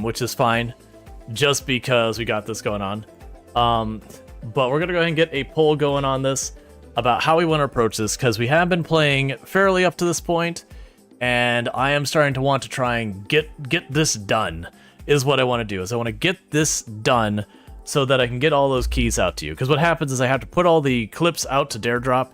which is fine, just because we got this going on. But we're gonna go ahead and get a poll going on this about how we want to approach this, because we have been playing fairly up to this point, and I am starting to want to try and get this done. Is what I want to do. Is I want to get this done so that I can get all those keys out to you. Because what happens is I have to put all the clips out to Dare Drop.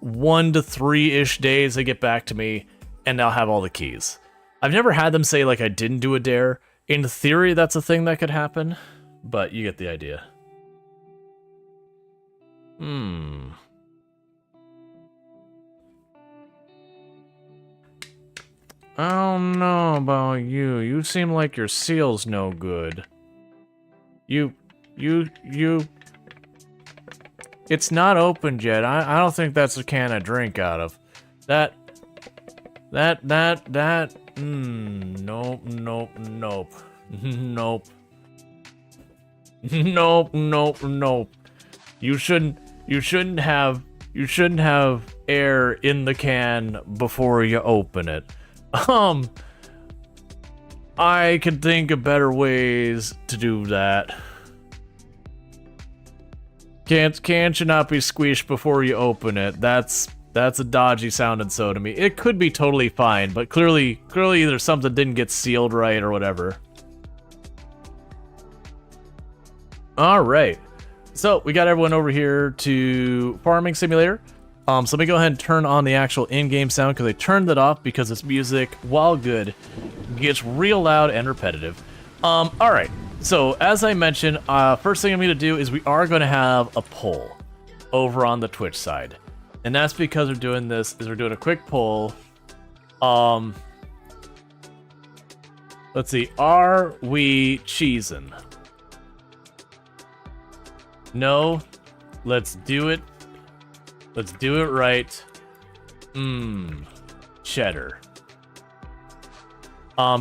1 to 3-ish days they get back to me, and I'll have all the keys. I've never had them say like I didn't do a dare. In theory, that's a thing that could happen, but you get the idea. I don't know about you. You seem like your seal's no good. You... It's not opened yet. I don't think that's a can of drink out of. Nope. Nope. You shouldn't have air in the can before you open it. I could think of better ways to do that. Can't you not be squished before you open it? That's a dodgy sounding so to me. It could be totally fine, but clearly either something didn't get sealed right or whatever. Alright. So we got everyone over here to Farming Simulator. So let me go ahead and turn on the actual in-game sound, because I turned it off because this music, while good, gets real loud and repetitive. Alright. So, as I mentioned, first thing I'm going to do is we are going to have a poll over on the Twitch side. And that's because we're doing this, is we're doing a quick poll. Let's see, are we cheesing? No, let's do it. Let's do it right. Cheddar.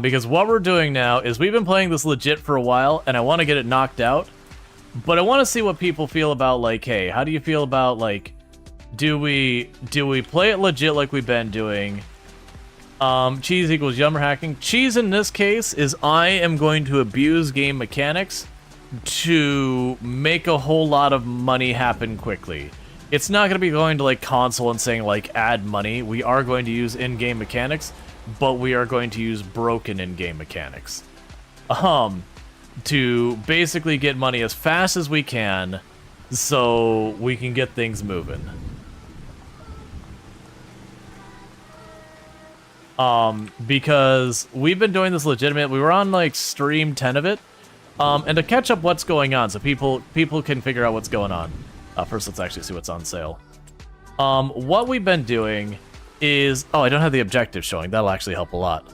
Because what we're doing now is we've been playing this legit for a while, and I want to get it knocked out. But I want to see what people feel about, like, hey, how do you feel about, like, do we play it legit like we've been doing? Cheese equals yummer hacking. Cheese in this case is I am going to abuse game mechanics to make a whole lot of money happen quickly. It's not going to be going to, like, console and saying, like, add money. We are going to use in-game mechanics, but we are going to use broken in-game mechanics. To basically get money as fast as we can, so we can get things moving. Because we've been doing this legitimate. We were on, like, stream 10 of it. And to catch up what's going on, so people can figure out what's going on. First, let's actually see what's on sale. What we've been doing is... Oh, I don't have the objective showing. That'll actually help a lot.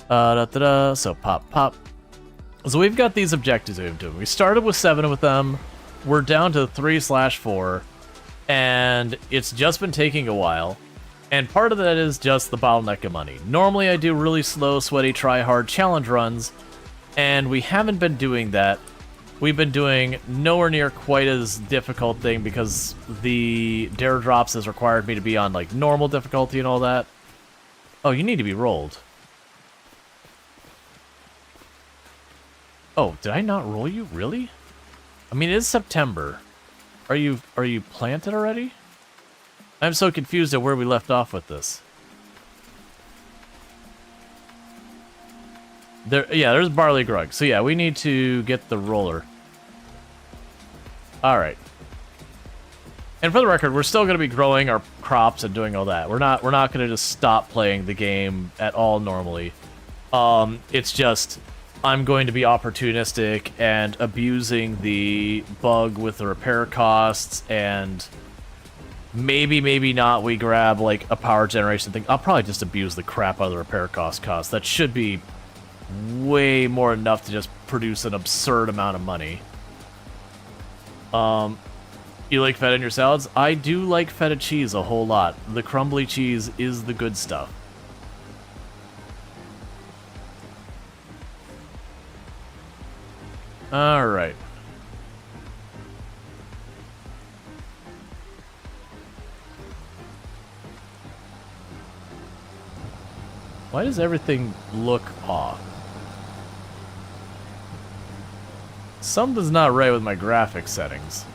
So, pop. So we've got these objectives we've been doing. We started with 7 with them. We're down to 3/4. And it's just been taking a while. And part of that is just the bottleneck of money. Normally, I do really slow, sweaty, try-hard challenge runs. And we haven't been doing that. We've been doing nowhere near quite as difficult thing because the dare drops has required me to be on, like, normal difficulty and all that. Oh, you need to be rolled. Oh, did I not roll you? Really? I mean, it is September. Are you planted already? I'm so confused at where we left off with this. There's barley grug. So yeah, we need to get the roller. All right. And for the record, we're still going to be growing our crops and doing all that. We're not going to just stop playing the game at all normally. It's just I'm going to be opportunistic and abusing the bug with the repair costs, and maybe not we grab like a power generation thing. I'll probably just abuse the crap out of the repair cost. That should be way more enough to just produce an absurd amount of money. You like feta in your salads? I do like feta cheese a whole lot. The crumbly cheese is the good stuff. Alright. Why does everything look off? Something's not right with my graphics settings.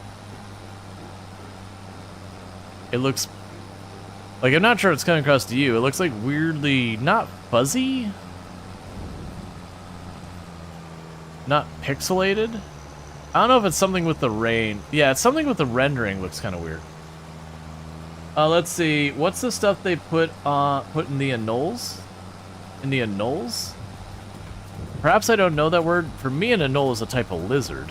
It looks like, I'm not sure it's coming across to you. It looks like weirdly not fuzzy, not pixelated. I don't know if it's something with the rain. Yeah, it's something with the rendering. Looks kind of weird. Let's see. What's the stuff they put in the annuls? In the annuls? Perhaps I don't know that word. For me, an annul is a type of lizard.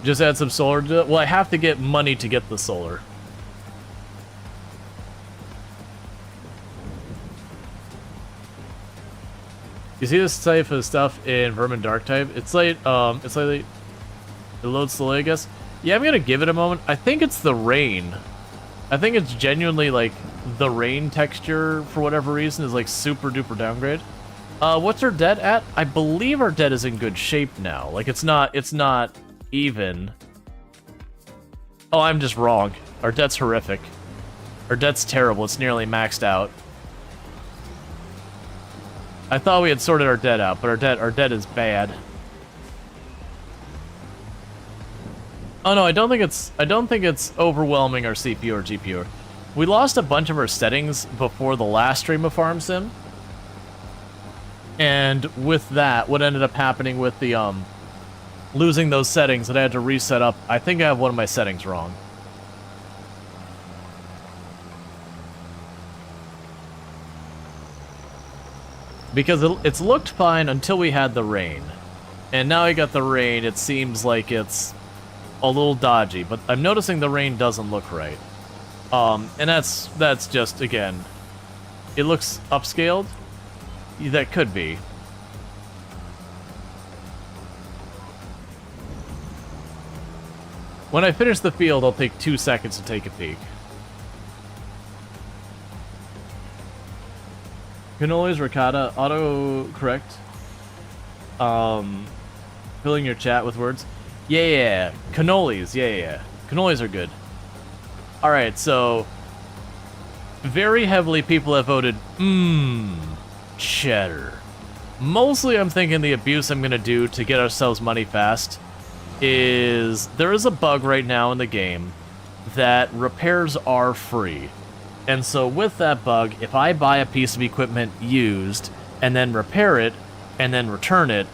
Just add some solar to it? Well, I have to get money to get the solar. You see this type of stuff in Vermin Dark type? It's like it loads slowly, I guess. Yeah, I'm gonna give it a moment. I think it's the rain. I think it's genuinely like the rain texture for whatever reason is like super duper downgrade. What's our debt at? I believe our debt is in good shape now. Like it's not even. Oh, I'm just wrong. Our debt's horrific. Our debt's terrible. It's nearly maxed out. I thought we had sorted our debt out, but our debt is bad. Oh no, I don't think it's overwhelming our CPU or GPU. We lost a bunch of our settings before the last stream of Farm Sim. And with that, what ended up happening with the losing those settings that I had to reset up, I think I have one of my settings wrong. Because it's looked fine until we had the rain. And now I got the rain, it seems like it's a little dodgy, but I'm noticing the rain doesn't look right. And that's just, again, it looks upscaled. That could be. When I finish the field, I'll take 2 seconds to take a peek. Cannolis, ricotta, auto-correct. Filling your chat with words. Yeah. Cannolis, yeah. Cannolis are good. Alright, so... very heavily people have voted, cheddar. Mostly I'm thinking the abuse I'm gonna do to get ourselves money fast is... there is a bug right now in the game that repairs are free. And so with that bug, if I buy a piece of equipment used, and then repair it, and then return it,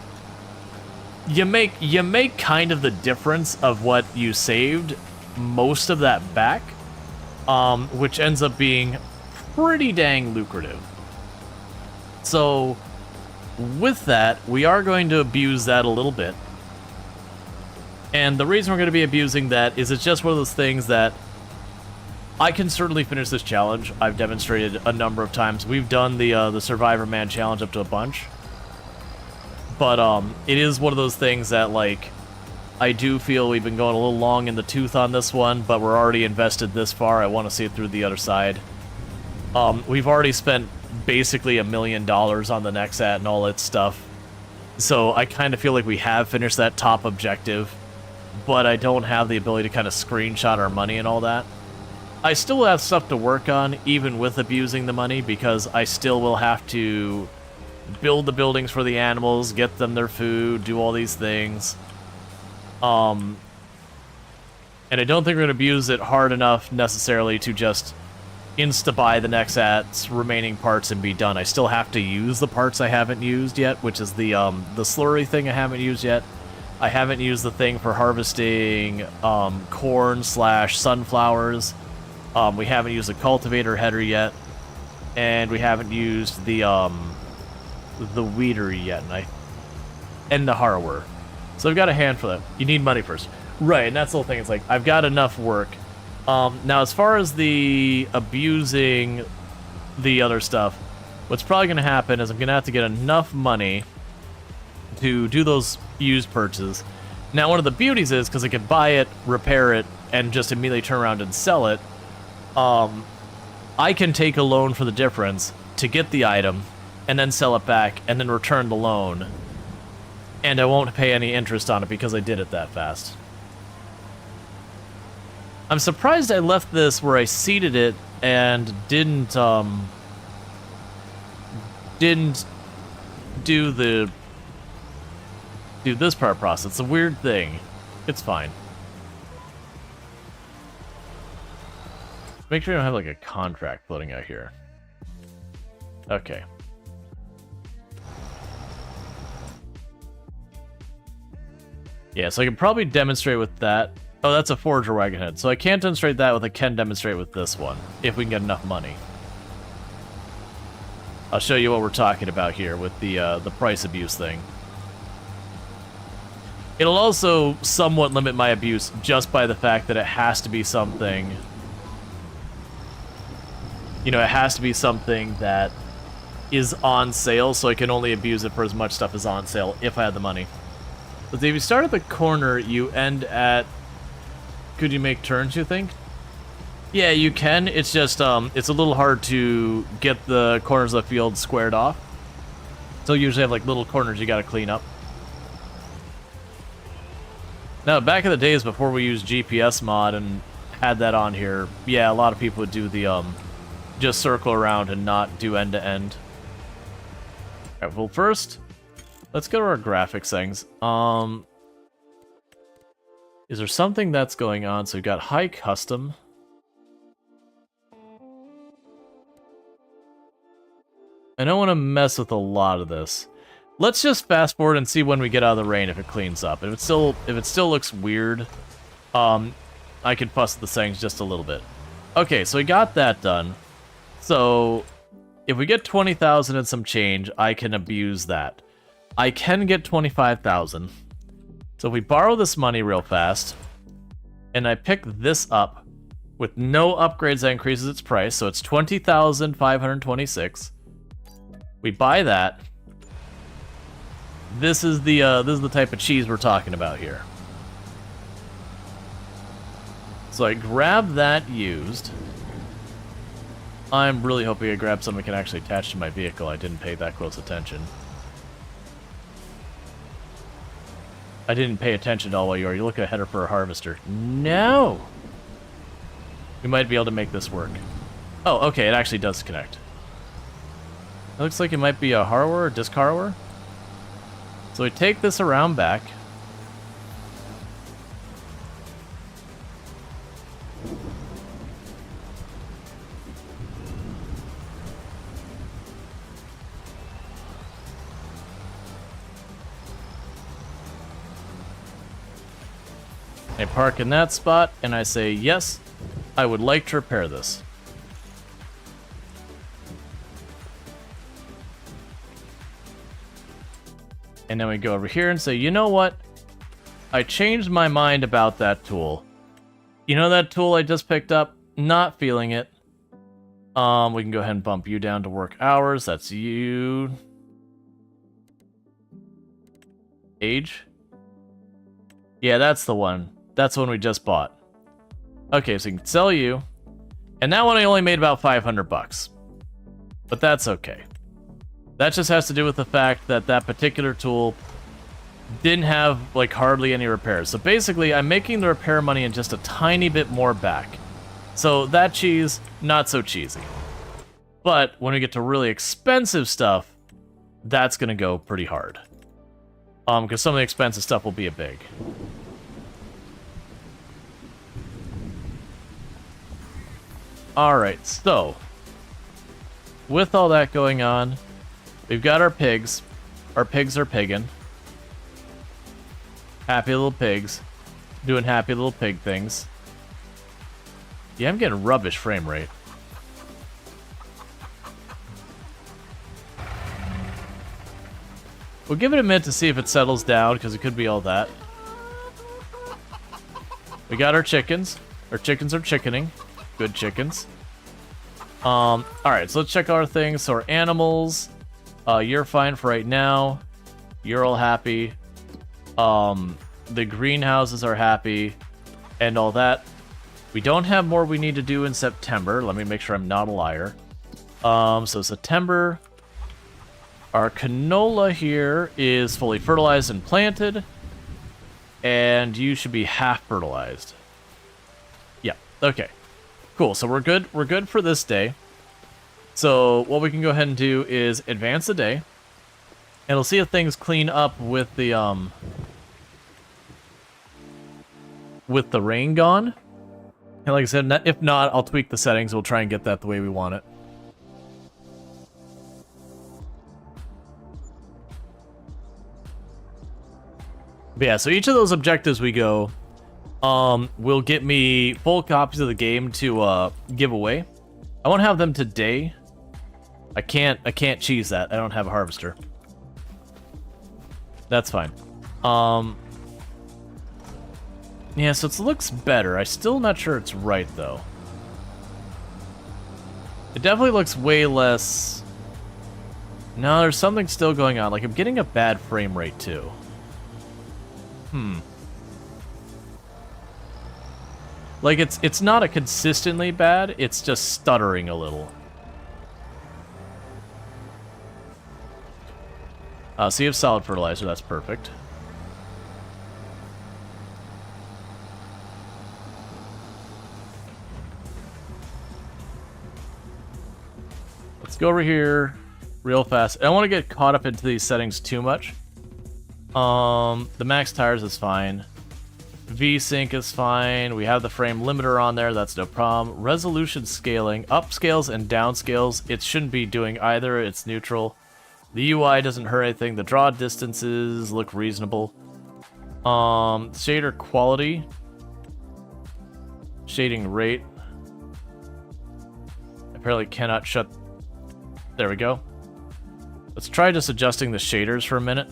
you make kind of the difference of what you saved, most of that back, which ends up being pretty dang lucrative. So with that, we are going to abuse that a little bit. And the reason we're going to be abusing that is it's just one of those things that I can certainly finish this challenge. I've demonstrated a number of times. We've done the Survivor Man challenge up to a bunch. But it is one of those things that, like, I do feel we've been going a little long in the tooth on this one, but we're already invested this far. I want to see it through the other side. We've already spent basically $1 million on the Nexat and all its stuff. So I kind of feel like we have finished that top objective, but I don't have the ability to kind of screenshot our money and all that. I still have stuff to work on, even with abusing the money, because I still will have to build the buildings for the animals, get them their food, do all these things. And I don't think we're going to abuse it hard enough, necessarily, to just insta-buy the Nexat's remaining parts and be done. I still have to use the parts I haven't used yet, which is the slurry thing I haven't used yet. I haven't used the thing for harvesting corn/sunflowers. We haven't used the cultivator header yet, and we haven't used the weeder yet, and the harrower. So I've got a hand for that. You need money first, right? And that's the whole thing. It's like I've got enough work. Now, as far as the abusing the other stuff, what's probably going to happen is I'm going to have to get enough money to do those used purchases. Now, one of the beauties is, because I can buy it, repair it, and just immediately turn around and sell it, I can take a loan for the difference to get the item, and then sell it back, and then return the loan. And I won't pay any interest on it because I did it that fast. I'm surprised I left this where I seeded it and didn't didn't do this part process. It's a weird thing. It's fine. Make sure you don't have like a contract floating out here. Okay. Yeah, so I can probably demonstrate with that. Oh, that's a Forger Wagon Head. So I can't demonstrate that with, I can demonstrate with this one, if we can get enough money. I'll show you what we're talking about here with the price abuse thing. It'll also somewhat limit my abuse just by the fact that it has to be something... You know, it has to be something that is on sale, so I can only abuse it for as much stuff as on sale if I had the money. But if you start at the corner, you end at... Could you make turns, you think? Yeah, you can. It's just, it's a little hard to get the corners of the field squared off. So you usually have, like, little corners you gotta clean up. Now, back in the days before we used GPS mod and had that on here, yeah, a lot of people would do the, just circle around and not do end-to-end. Alright, well, first, let's go to our graphics settings. Is there something that's going on? So we've got high custom. I don't want to mess with a lot of this. Let's just fast forward and see when we get out of the rain if it cleans up. If it still looks weird, I can fuss the settings just a little bit. Okay, so we got that done. So if we get 20,000 and some change, I can abuse that. I can get 25,000. So if we borrow this money real fast, and I pick this up with no upgrades that increases its price, so it's 20,526. We buy that. This is the type of cheese we're talking about here. So I grab that used. I'm really hoping I grab something I can actually attach to my vehicle. I didn't pay that close attention. I didn't pay attention to all while you are. You look at a header for a harvester. No! We might be able to make this work. Oh, okay, it actually does connect. It looks like it might be a harrower or disc harrower. So we take this around back. I park in that spot, and I say, yes, I would like to repair this. And then we go over here and say, you know what? I changed my mind about that tool. You know that tool I just picked up? Not feeling it. We can go ahead and bump you down to work hours. That's you. Age? Yeah, that's the one. That's the one we just bought. Okay, so we can sell you. And that one I only made about 500 bucks. But that's okay. That just has to do with the fact that that particular tool didn't have, like, hardly any repairs. So basically, I'm making the repair money and just a tiny bit more back. So that cheese, not so cheesy. But when we get to really expensive stuff, that's going to go pretty hard. Because some of the expensive stuff will be a big. Alright, so with all that going on, we've got our pigs. Our pigs are pigging. Happy little pigs. Doing happy little pig things. Yeah, I'm getting rubbish frame rate. We'll give it a minute to see if it settles down, because it could be all that. We got our chickens. Our chickens are chickening. Good chickens. Alright, so let's check our things. So our animals, you're fine for right now. You're all happy. The greenhouses are happy. And all that. We don't have more we need to do in September. Let me make sure I'm not a liar. So September. Our canola here is fully fertilized and planted. And you should be half fertilized. Yeah, okay. Cool, so we're good for this day. So what we can go ahead and do is advance the day. And we'll see if things clean up with the rain gone. And like I said, if not, I'll tweak the settings. We'll try and get that the way we want it. But yeah, so each of those objectives we go will get me full copies of the game to give away. I won't have them today. I can't cheese that. I don't have a harvester. That's fine. Yeah, so it looks better. I'm still not sure it's right, though. It definitely looks way less... No, there's something still going on. Like, I'm getting a bad frame rate, too. Like, it's not a consistently bad, it's just stuttering a little. So you have solid fertilizer, that's perfect. Let's go over here real fast. I don't want to get caught up into these settings too much. The max tires is fine. V-Sync is fine. We have the frame limiter on there, that's no problem. Resolution scaling, upscales and downscales, it shouldn't be doing either, it's neutral. The UI doesn't hurt anything. The draw distances look reasonable. Shader quality. Shading rate. Apparently cannot shut... There we go. Let's try just adjusting the shaders for a minute.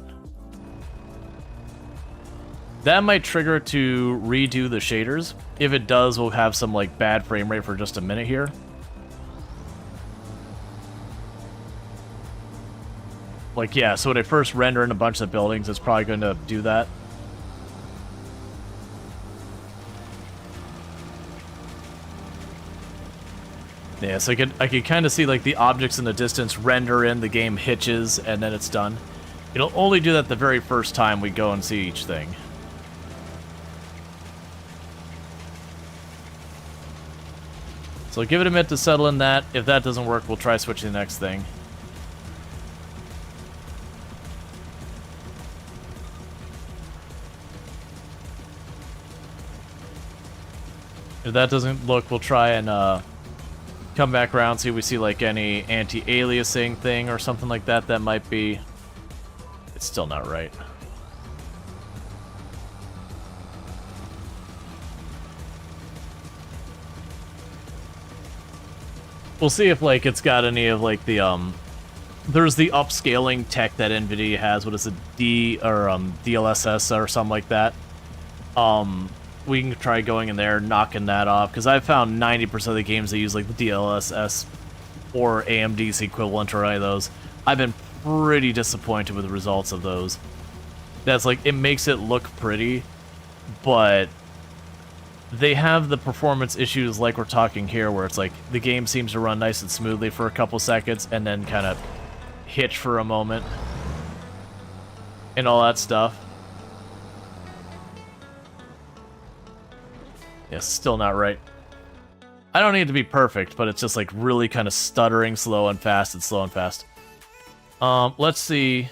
That might trigger it to redo the shaders. If it does, we'll have some like bad frame rate for just a minute here. Like, yeah, so when I first render in a bunch of buildings, it's probably going to do that. Yeah, so I could kind of see like the objects in the distance render in, the game hitches, and then it's done. It'll only do that the very first time we go and see each thing. So give it a minute to settle in that. If that doesn't work, we'll try switching the next thing. If that doesn't look, we'll try and come back around, see if we see like any anti-aliasing thing or something like that. That might be... It's still not right. We'll see if like it's got any of like the there's the upscaling tech that NVIDIA has. What is it, DLSS or something like that? We can try going in there, knocking that off, because I've found 90% of the games that use like the DLSS or AMD's equivalent or any of those, I've been pretty disappointed with the results of those. That's like, it makes it look pretty, but they have the performance issues like we're talking here, where it's like the game seems to run nice and smoothly for a couple seconds and then kind of hitch for a moment and all that stuff. Yeah, still not right. I don't need it to be perfect, but it's just like really kind of stuttering, slow and fast, and slow and fast. Let's see.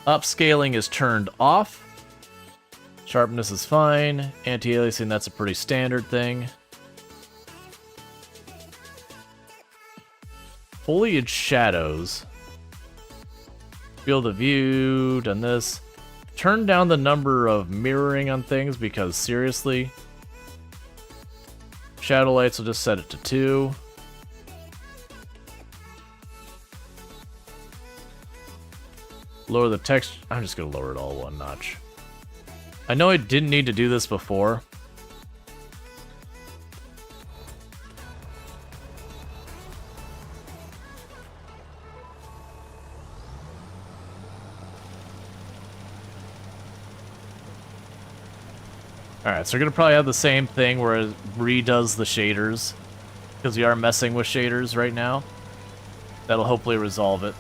Upscaling is turned off. Sharpness is fine. Anti-aliasing, that's a pretty standard thing. Foliage shadows. Field of view, done this. Turn down the number of mirroring on things, because seriously. Shadow lights, will just set it to 2. Lower the text. I'm just gonna lower it all one notch. I know I didn't need to do this before. Alright, so we're gonna probably have the same thing where it redoes the shaders, because we are messing with shaders right now. That'll hopefully resolve it.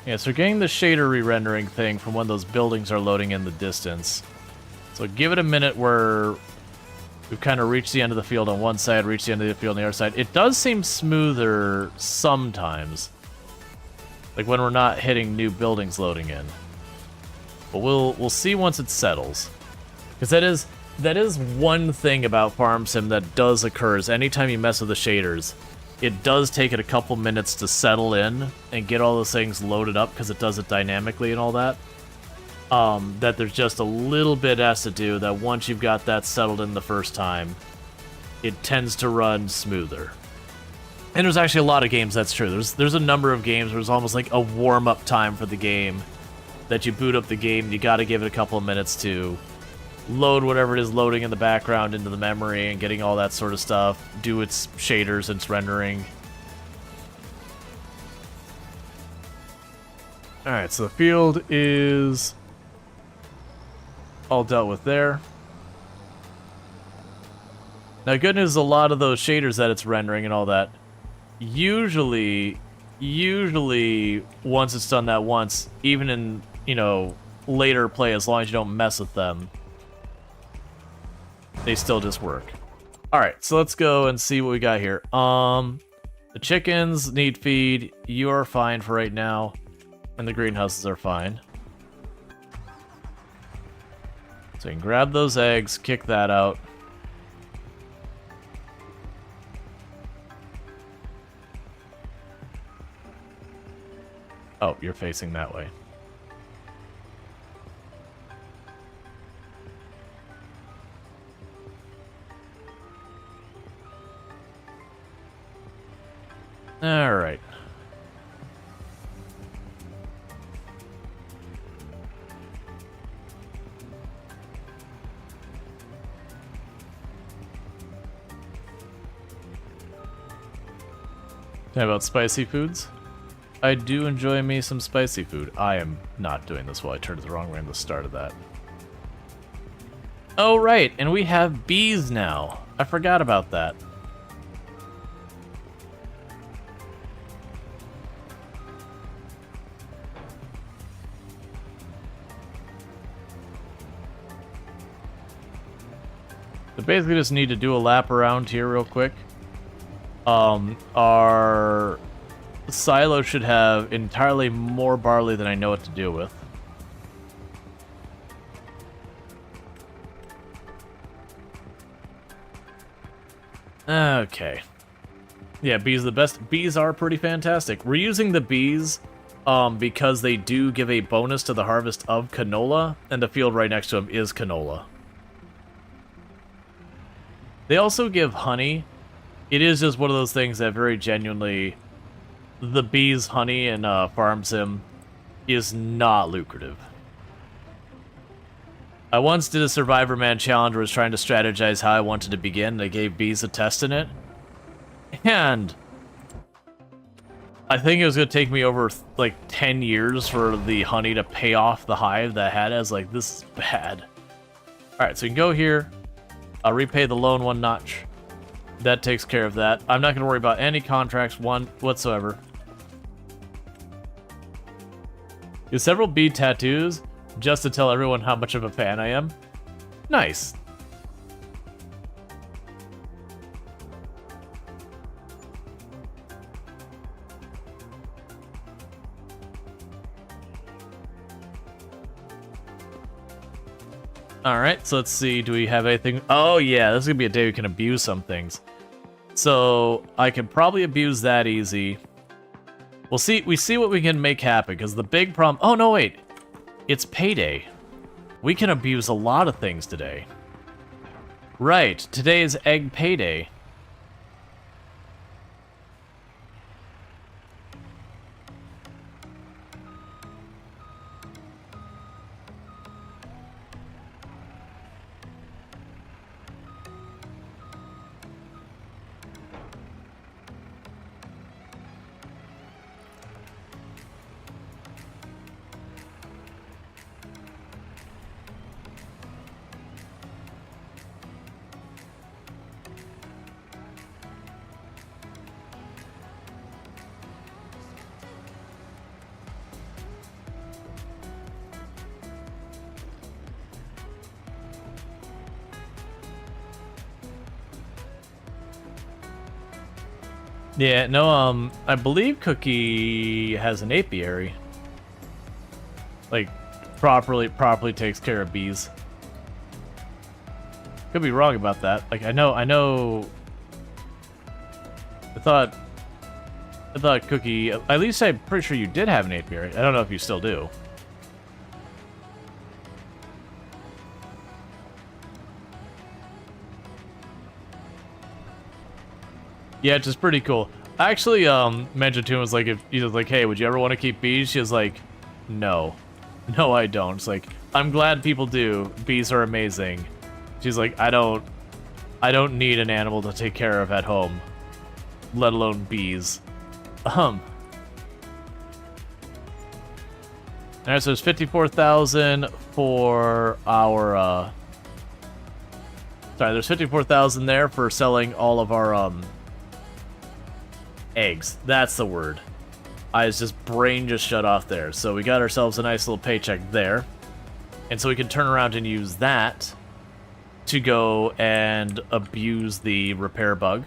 Yeah, so we're getting the shader re-rendering thing from when those buildings are loading in the distance. So give it a minute where we've kind of reached the end of the field on one side, reached the end of the field on the other side. It does seem smoother sometimes. Like when we're not hitting new buildings loading in. But we'll see once it settles. Because that is one thing about Farm Sim that does occur is anytime you mess with the shaders, it does take it a couple minutes to settle in and get all those things loaded up because it does it dynamically and all that. That there's just a little bit has to do that once you've got that settled in the first time, it tends to run smoother. And there's actually a lot of games that's true. There's a number of games where it's almost like a warm-up time for the game that you boot up the game, you gotta give it a couple of minutes to load whatever it is loading in the background into the memory and getting all that sort of stuff, do its shaders, its rendering. Alright, so the field is all dealt with there. Now, good news is a lot of those shaders that it's rendering and all that, usually once it's done that once, even in, you know, later play, as long as you don't mess with them, they still just work. Alright, so let's go and see what we got here. The chickens need feed. You are fine for right now. And the greenhouses are fine. So you can grab those eggs, kick that out. Oh, you're facing that way. All right. How about spicy foods? I do enjoy me some spicy food. I am not doing this while I turned it the wrong way in the start of that. Oh, right, and we have bees now. I forgot about that. So basically just need to do a lap around here real quick. Our silo should have entirely more barley than I know what to do with. Okay. Yeah, bees are the best. Bees are pretty fantastic. We're using the bees because they do give a bonus to the harvest of canola, and the field right next to them is canola. They also give honey. It is just one of those things that very genuinely, the bees' honey in Farm Sim is not lucrative. I once did a Survivor Man challenge where I was trying to strategize how I wanted to begin. They gave bees a test in it. And I think it was going to take me over like 10 years for the honey to pay off the hive that I had. I was like, this is bad. Alright, so you can go here. I'll repay the loan one notch. That takes care of that. I'm not going to worry about any contracts whatsoever. Use several bee tattoos just to tell everyone how much of a fan I am. Nice. Alright, so let's see, do we have anything? Oh yeah, this is gonna be a day we can abuse some things. So, I can probably abuse that easy. We see what we can make happen, because the big problem... Oh, no, wait. It's payday. We can abuse a lot of things today. Right, today is egg payday. Yeah, no, I believe Cookie has an apiary. Like, properly takes care of bees. Could be wrong about that. Like, I know... I thought Cookie... At least I'm pretty sure you did have an apiary. I don't know if you still do. Yeah, it's just pretty cool. Actually, mentioned to him was like, if he was like, hey, would you ever want to keep bees? She was like, no. No, I don't. It's like, I'm glad people do. Bees are amazing. She's like, I don't need an animal to take care of at home, let alone bees. Alright, so there's 54,000 for our, sorry, there's 54,000 there for selling all of our, eggs. That's the word. Brain just shut off there. So we got ourselves a nice little paycheck there. And so we can turn around and use that to go and abuse the repair bug.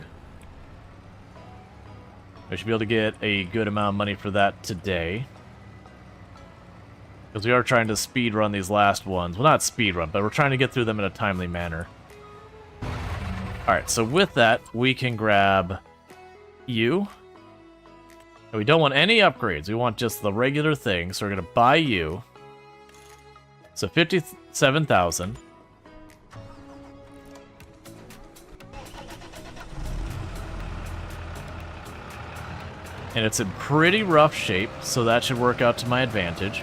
We should be able to get a good amount of money for that today. Because we are trying to speed run these last ones. Well, not speed run, but we're trying to get through them in a timely manner. Alright, so with that, we can grab you. And we don't want any upgrades. We want just the regular thing. So we're going to buy you. So 57,000. And it's in pretty rough shape, so that should work out to my advantage.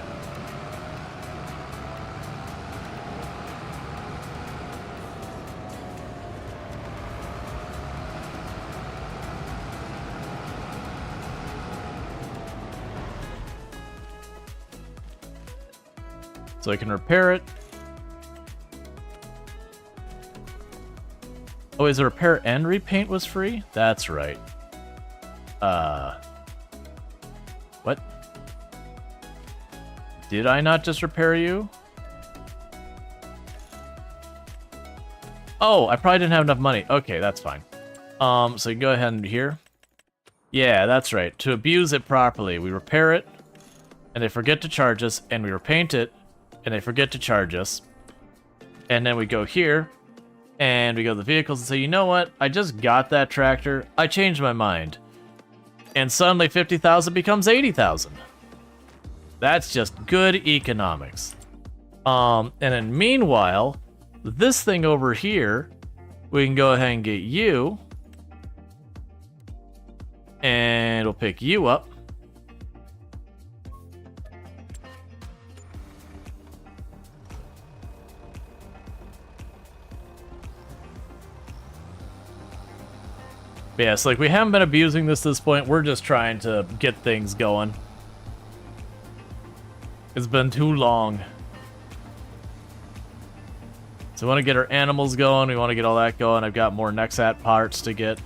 So I can repair it. Oh, is it repair and repaint was free? That's right. What? Did I not just repair you? Oh, I probably didn't have enough money. Okay, that's fine. So you can go ahead and here. Yeah, that's right. To abuse it properly, we repair it, and they forget to charge us, and we repaint it, and they forget to charge us. And then we go here, and we go to the vehicles and say, you know what? I just got that tractor. I changed my mind. And suddenly 50,000 becomes 80,000. That's just good economics. And then meanwhile, this thing over here, we can go ahead and get you. And we'll pick you up. Yeah, so like we haven't been abusing this point. We're just trying to get things going. It's been too long. So we want to get our animals going. We want to get all that going. I've got more Nexat parts to get.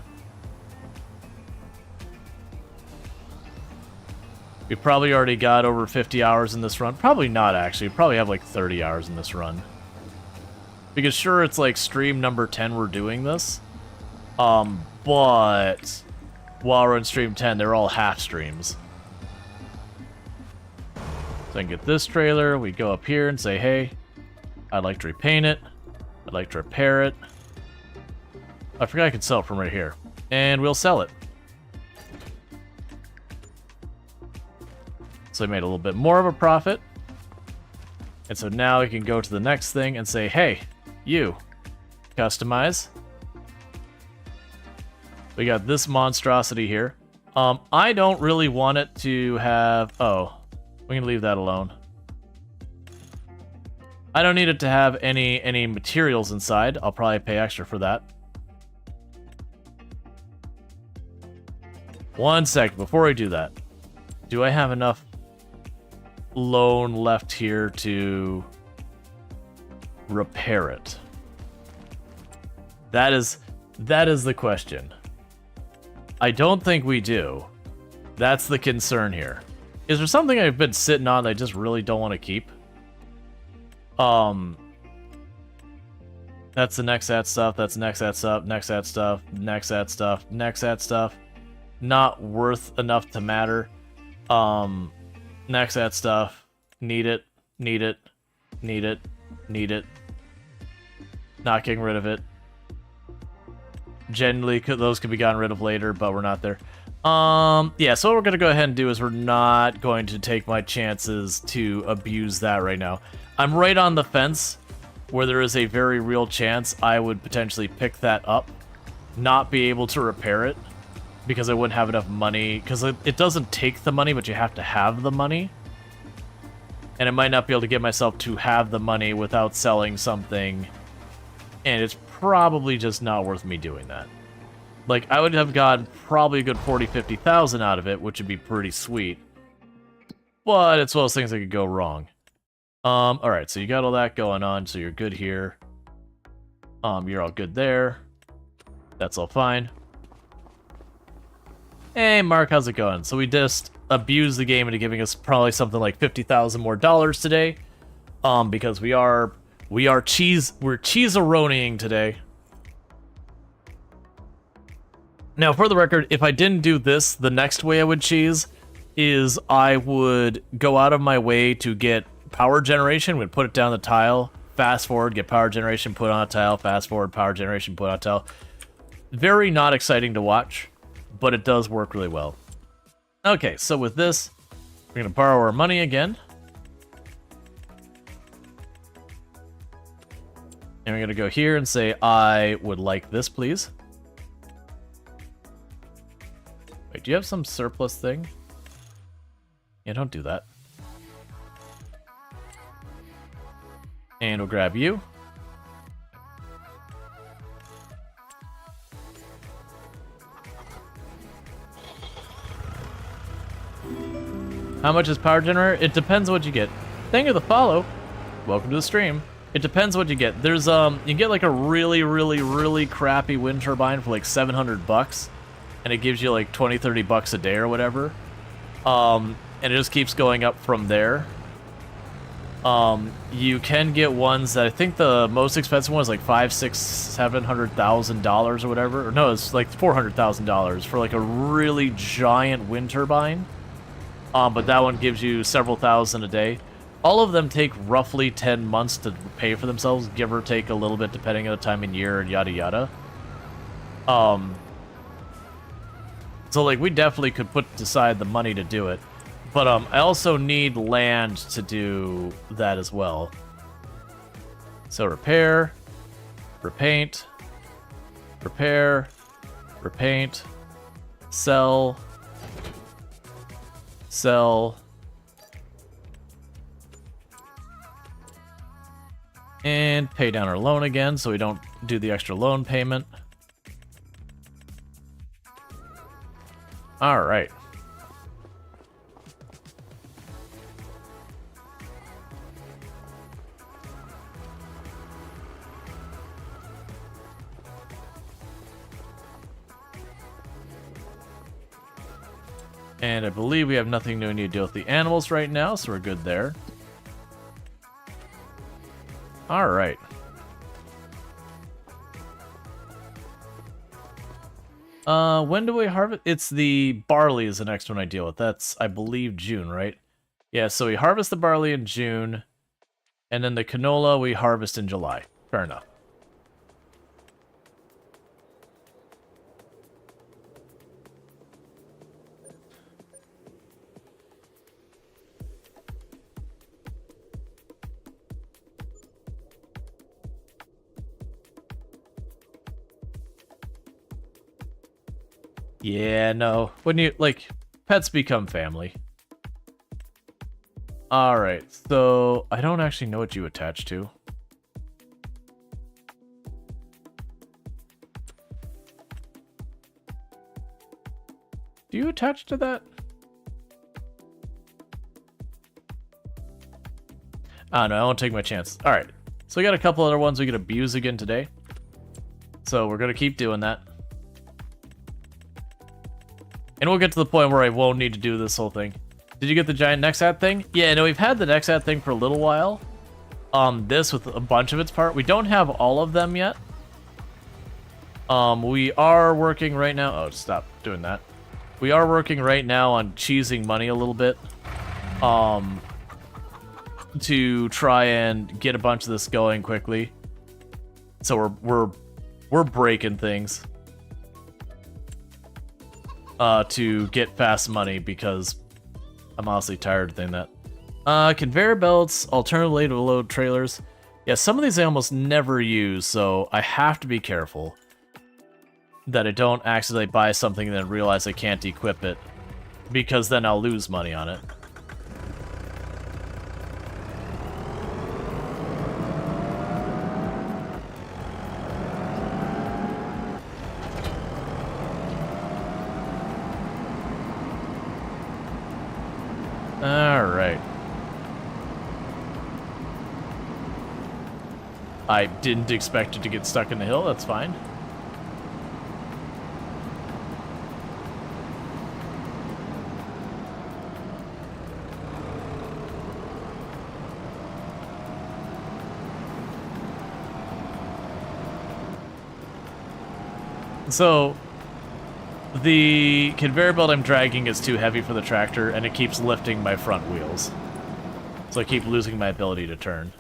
We probably already got over 50 hours in this run. Probably not, actually. We probably have like 30 hours in this run. Because sure, it's like stream number 10 we're doing this. But while we're in stream 10, they're all half streams. So I can get this trailer, we go up here and say, hey, I'd like to repaint it, I'd like to repair it. I forgot I could sell it from right here. And we'll sell it. So I made a little bit more of a profit. And so now we can go to the next thing and say, hey, you, customize. We got this monstrosity here. I don't really want it to have... Oh, we can leave that alone. I don't need it to have any materials inside. I'll probably pay extra for that. One sec, before we do that. Do I have enough loan left here to repair it? That is the question. I don't think we do. That's the concern here. Is there something I've been sitting on that I just really don't want to keep? That's the Nexat stuff, that's Nexat stuff, Nexat stuff, Nexat stuff, Nexat stuff. not worth enough to matter. Next that stuff. Need it. Need it. Need it. Need it. Not getting rid of it. Generally, those could be gotten rid of later, but we're not there. Yeah, so what we're going to go ahead and do is we're not going to take my chances to abuse that right now. I'm right on the fence where there is a very real chance I would potentially pick that up, not be able to repair it, because I wouldn't have enough money, because it doesn't take the money, but you have to have the money. And I might not be able to get myself to have the money without selling something, and it's probably just not worth me doing that. Like, I would have gotten probably a good 40, 50,000 out of it, which would be pretty sweet. But it's one of those things that could go wrong. Alright, so you got all that going on, so you're good here. You're all good there. That's all fine. Hey, Mark, how's it going? So we just abused the game into giving us probably something like 50,000 more dollars today. Because we're cheese-a-roning today. Now, for the record, if I didn't do this, the next way I would cheese is I would go out of my way to get power generation, would put it down the tile, fast forward, get power generation, put on a tile, fast forward, power generation, put on a tile. Very not exciting to watch, but it does work really well. Okay, so with this, we're going to borrow our money again. And we're going to go here and say, I would like this, please. Wait, do you have some surplus thing? Yeah, don't do that. And we'll grab you. How much is power generator? It depends what you get. Thank you for the follow. Welcome to the stream. It depends what you get. There's you get like a really crappy wind turbine for like 700 bucks, and it gives you like 20, 30 bucks a day or whatever. And it just keeps going up from there. You can get ones that I think the most expensive one is like $500,000-$700,000 or whatever. Or no, it's like $400,000 for like a really giant wind turbine. But that one gives you several thousand a day. All of them take roughly 10 months to pay for themselves, give or take a little bit depending on the time and year and yada yada. So like we definitely could put aside the money to do it. But I also need land to do that as well. So repair, repaint, repair, repaint, sell, sell, and pay down our loan again so we don't do the extra loan payment. All right. And I believe we have nothing new we need to deal with the animals right now, so we're good there. Alright. When do we harvest? It's the barley is the next one I deal with. That's, I believe, June, right? Yeah, so we harvest the barley in June, and then the canola we harvest in July. Fair enough. Yeah, no. When you, like, pets become family. Alright, so I don't actually know what you attach to. Do you attach to that? I don't know, I won't take my chance. Alright, so we got a couple other ones we could abuse again today. So we're gonna keep doing that. And we'll get to the point where I won't need to do this whole thing. Did you get the giant Nexat thing? Yeah, no, we've had the Nexat thing for a little while. This with a bunch of its part. We don't have all of them yet. We are working right now. Oh, stop doing that. We are working right now on cheesing money a little bit. To try and get a bunch of this going quickly. So we're breaking things. To get fast money because I'm honestly tired of doing that. Conveyor belts, alternative way to load trailers. Yeah, some of these I almost never use, so I have to be careful that I don't accidentally buy something and then realize I can't equip it, because then I'll lose money on it. Alright. I didn't expect it to get stuck in the hill, that's fine. So, the conveyor belt I'm dragging is too heavy for the tractor, and it keeps lifting my front wheels. So I keep losing my ability to turn.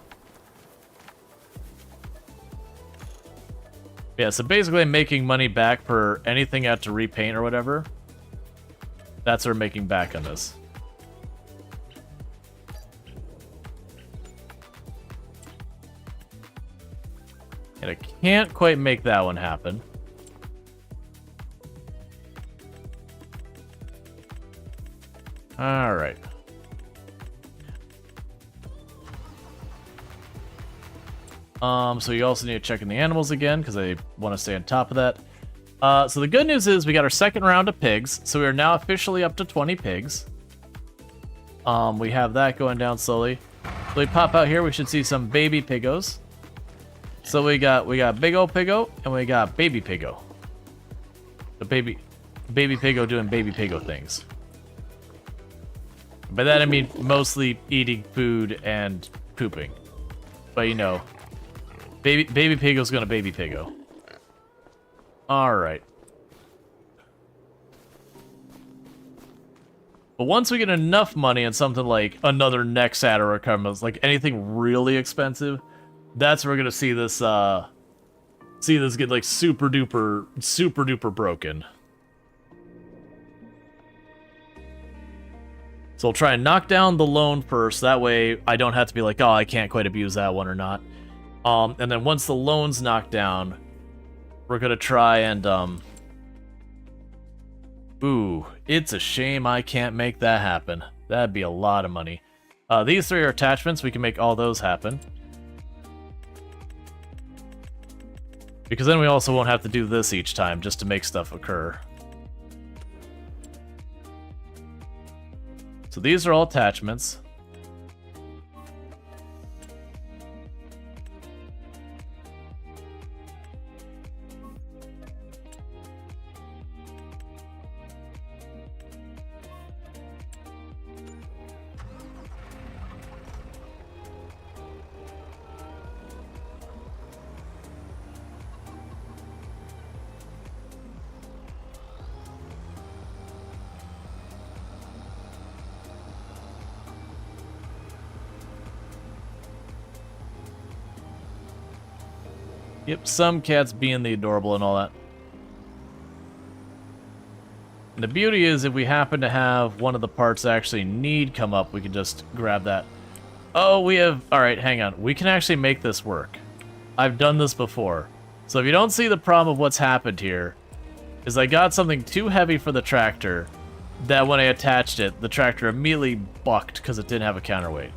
Yeah, so basically I'm making money back per anything I have to repaint or whatever. That's what we're making back on this. And I can't quite make that one happen. Alright. So you also need to check in the animals again, because I want to stay on top of that. So the good news is we got our second round of pigs, so we are now officially up to 20 pigs. We have that going down slowly. So we pop out here, we should see some baby piggos. So we got big old piggo, and we got baby piggo. The baby piggo doing baby piggo things. By that I mean mostly eating food and pooping. But you know, baby piggo's gonna baby piggo. Alright. But once we get enough money on something like another Nexat or a Karmas, like anything really expensive, that's where we're gonna see this get like super duper broken. So I'll try and knock down the loan first, that way I don't have to be like, oh, I can't quite abuse that one or not. And then once the loan's knocked down, we're gonna try and, ooh, it's a shame I can't make that happen. That'd be a lot of money. These three are attachments, we can make all those happen. Because then we also won't have to do this each time, just to make stuff occur. So these are all attachments. Yep, some cats being the adorable and all that. And the beauty is if we happen to have one of the parts actually need come up, we can just grab that. Oh, we have... Alright, hang on. We can actually make this work. I've done this before. So if you don't see the problem of what's happened here, is I got something too heavy for the tractor that when I attached it, the tractor immediately bucked because it didn't have a counterweight.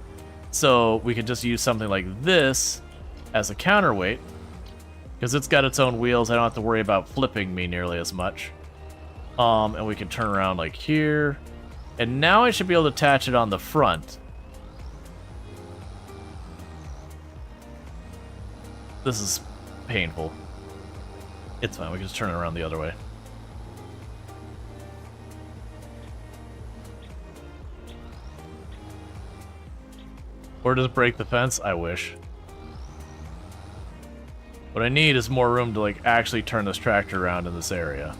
So we could just use something like this as a counterweight. Because it's got its own wheels, I don't have to worry about flipping me nearly as much. And we can turn around like here. And now I should be able to attach it on the front. This is painful. It's fine, we can just turn it around the other way. Or does it break the fence? I wish. What I need is more room to like actually turn this tractor around in this area.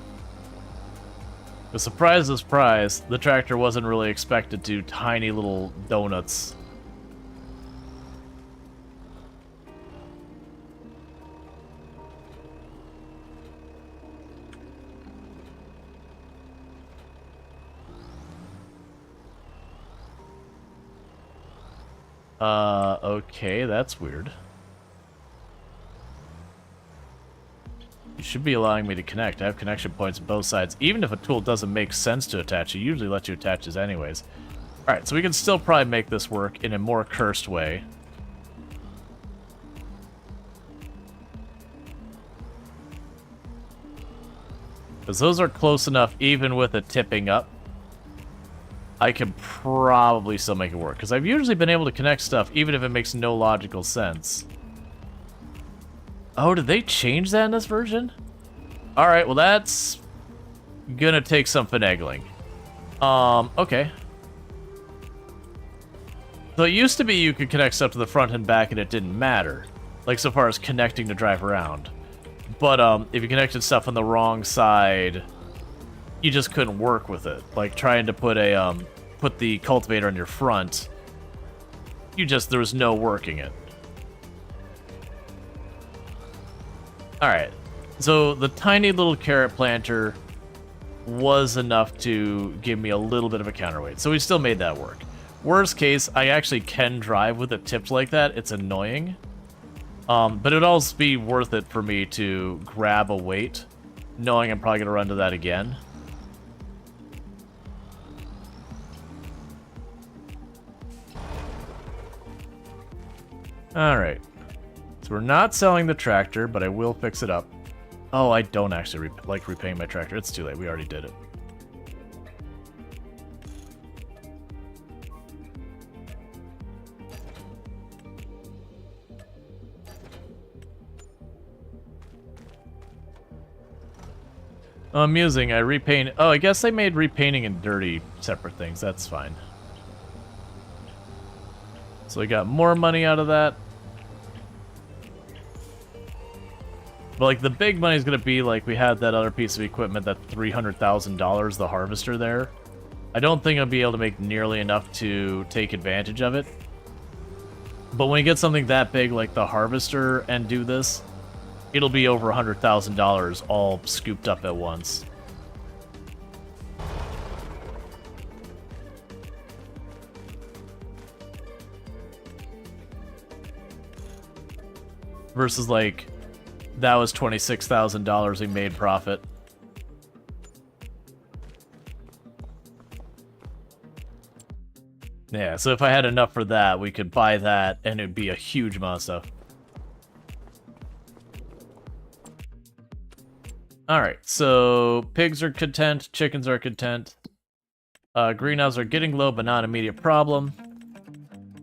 The surprise is surprise, the tractor wasn't really expected to tiny little donuts. Okay, that's weird. You should be allowing me to connect. I have connection points on both sides. Even if a tool doesn't make sense to attach, it usually lets you attach it anyways. Alright, so we can still probably make this work in a more cursed way. Because those are close enough, even with it tipping up. I can probably still make it work. Because I've usually been able to connect stuff, even if it makes no logical sense. Oh, did they change that in this version? Alright, well that's gonna take some finagling. Okay. So it used to be you could connect stuff to the front and back and it didn't matter. Like so far as connecting to drive around. But if you connected stuff on the wrong side, you just couldn't work with it. Like trying to put a put the cultivator on your front, there was no working it. Alright, so the tiny little carrot planter was enough to give me a little bit of a counterweight, so we still made that work. Worst case, I actually can drive with it tipped like that. It's annoying. But it'd also be worth it for me to grab a weight, knowing I'm probably going to run to that again. Alright. So we're not selling the tractor, but I will fix it up. Oh, I don't actually like repaying my tractor. It's too late. We already did it. Amusing. I repaint. Oh, I guess they made repainting and dirty separate things. That's fine. So I got more money out of that. But like the big money is gonna be like we had that other piece of equipment, that $300,000, the harvester there. I don't think I'll be able to make nearly enough to take advantage of it. But when you get something that big like the harvester and do this, it'll be over $100,000 all scooped up at once. Versus like, that was $26,000 we made profit. Yeah, so if I had enough for that, we could buy that and it'd be a huge amount of stuff. Alright, so pigs are content, chickens are content. Greenhouses are getting low, but not an immediate problem.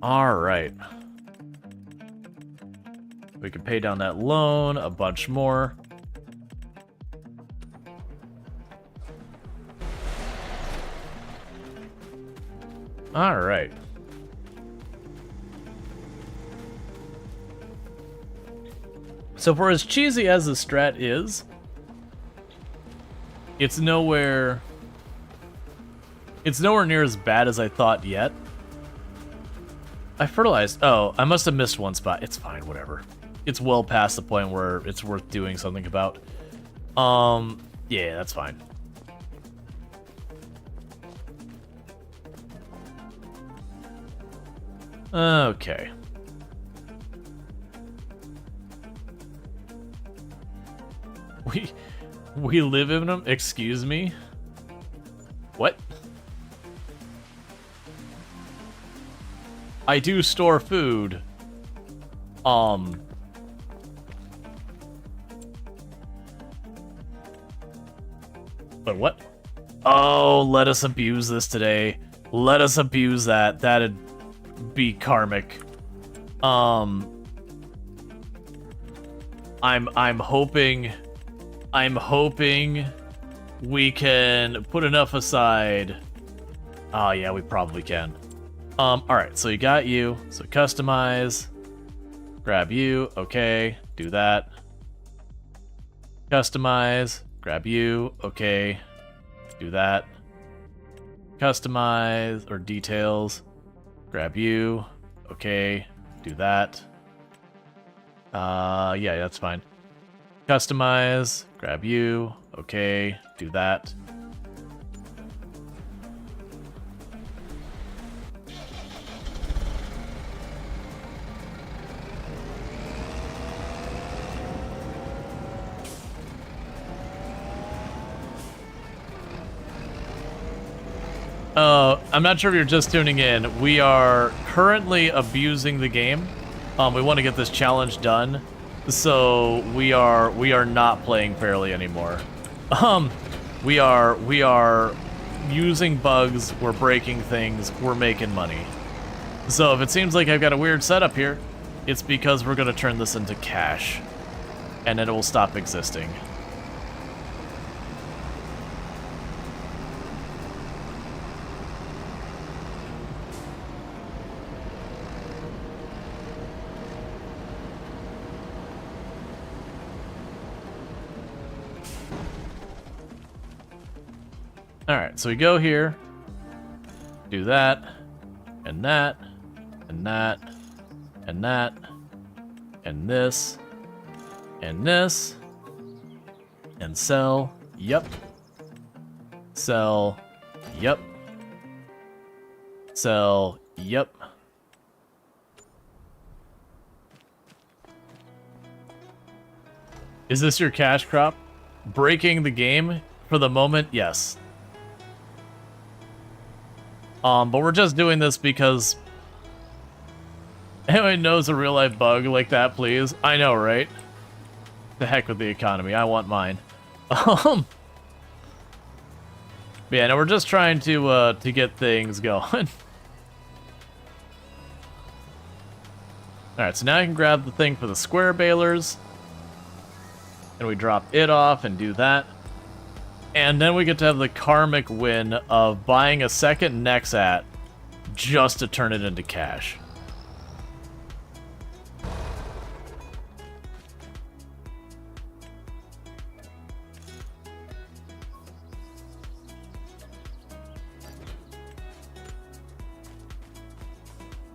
Alright. We can pay down that loan, a bunch more. Alright. So for as cheesy as the strat is, it's nowhere near as bad as I thought yet. I fertilized. Oh, I must have missed one spot. It's fine, whatever. It's well past the point where it's worth doing something about. Yeah, that's fine. Okay. We live in them? Excuse me? What? I do store food. But what? Oh, let us abuse this today. Let us abuse that. That'd be karmic. I'm hoping we can put enough aside. Oh yeah, we probably can. Alright, so you got you. So customize. Grab you. Okay, do that. Customize. Grab you. Okay. Do that. Customize, or details. Grab you. Okay. Do that. Yeah, that's fine. Customize. Grab you. Okay. Do that. I'm not sure if you're just tuning in. We are currently abusing the game. We want to get this challenge done, so we are not playing fairly anymore. We are using bugs. We're breaking things. We're making money. So if it seems like I've got a weird setup here, it's because we're gonna turn this into cash, and then it will stop existing. Alright, so we go here, do that, and that, and that, and that, and this, and this, and sell, yep, sell, yep, sell, yep. Is this your cash crop? Breaking the game? For the moment, yes. But we're just doing this because anyone knows a real-life bug like that, please. I know, right? The heck with the economy. I want mine. Yeah, no, we're just trying to get things going. Alright, so now I can grab the thing for the square balers. And we drop it off and do that. And then we get to have the karmic win of buying a second Nexat just to turn it into cash.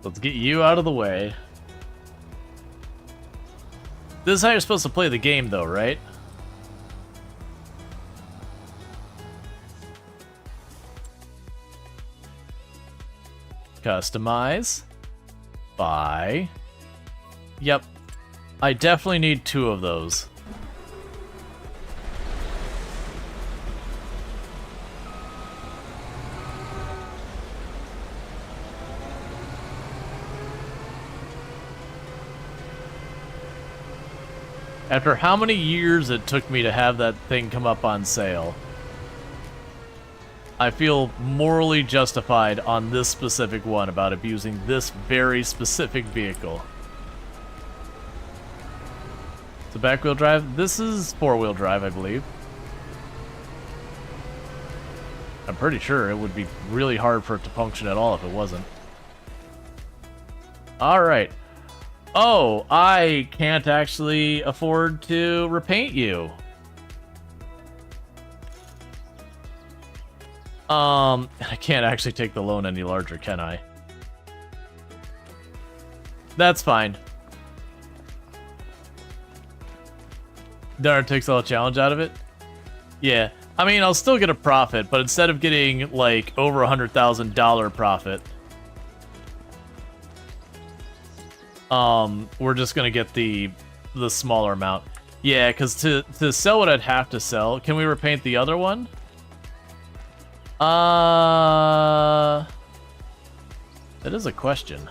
Let's get you out of the way. This is how you're supposed to play the game, though, right? Customize. Buy. Yep. I definitely need 2 of those. After how many years it took me to have that thing come up on sale, I feel morally justified on this specific one about abusing this very specific vehicle. So back-wheel drive? This is 4-wheel drive, I believe. I'm pretty sure it would be really hard for it to function at all if it wasn't. Alright. Oh, I can't actually afford to repaint you. I can't actually take the loan any larger, can I? That's fine. Darn, takes all the challenge out of it? Yeah. I mean, I'll still get a profit, but instead of getting, like, over $100,000 profit, we're just gonna get the smaller amount. Yeah, because to sell what I'd have to sell, can we repaint the other one? That is a question.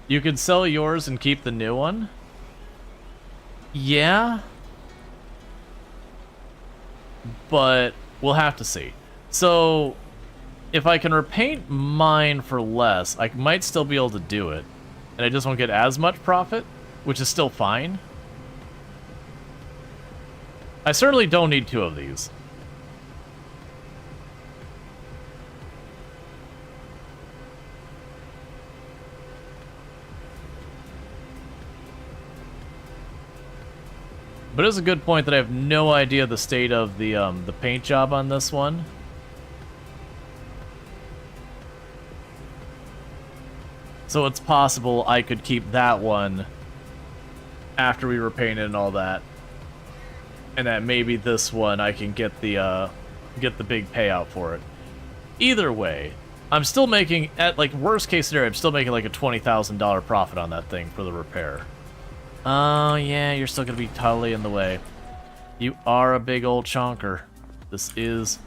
You could sell yours and keep the new one? Yeah. But we'll have to see. So, if I can repaint mine for less, I might still be able to do it. And I just won't get as much profit, which is still fine. I certainly don't need 2 of these. But it's a good point that I have no idea the state of the paint job on this one. So it's possible I could keep that one after we repaint it and all that. And that maybe this one I can get the big payout for it. Either way, I'm still making, at like worst case scenario, I'm still making like a $20,000 profit on that thing for the repair. Oh yeah, you're still gonna be totally in the way. You are a big old chonker. This is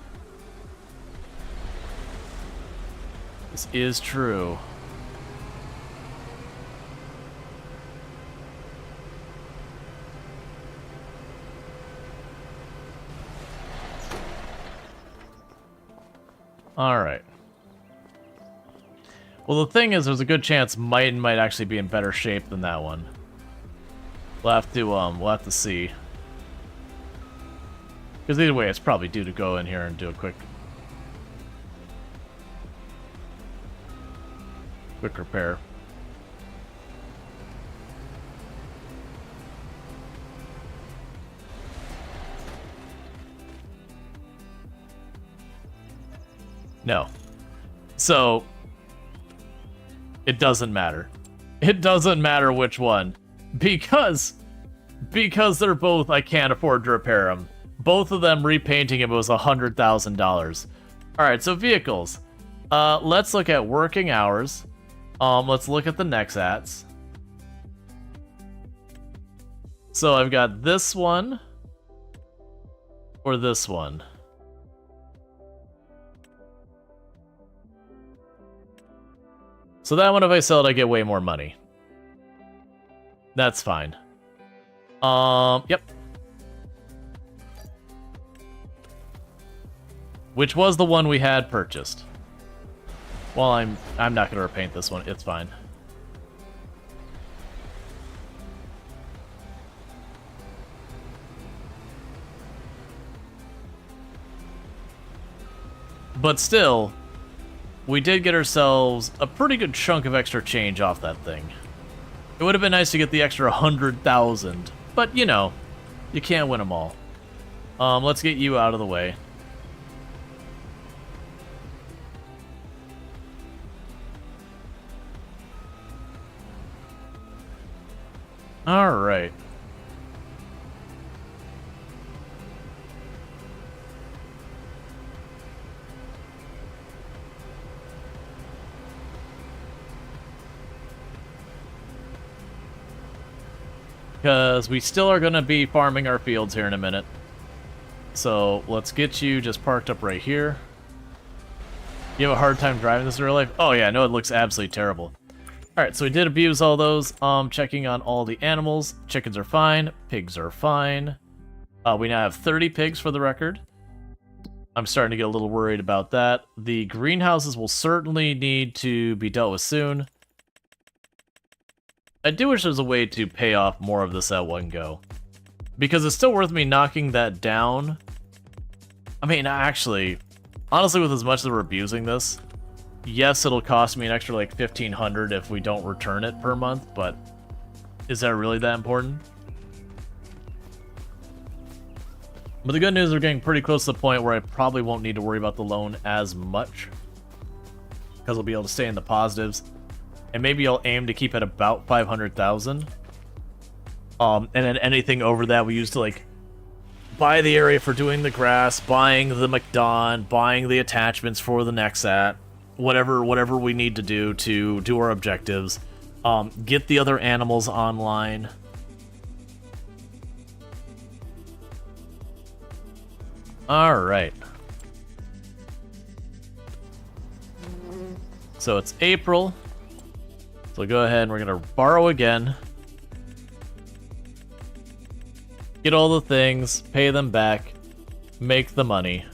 true. Alright. Well, the thing is, there's a good chance might actually be in better shape than that one. We'll have to see. Because either way, it's probably due to go in here and do a quick repair. No. So, it doesn't matter. It doesn't matter which one. Because they're both, I can't afford to repair them. Both of them repainting it was $100,000. Alright, so vehicles. Let's look at working hours. Let's look at the Nexats. So I've got this one. Or this one. So that one, if I sell it, I get way more money. That's fine. Yep. Which was the one we had purchased. Well, I'm not gonna repaint this one. It's fine. But still, we did get ourselves a pretty good chunk of extra change off that thing. It would have been nice to get the extra 100,000, but you know, you can't win them all. Let's get you out of the way. All right. Because we still are going to be farming our fields here in a minute. So let's get you just parked up right here. You have a hard time driving this in real life? Oh yeah, no, it looks absolutely terrible. Alright, so we did abuse all those. Checking on all the animals. Chickens are fine. Pigs are fine. We now have 30 pigs for the record. I'm starting to get a little worried about that. The greenhouses will certainly need to be dealt with soon. I do wish there was a way to pay off more of this at one go. Because it's still worth me knocking that down. I mean, actually, honestly, with as much as we're abusing this, yes, it'll cost me an extra like $1,500 if we don't return it per month, but is that really that important? But the good news, we're getting pretty close to the point where I probably won't need to worry about the loan as much. Because we'll be able to stay in the positives. And maybe I'll aim to keep it about 500,000. And then anything over that we use to like buy the area for doing the grass, buying the McDon, buying the attachments for the Nexat, whatever we need to do our objectives. Get the other animals online. Alright. So it's April. So go ahead and we're going to borrow again. Get all the things, pay them back, make the money.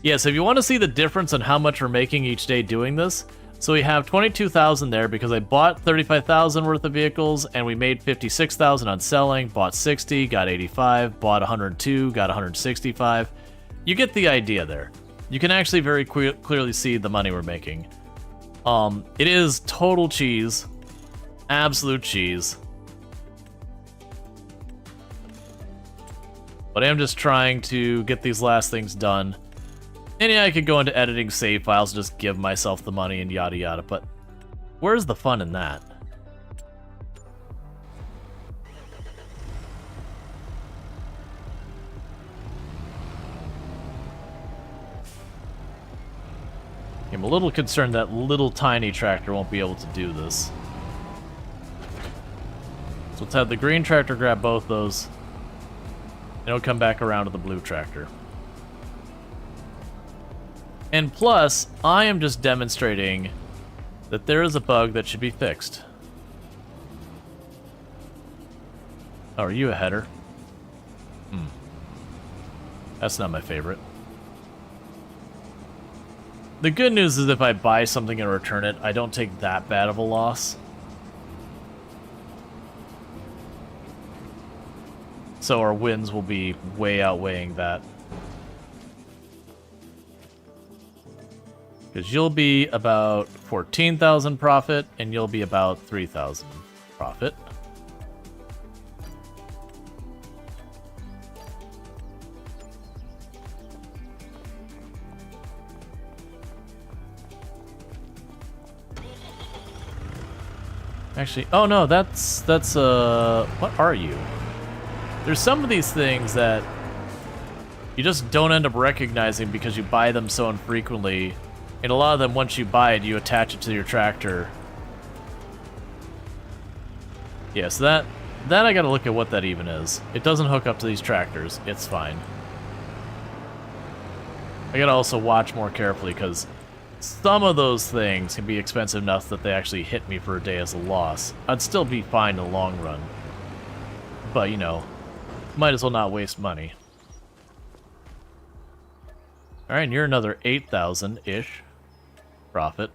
Yeah, so if you want to see the difference in how much we're making each day doing this, so we have 22,000 there because I bought 35,000 worth of vehicles and we made 56,000 on selling, bought 60, got 85, bought 102, got 165. You get the idea there. You can actually very clearly see the money we're making. It is total cheese. Absolute cheese. But I am just trying to get these last things done. And yeah, I could go into editing save files, just give myself the money and yada yada, but where's the fun in that? I'm a little concerned that little tiny tractor won't be able to do this. So let's have the green tractor grab both those. And it'll come back around to the blue tractor. And plus, I am just demonstrating that there is a bug that should be fixed. Oh, are you a header? That's not my favorite. The good news is if I buy something and return it, I don't take that bad of a loss. So our wins will be way outweighing that. Because you'll be about 14,000 profit, and you'll be about 3,000 profit. Actually, oh no, that's what are you? There's some of these things that you just don't end up recognizing because you buy them so infrequently. And a lot of them, once you buy it, you attach it to your tractor. Yeah, so that I gotta look at what that even is. It doesn't hook up to these tractors. It's fine. I gotta also watch more carefully because some of those things can be expensive enough that they actually hit me for a day as a loss. I'd still be fine in the long run. But, you know, might as well not waste money. Alright, and you're another 8,000-ish profit.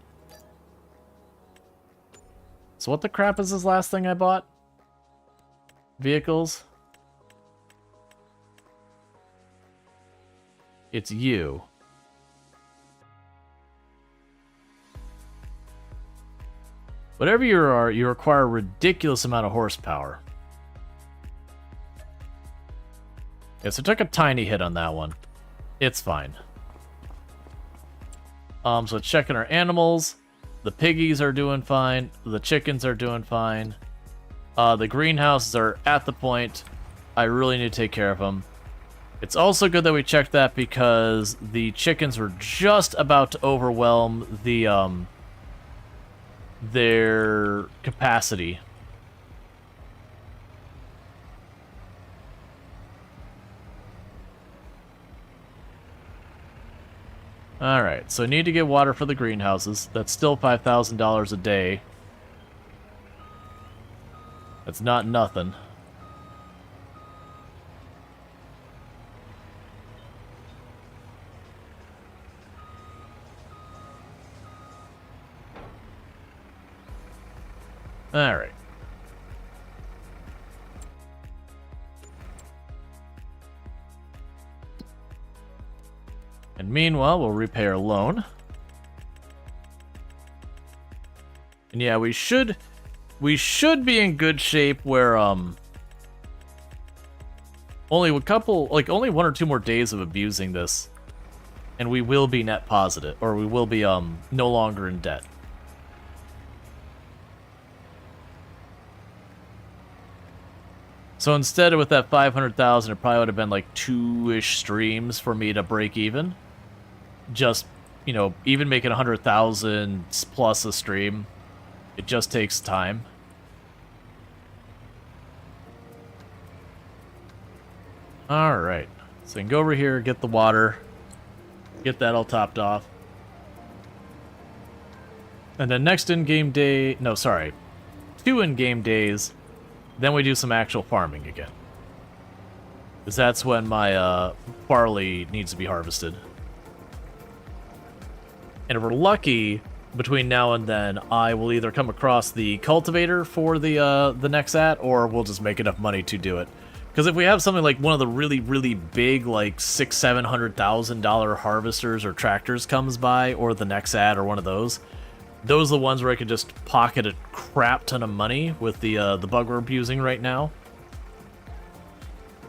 So what the crap is this last thing I bought? Vehicles? It's you. Whatever you are, you require a ridiculous amount of horsepower. Yeah, so I took a tiny hit on that one. It's fine. So checking our animals. The piggies are doing fine. The chickens are doing fine. The greenhouses are at the point I really need to take care of them. It's also good that we checked that because the chickens were just about to overwhelm the their capacity. Alright, so I need to get water for the greenhouses. That's still $5,000 a day. That's not nothing. Alright. And meanwhile, we'll repay our loan. And yeah, we should be in good shape where only a couple, like only 1 or 2 more days of abusing this, and we will be net positive, or we will be no longer in debt. So instead of with that 500,000, it probably would have been like 2-ish streams for me to break even. Just, you know, even making 100,000 plus a stream, it just takes time. Alright, so we can go over here, get the water, get that all topped off. And then next in-game day, no, sorry, 2 in-game days, then we do some actual farming again. Because that's when my barley needs to be harvested. And if we're lucky, between now and then, I will either come across the cultivator for the next or we'll just make enough money to do it. Because if we have something like one of the really, really big, like $600,000-$700,000 harvesters or tractors comes by, or the next or one of those are the ones where I could just pocket a crap ton of money with the bug we're abusing right now.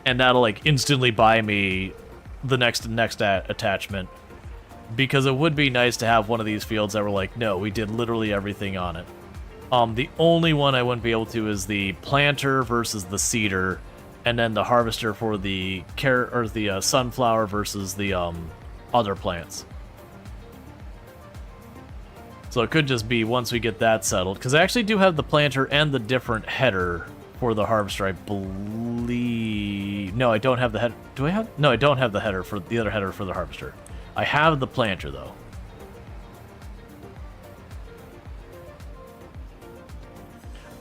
and that'll like instantly buy me the next attachment. Because it would be nice to have one of these fields that were like, no, we did literally everything on it. The only one I wouldn't be able to is the planter versus the seeder, and then the harvester for the sunflower versus the other plants. So it could just be once we get that settled, because I actually do have the planter and the different header for the harvester, I believe. No, I don't have the header. Do I have? No, I don't have the header for the other header for the harvester. I have the planter though.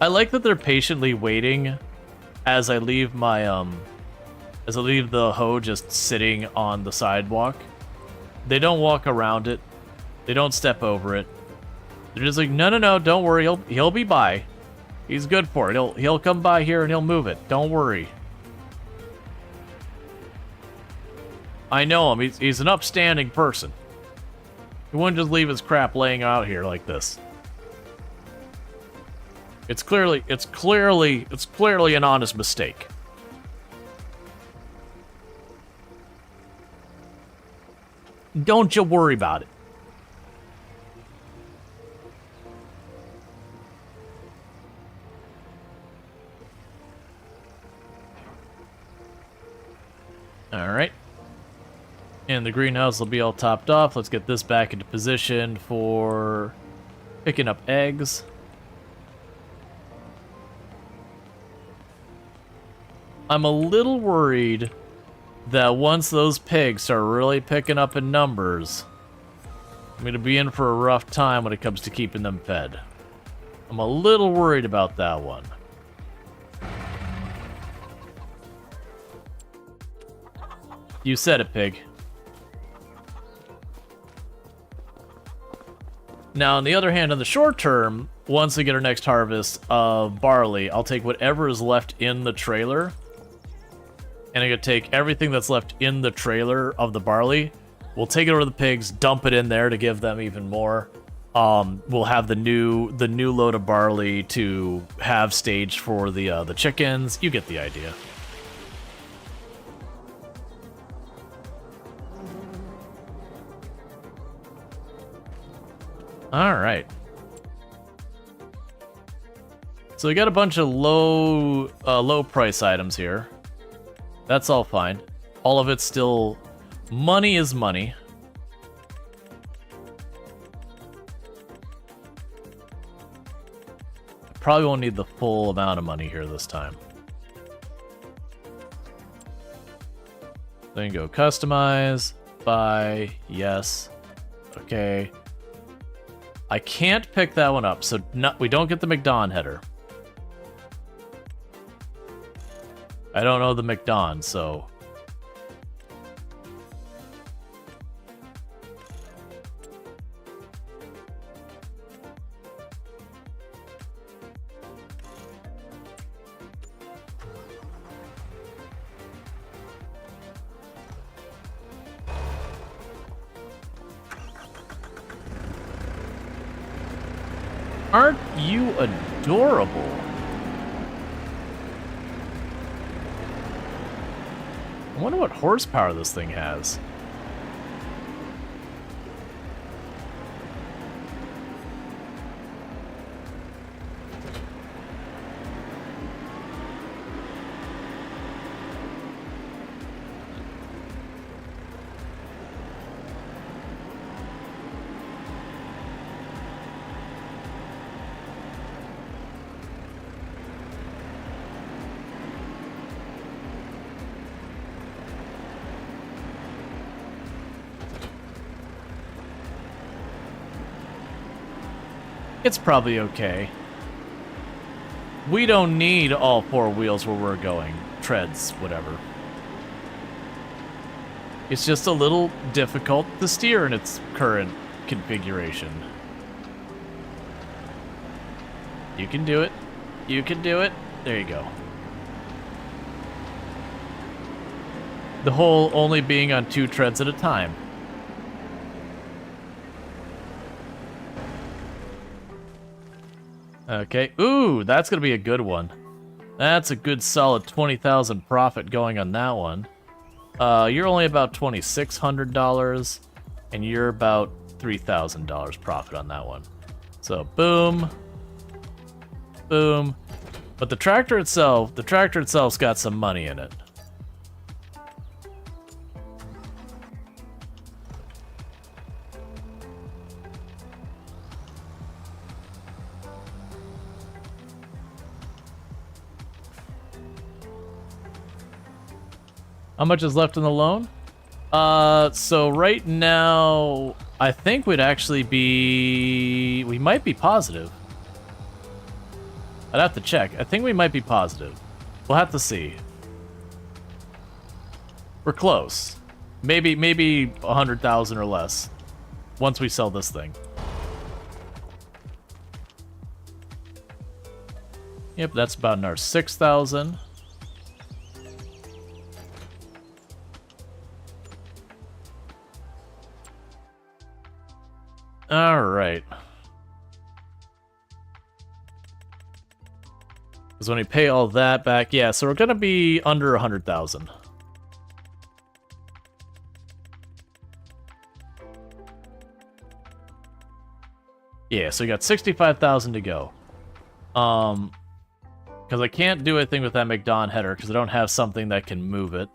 I like that they're patiently waiting as I leave my as I leave the hoe just sitting on the sidewalk. They don't walk around it. They don't step over it. They're just like, no, don't worry. He'll be by. He's good for it. He'll come by here and he'll move it. Don't worry. I know him. He's an upstanding person. He wouldn't just leave his crap laying out here like this. It's clearly an honest mistake. Don't you worry about it. All right. And the greenhouse will be all topped off. Let's get this back into position for picking up eggs. I'm a little worried that once those pigs start really picking up in numbers, I'm going to be in for a rough time when it comes to keeping them fed. I'm a little worried about that one. You said it, pig. Now, on the other hand, on the short term, once we get our next harvest of barley, I'll take whatever is left in the trailer, and I'm gonna take everything that's left in the trailer of the barley. We'll take it over to the pigs, dump it in there to give them even more. We'll have the new load of barley to have staged for the chickens. You get the idea. All right. So we got a bunch of low price items here. That's all fine. All of it's still money is money. Probably won't need the full amount of money here this time. Then go customize, buy, yes. Okay. I can't pick that one up, so we don't get the McDon header. I don't know the McDon, so... Aren't you adorable? I wonder what horsepower this thing has. It's probably okay. We don't need all four wheels where we're going. Treads, whatever. It's just a little difficult to steer in its current configuration. You can do it. You can do it. There you go. The whole only being on 2 treads at a time. Okay. Ooh, that's gonna be a good one. That's a good solid 20,000 profit going on that one. You're only about $2,600, and you're about $3,000 profit on that one. So boom, boom. But the tractor's got some money in it. How much is left in the loan? So right now, I think we'd actually be... We might be positive. I'd have to check. I think we might be positive. We'll have to see. We're close. Maybe 100,000 or less once we sell this thing. Yep, that's about another 6,000. All right. Because when we pay all that back, yeah, so we're gonna be under 100,000. Yeah, so we got 65,000 to go. Because I can't do anything with that McDon header because I don't have something that can move it.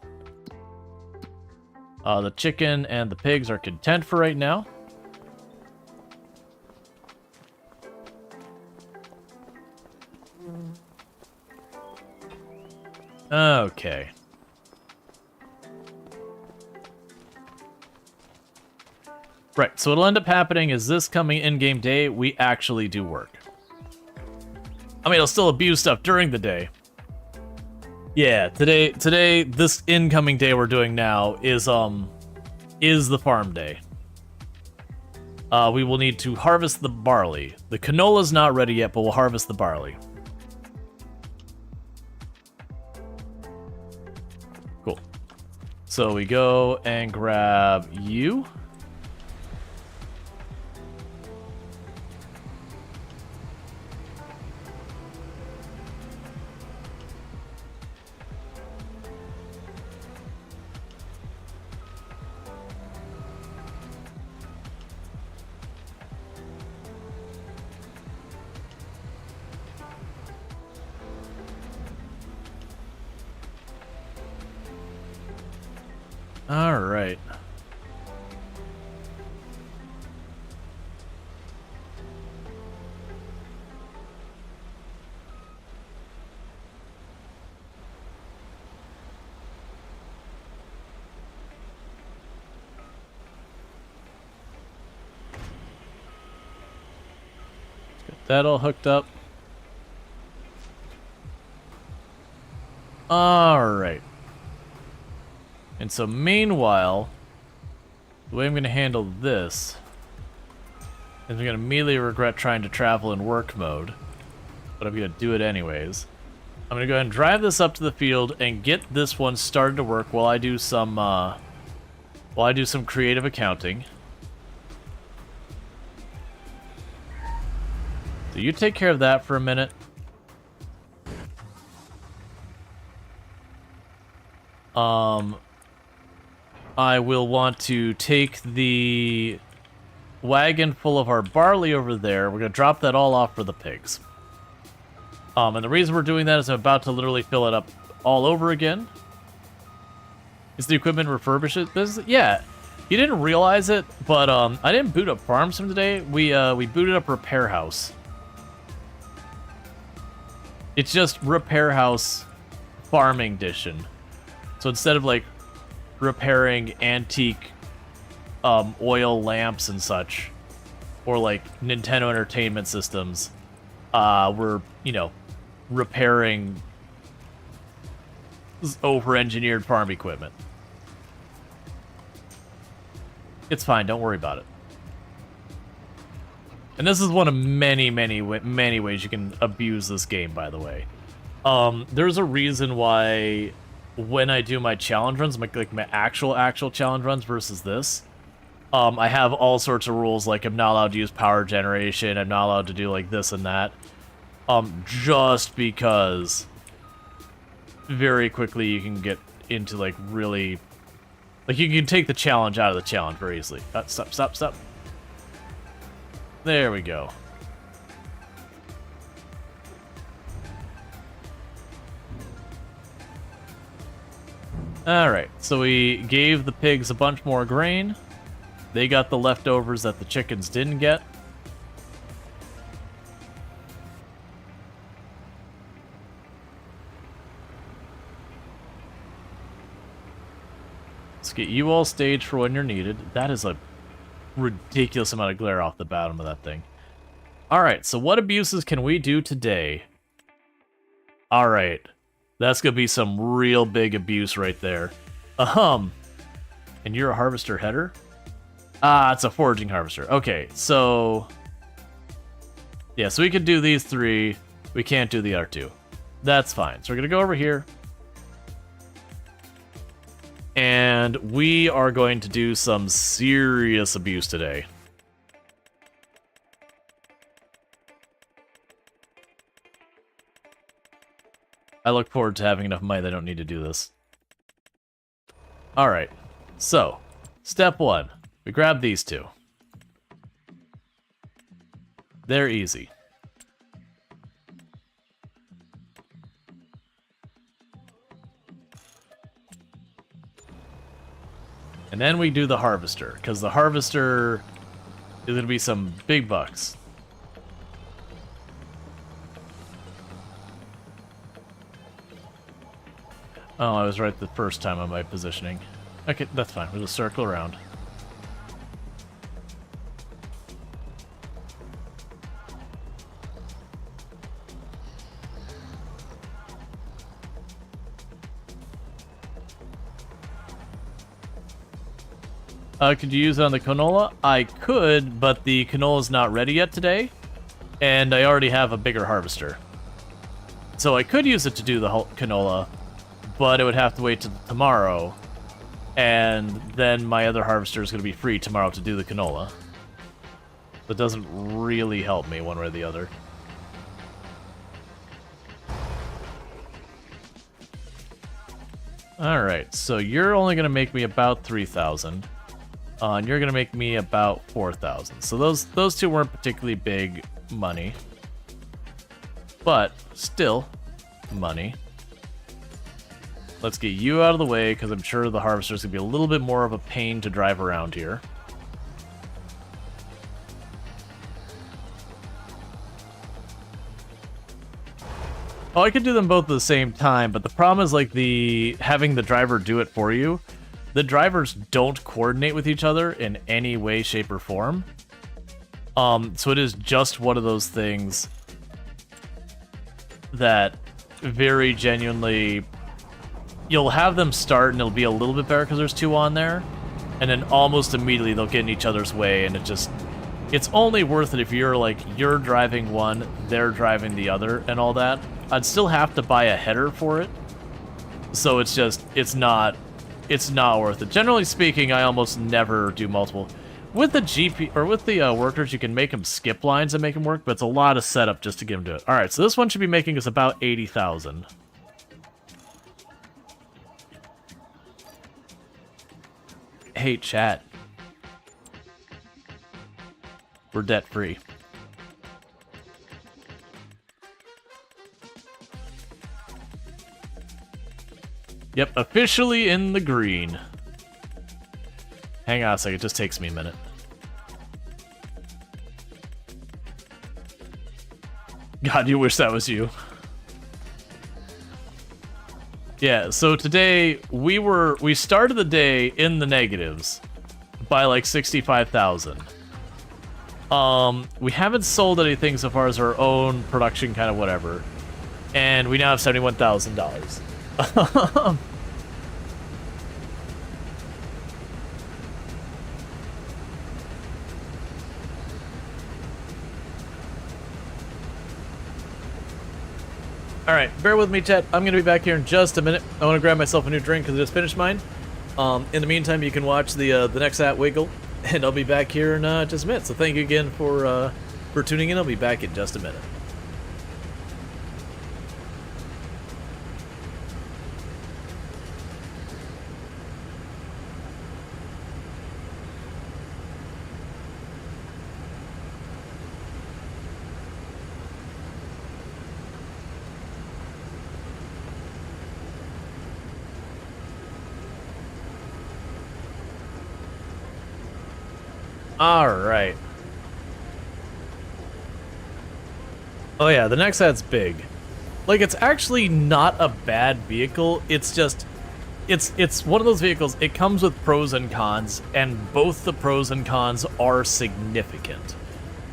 The chicken and the pigs are content for right now. Okay. Right, so what'll end up happening is this coming in-game day, we actually do work. I mean, I'll still abuse stuff during the day. Yeah, today, this incoming day we're doing now is the farm day. We will need to harvest the barley. The canola's not ready yet, but we'll harvest the barley. Cool. So we go and grab you. All right. Let's get that all hooked up. All right. And so meanwhile, the way I'm going to handle this is I'm going to immediately regret trying to travel in work mode, but I'm going to do it anyways. I'm going to go ahead and drive this up to the field and get this one started to work while I do some creative accounting. So you take care of that for a minute. I will want to take the wagon full of our barley over there. We're going to drop that all off for the pigs. And the reason we're doing that is I'm about to literally fill it up all over again. Is the equipment refurbished business? Yeah. You didn't realize it, but I didn't boot up Farm Sim today. We booted up Repair House. It's just Repair House Farming Edition. So instead of like repairing antique oil lamps and such, or like Nintendo Entertainment Systems, we're, you know, repairing over-engineered farm equipment. It's fine, don't worry about it. And this is one of many ways you can abuse this game, by the way. There's a reason why when I do my challenge runs, like my actual challenge runs versus this, I have all sorts of rules, like I'm not allowed to use power generation, I'm not allowed to do like this and that, just because very quickly you can get into like really, like you can take the challenge out of the challenge very easily. Stop, stop, stop. There we go. Alright, so we gave the pigs a bunch more grain. They got the leftovers that the chickens didn't get. Let's get you all staged for when you're needed. That is a ridiculous amount of glare off the bottom of that thing. Alright, so what abuses can we do today? Alright. That's gonna be some real big abuse right there. And you're a harvester header? Ah, it's a foraging harvester. Okay, so... yeah, so we can do these three. We can't do the other two. That's fine. So we're gonna go over here. And we are going to do some serious abuse today. I look forward to having enough money that I don't need to do this. Alright, so, step one. We grab these two. They're easy. And then we do the harvester, because the harvester is going to be some big bucks. Oh, I was right the first time on my positioning. Okay, that's fine. We'll just circle around. Could you use it on the canola? I could, but the canola's not ready yet today, and I already have a bigger harvester. So I could use it to do the canola, but it would have to wait till tomorrow, and then my other harvester is going to be free tomorrow to do the canola. That doesn't really help me one way or the other. Alright, so you're only going to make me about 3,000. And you're going to make me about 4,000. So those two weren't particularly big money. But, still, money. Let's get you out of the way, because I'm sure the harvester's going to be a little bit more of a pain to drive around here. Oh, I could do them both at the same time, but the problem is, like, having the driver do it for you. The drivers don't coordinate with each other in any way, shape, or form. So it is just one of those things that very genuinely... you'll have them start and it'll be a little bit better because there's two on there, and then almost immediately they'll get in each other's way, and it's only worth it if you're driving one, they're driving the other, and all that. I'd still have to buy a header for it, so it's not worth it. Generally speaking, I almost never do multiple. With the GP, or with the workers, you can make them skip lines and make them work, but it's a lot of setup just to get them to it. Alright, so this one should be making us about 80,000. Hey, chat. We're debt-free. Yep, officially in the green. Hang on a second, it just takes me a minute. God, you wish that was you. Yeah, so today we started the day in the negatives by like 65,000. We haven't sold anything so far as our own production kind of whatever. And we now have $71,000. Alright, bear with me, chat. I'm going to be back here in just a minute. I want to grab myself a new drink because I just finished mine. In the meantime, you can watch the next at Wiggle, and I'll be back here in just a minute. So thank you again for tuning in. I'll be back in just a minute. Alright. Oh yeah, the Nexat's big. Like, it's actually not a bad vehicle, it's just... It's one of those vehicles, it comes with pros and cons, and both the pros and cons are significant.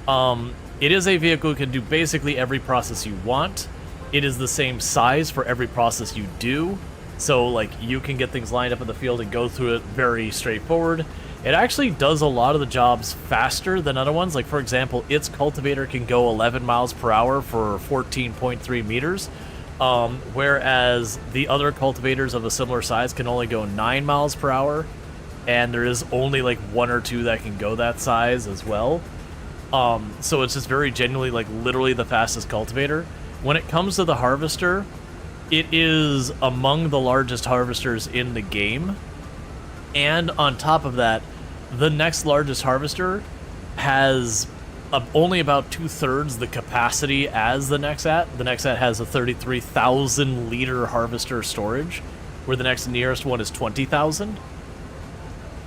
It is a vehicle that can do basically every process you want. It is the same size for every process you do, so like you can get things lined up in the field and go through it very straightforward. It actually does a lot of the jobs faster than other ones. Like, for example, its cultivator can go 11 miles per hour for 14.3 meters, whereas the other cultivators of a similar size can only go 9 miles per hour, and there is only like 1 or 2 that can go that size as well. So it's just very genuinely, like, literally the fastest cultivator. When it comes to the harvester, it is among the largest harvesters in the game. And on top of that, the next largest harvester has only about 2/3 the capacity as the Nexat. The Nexat has a 33,000 liter harvester storage, where the next nearest one is 20,000.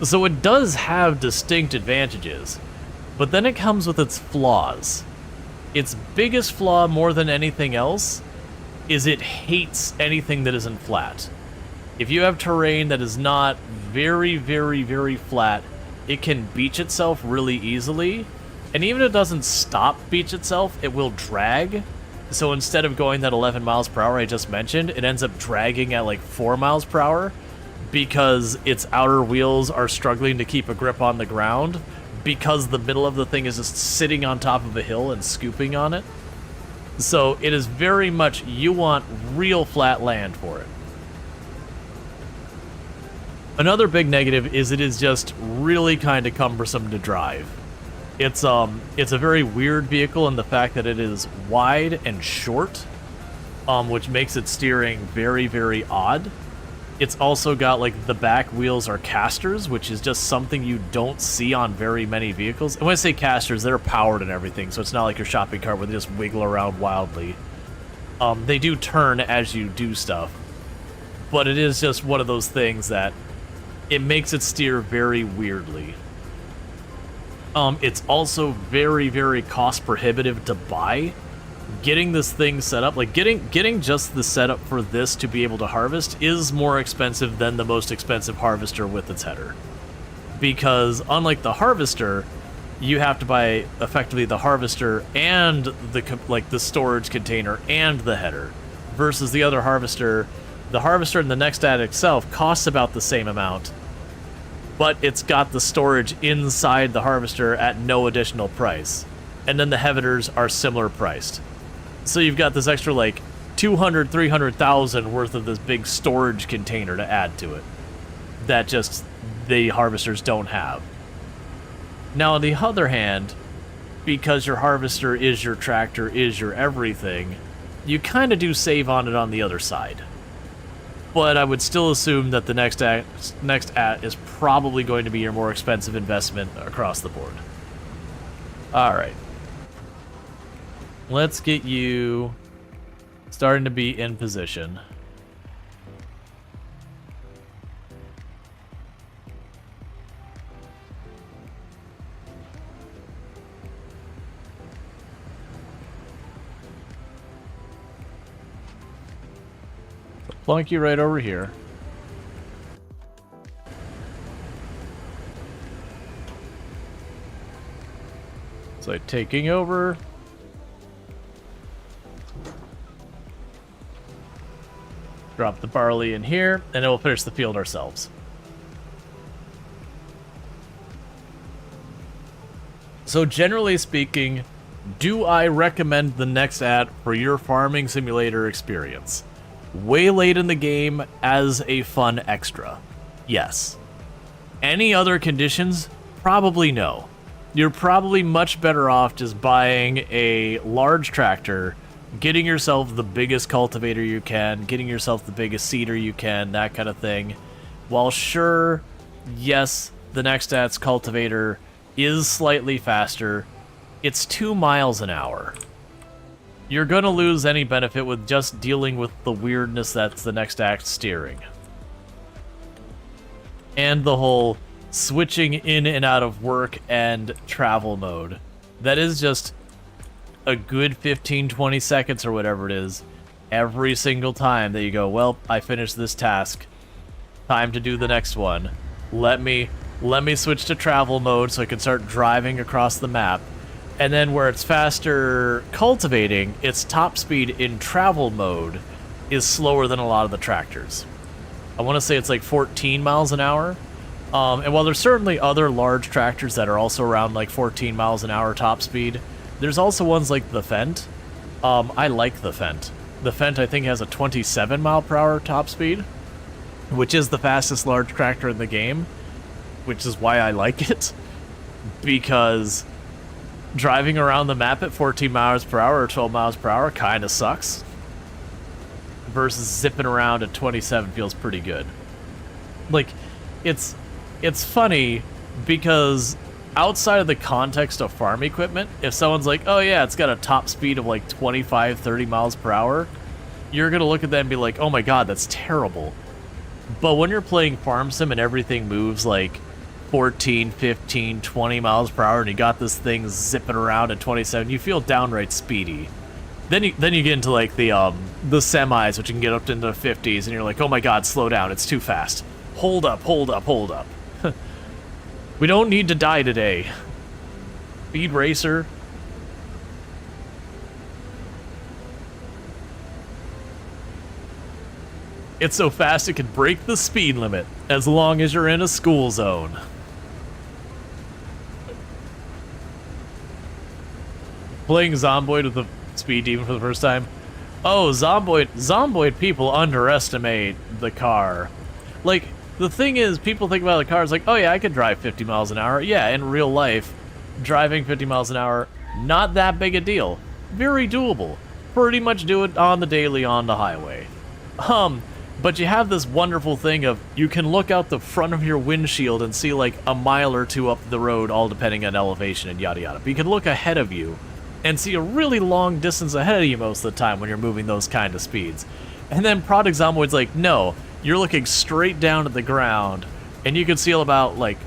So it does have distinct advantages. But then it comes with its flaws. Its biggest flaw, more than anything else, is it hates anything that isn't flat. If you have terrain that is not very, very, very flat, it can beach itself really easily. And even if it doesn't stop beach itself, it will drag. So instead of going that 11 miles per hour I just mentioned, it ends up dragging at like 4 miles per hour because its outer wheels are struggling to keep a grip on the ground, because the middle of the thing is just sitting on top of a hill and scooping on it. So it is very much, you want real flat land for it. Another big negative is it is just really kind of cumbersome to drive. It's a very weird vehicle in the fact that it is wide and short, which makes its steering very, very odd. It's also got, like, the back wheels are casters, which is just something you don't see on very many vehicles. And when I say casters, they're powered and everything, so it's not like your shopping cart where they just wiggle around wildly. They do turn as you do stuff, but it is just one of those things that it makes it steer very weirdly. It's also very, very cost prohibitive to buy. Getting this thing set up, like getting just the setup for this to be able to harvest is more expensive than the most expensive harvester with its header. Because unlike the harvester, you have to buy effectively the harvester and the storage container and the header. Versus the other harvester, the harvester and the Nexat itself costs about the same amount, but it's got the storage inside the harvester at no additional price. And then the headers are similar priced. So you've got this extra, like, 200, 300,000 worth of this big storage container to add to it that just the harvesters don't have. Now, on the other hand, because your harvester is your tractor, is your everything, you kind of do save on it on the other side. But I would still assume that the Nexat is probably going to be your more expensive investment across the board. Alright. Let's get you starting to be in position. Plunk you right over here. So taking over. Drop the barley in here, and then we'll finish the field ourselves. So generally speaking, do I recommend the Nexat for your farming simulator experience? Way late in the game as a fun extra. Yes. Any other conditions? Probably no. You're probably much better off just buying a large tractor, getting yourself the biggest cultivator you can, getting yourself the biggest seeder you can, that kind of thing. While sure, yes, the Nexat's cultivator is slightly faster, it's 2 miles an hour. You're gonna lose any benefit with just dealing with the weirdness that's the Nexat steering. And the whole switching in and out of work and travel mode. That is just a good 15-20 seconds or whatever it is every single time that you go, well, I finished this task, time to do the next one. Let me switch to travel mode so I can start driving across the map. And then where it's faster cultivating, its top speed in travel mode is slower than a lot of the tractors. I want to say it's like 14 miles an hour. And while there's certainly other large tractors that are also around like 14 miles an hour top speed, there's also ones like the Fendt. I like the Fendt. The Fendt, I think, has a 27 mile per hour top speed, which is the fastest large tractor in the game, which is why I like it, because driving around the map at 14 miles per hour or 12 miles per hour kind of sucks, versus zipping around at 27 feels pretty good. Like, it's funny because outside of the context of farm equipment, if someone's like, oh yeah, it's got a top speed of like 25, 30 miles per hour, you're going to look at that and be like, oh my god, that's terrible. But when you're playing Farm Sim and everything moves like 14, 15, 20 miles per hour and you got this thing zipping around at 27, you feel downright speedy. Then you get into like the semis, which you can get up into the 50s, and you're like, oh my god, slow down, it's too fast. Hold up, hold up, hold up. We don't need to die today. Speed racer. It's so fast it could break the speed limit, as long as you're in a school zone. Playing Zomboid with the Speed Demon for the first time. Oh, Zomboid people underestimate the car. Like, the thing is, people think about the cars like, oh yeah, I could drive 50 miles an hour. Yeah, in real life, driving 50 miles an hour, not that big a deal. Very doable. Pretty much do it on the daily on the highway. But you have this wonderful thing of, you can look out the front of your windshield and see like a mile or two up the road, all depending on elevation and yada yada. But you can look ahead of you and see a really long distance ahead of you most of the time when you're moving those kind of speeds. And then Product Zomboid's like, no, you're looking straight down at the ground, and you can see about like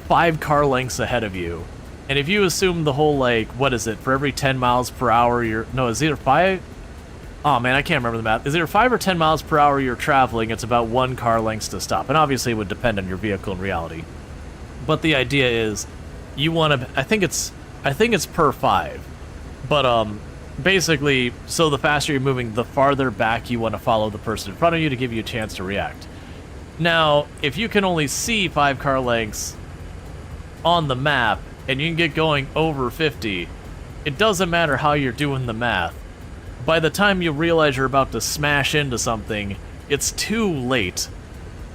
5 car lengths ahead of you. And if you assume the whole, like, what is it, for every 10 miles per hour it's either 5? Oh man, I can't remember the math. Is either 5 or 10 miles per hour you're traveling, it's about 1 car length to stop. And obviously it would depend on your vehicle in reality. But the idea is, you want to, I think it's per 5. But, basically, so the faster you're moving, the farther back you want to follow the person in front of you to give you a chance to react. Now, if you can only see 5 car lengths on the map, and you can get going over 50, it doesn't matter how you're doing the math. By the time you realize you're about to smash into something, it's too late.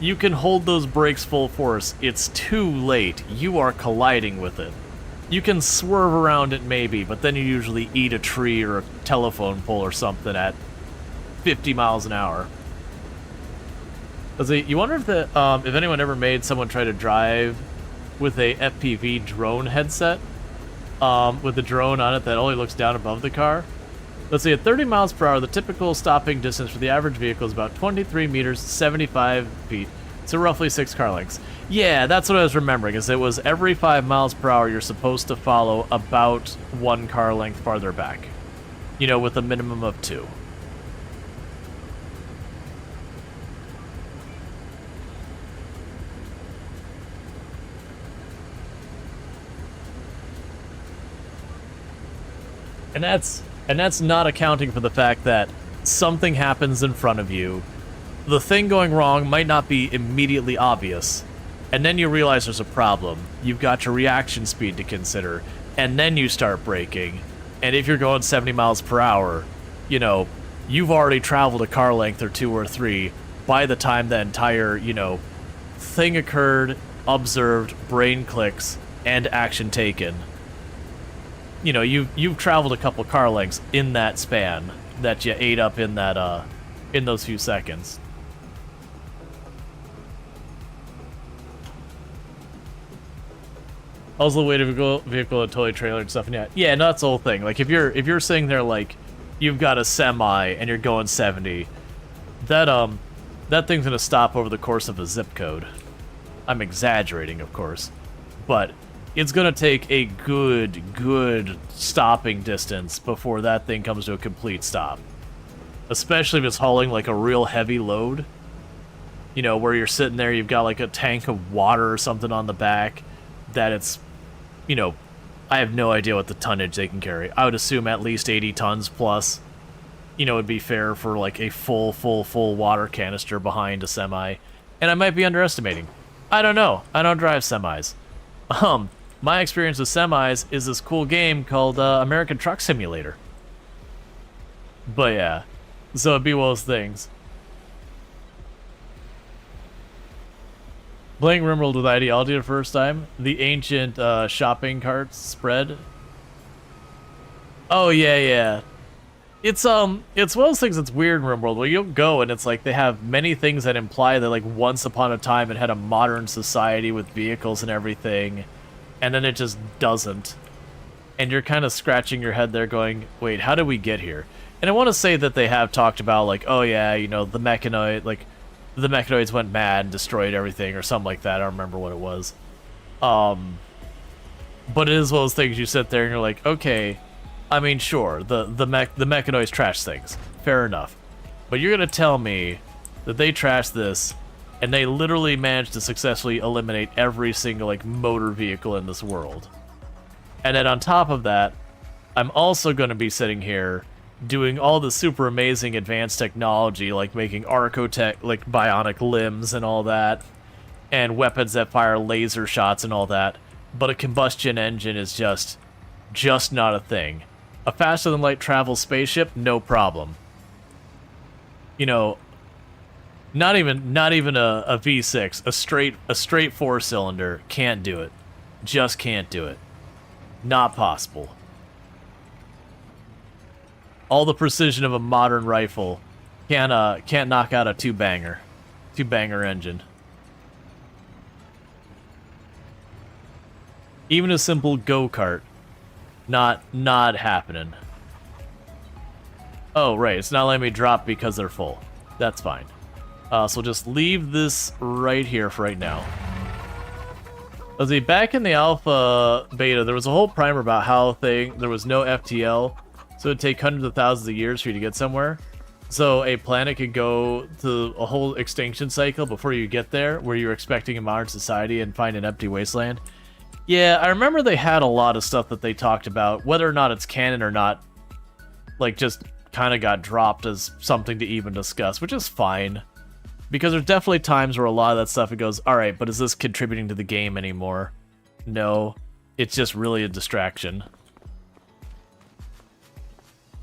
You can hold those brakes full force, it's too late. You are colliding with it. You can swerve around it maybe, but then you usually eat a tree or a telephone pole or something at 50 miles an hour. You wonder if anyone ever made someone try to drive with a FPV drone headset, with the drone on it that only looks down above the car. Let's see, at 30 miles per hour, the typical stopping distance for the average vehicle is about 23 meters, 75 feet, so roughly 6 car lengths. Yeah, that's what I was remembering, is it was every 5 miles per hour you're supposed to follow about 1 car length farther back. You know, with a minimum of 2. And that's not accounting for the fact that something happens in front of you. The thing going wrong might not be immediately obvious, and then you realize there's a problem. You've got your reaction speed to consider, and then you start braking. And if you're going 70 miles per hour, you know, you've already traveled a car length or 2 or 3 by the time the entire, you know, thing occurred, observed, brain clicks, and action taken. You know, you've traveled a couple car lengths in that span that you ate up in that in those few seconds. Also, the weight of a vehicle, a toy trailer and stuff, and yeah, no, that's the whole thing. Like, if you're sitting there like you've got a semi and you're going 70, that thing's gonna stop over the course of a zip code. I'm exaggerating, of course, but it's gonna take a good stopping distance before that thing comes to a complete stop. Especially if it's hauling like a real heavy load. You know, where you're sitting there, you've got like a tank of water or something on the back that it's, you know, I have no idea what the tonnage they can carry. I would assume at least 80 tons plus. You know, it'd be fair for like a full water canister behind a semi. And I might be underestimating. I don't know. I don't drive semis. My experience with semis is this cool game called American Truck Simulator. But yeah, so it'd be one of those things. Playing RimWorld with ideology the first time. The ancient shopping cart spread. Oh yeah. It's one of those things that's weird in RimWorld where you'll go and it's like they have many things that imply that like once upon a time it had a modern society with vehicles and everything, and then it just doesn't. And you're kind of scratching your head there going, wait, how did we get here? And I want to say that they have talked about like, oh yeah, you know, the mechanoids went mad and destroyed everything or something like that. I don't remember what it was. But it is one of those things you sit there and you're like, okay, I mean, sure, the mechanoids trash things. Fair enough. But you're going to tell me that they trashed this and they literally managed to successfully eliminate every single, like, motor vehicle in this world. And then on top of that, I'm also going to be sitting here doing all the super amazing advanced technology, like making Arcotech, like bionic limbs and all that, and weapons that fire laser shots and all that, but a combustion engine is just not a thing. A faster-than-light travel spaceship, no problem. You know, not even a V6, a straight four-cylinder, can't do it. Just can't do it. Not possible. All the precision of a modern rifle can't knock out a two-banger engine. Even a simple go-kart, not happening. Oh, right, it's not letting me drop because they're full. That's fine. So just leave this right here for right now. Let's see, back in the alpha beta, there was a whole primer about how there was no FTL, so it'd take hundreds of thousands of years for you to get somewhere. So a planet could go to a whole extinction cycle before you get there, where you're expecting a modern society and find an empty wasteland. Yeah, I remember they had a lot of stuff that they talked about, whether or not it's canon or not, like, just kind of got dropped as something to even discuss, which is fine. Because there's definitely times where a lot of that stuff, it goes, alright, but is this contributing to the game anymore? No, it's just really a distraction.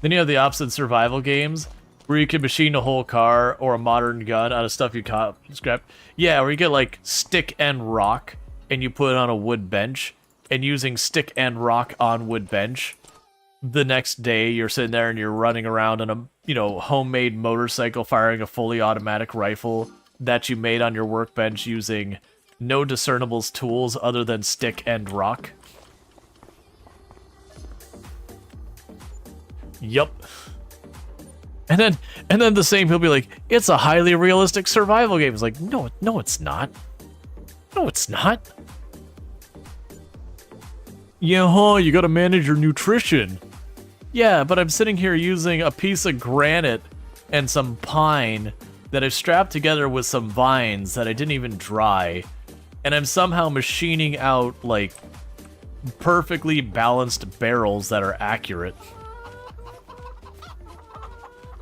Then you have the opposite survival games, where you can machine a whole car or a modern gun out of stuff you caught scrap. Yeah, where you get, like, stick and rock, and you put it on a wood bench, and using stick and rock on wood bench, the next day you're sitting there and you're running around on a, you know, homemade motorcycle firing a fully automatic rifle that you made on your workbench using no discernibles tools other than stick and rock. Yup. And then the same people be like, it's a highly realistic survival game. It's like, no, it's not. No, it's not. Yeah, you gotta manage your nutrition. Yeah, but I'm sitting here using a piece of granite and some pine that I've strapped together with some vines that I didn't even dry, and I'm somehow machining out, like, perfectly balanced barrels that are accurate.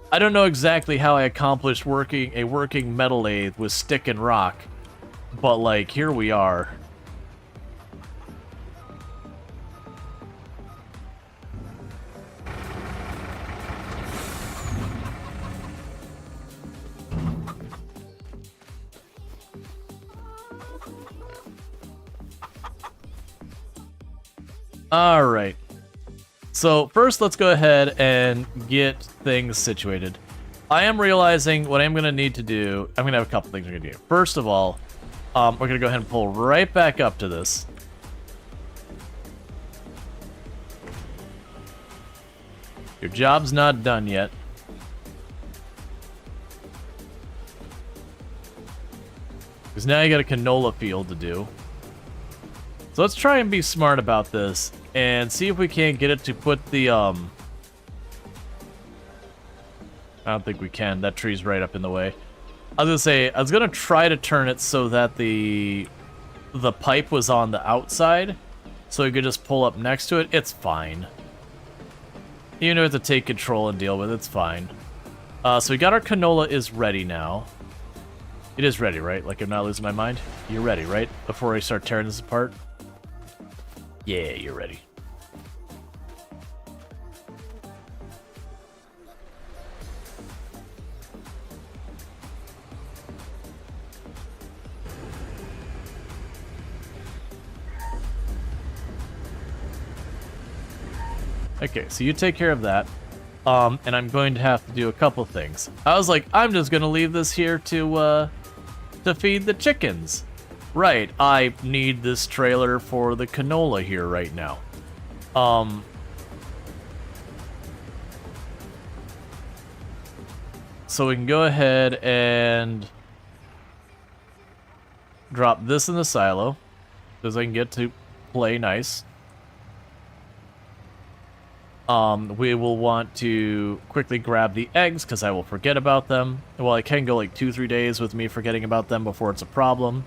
I don't know exactly how I accomplished a working metal lathe with stick and rock, but, like, here we are. Alright. So, first let's go ahead and get things situated. I am realizing what I'm going to need to do. I'm going to have a couple things we're going to do. First of all, we're going to go ahead and pull right back up to this. Your job's not done yet. Because now you got a canola field to do. So let's try and be smart about this and see if we can't get it to put the, I don't think we can. That tree's right up in the way. I was gonna say, I was gonna try to turn it so that the pipe was on the outside, so we could just pull up next to it. It's fine. You know, have to take control and deal with it. It's fine. So we got our canola is ready now. It is ready, right? Like, I'm not losing my mind? You're ready, right? Before I start tearing this apart? Yeah, you're ready. Okay, so you take care of that. And I'm going to have to do a couple things. I was like, I'm just gonna leave this here to feed the chickens. Right, I need this trailer for the canola here right now. So we can go ahead and drop this in the silo, because I can get to play nice. We will want to quickly grab the eggs, because I will forget about them. Well, I can go like 2-3 days with me forgetting about them before it's a problem.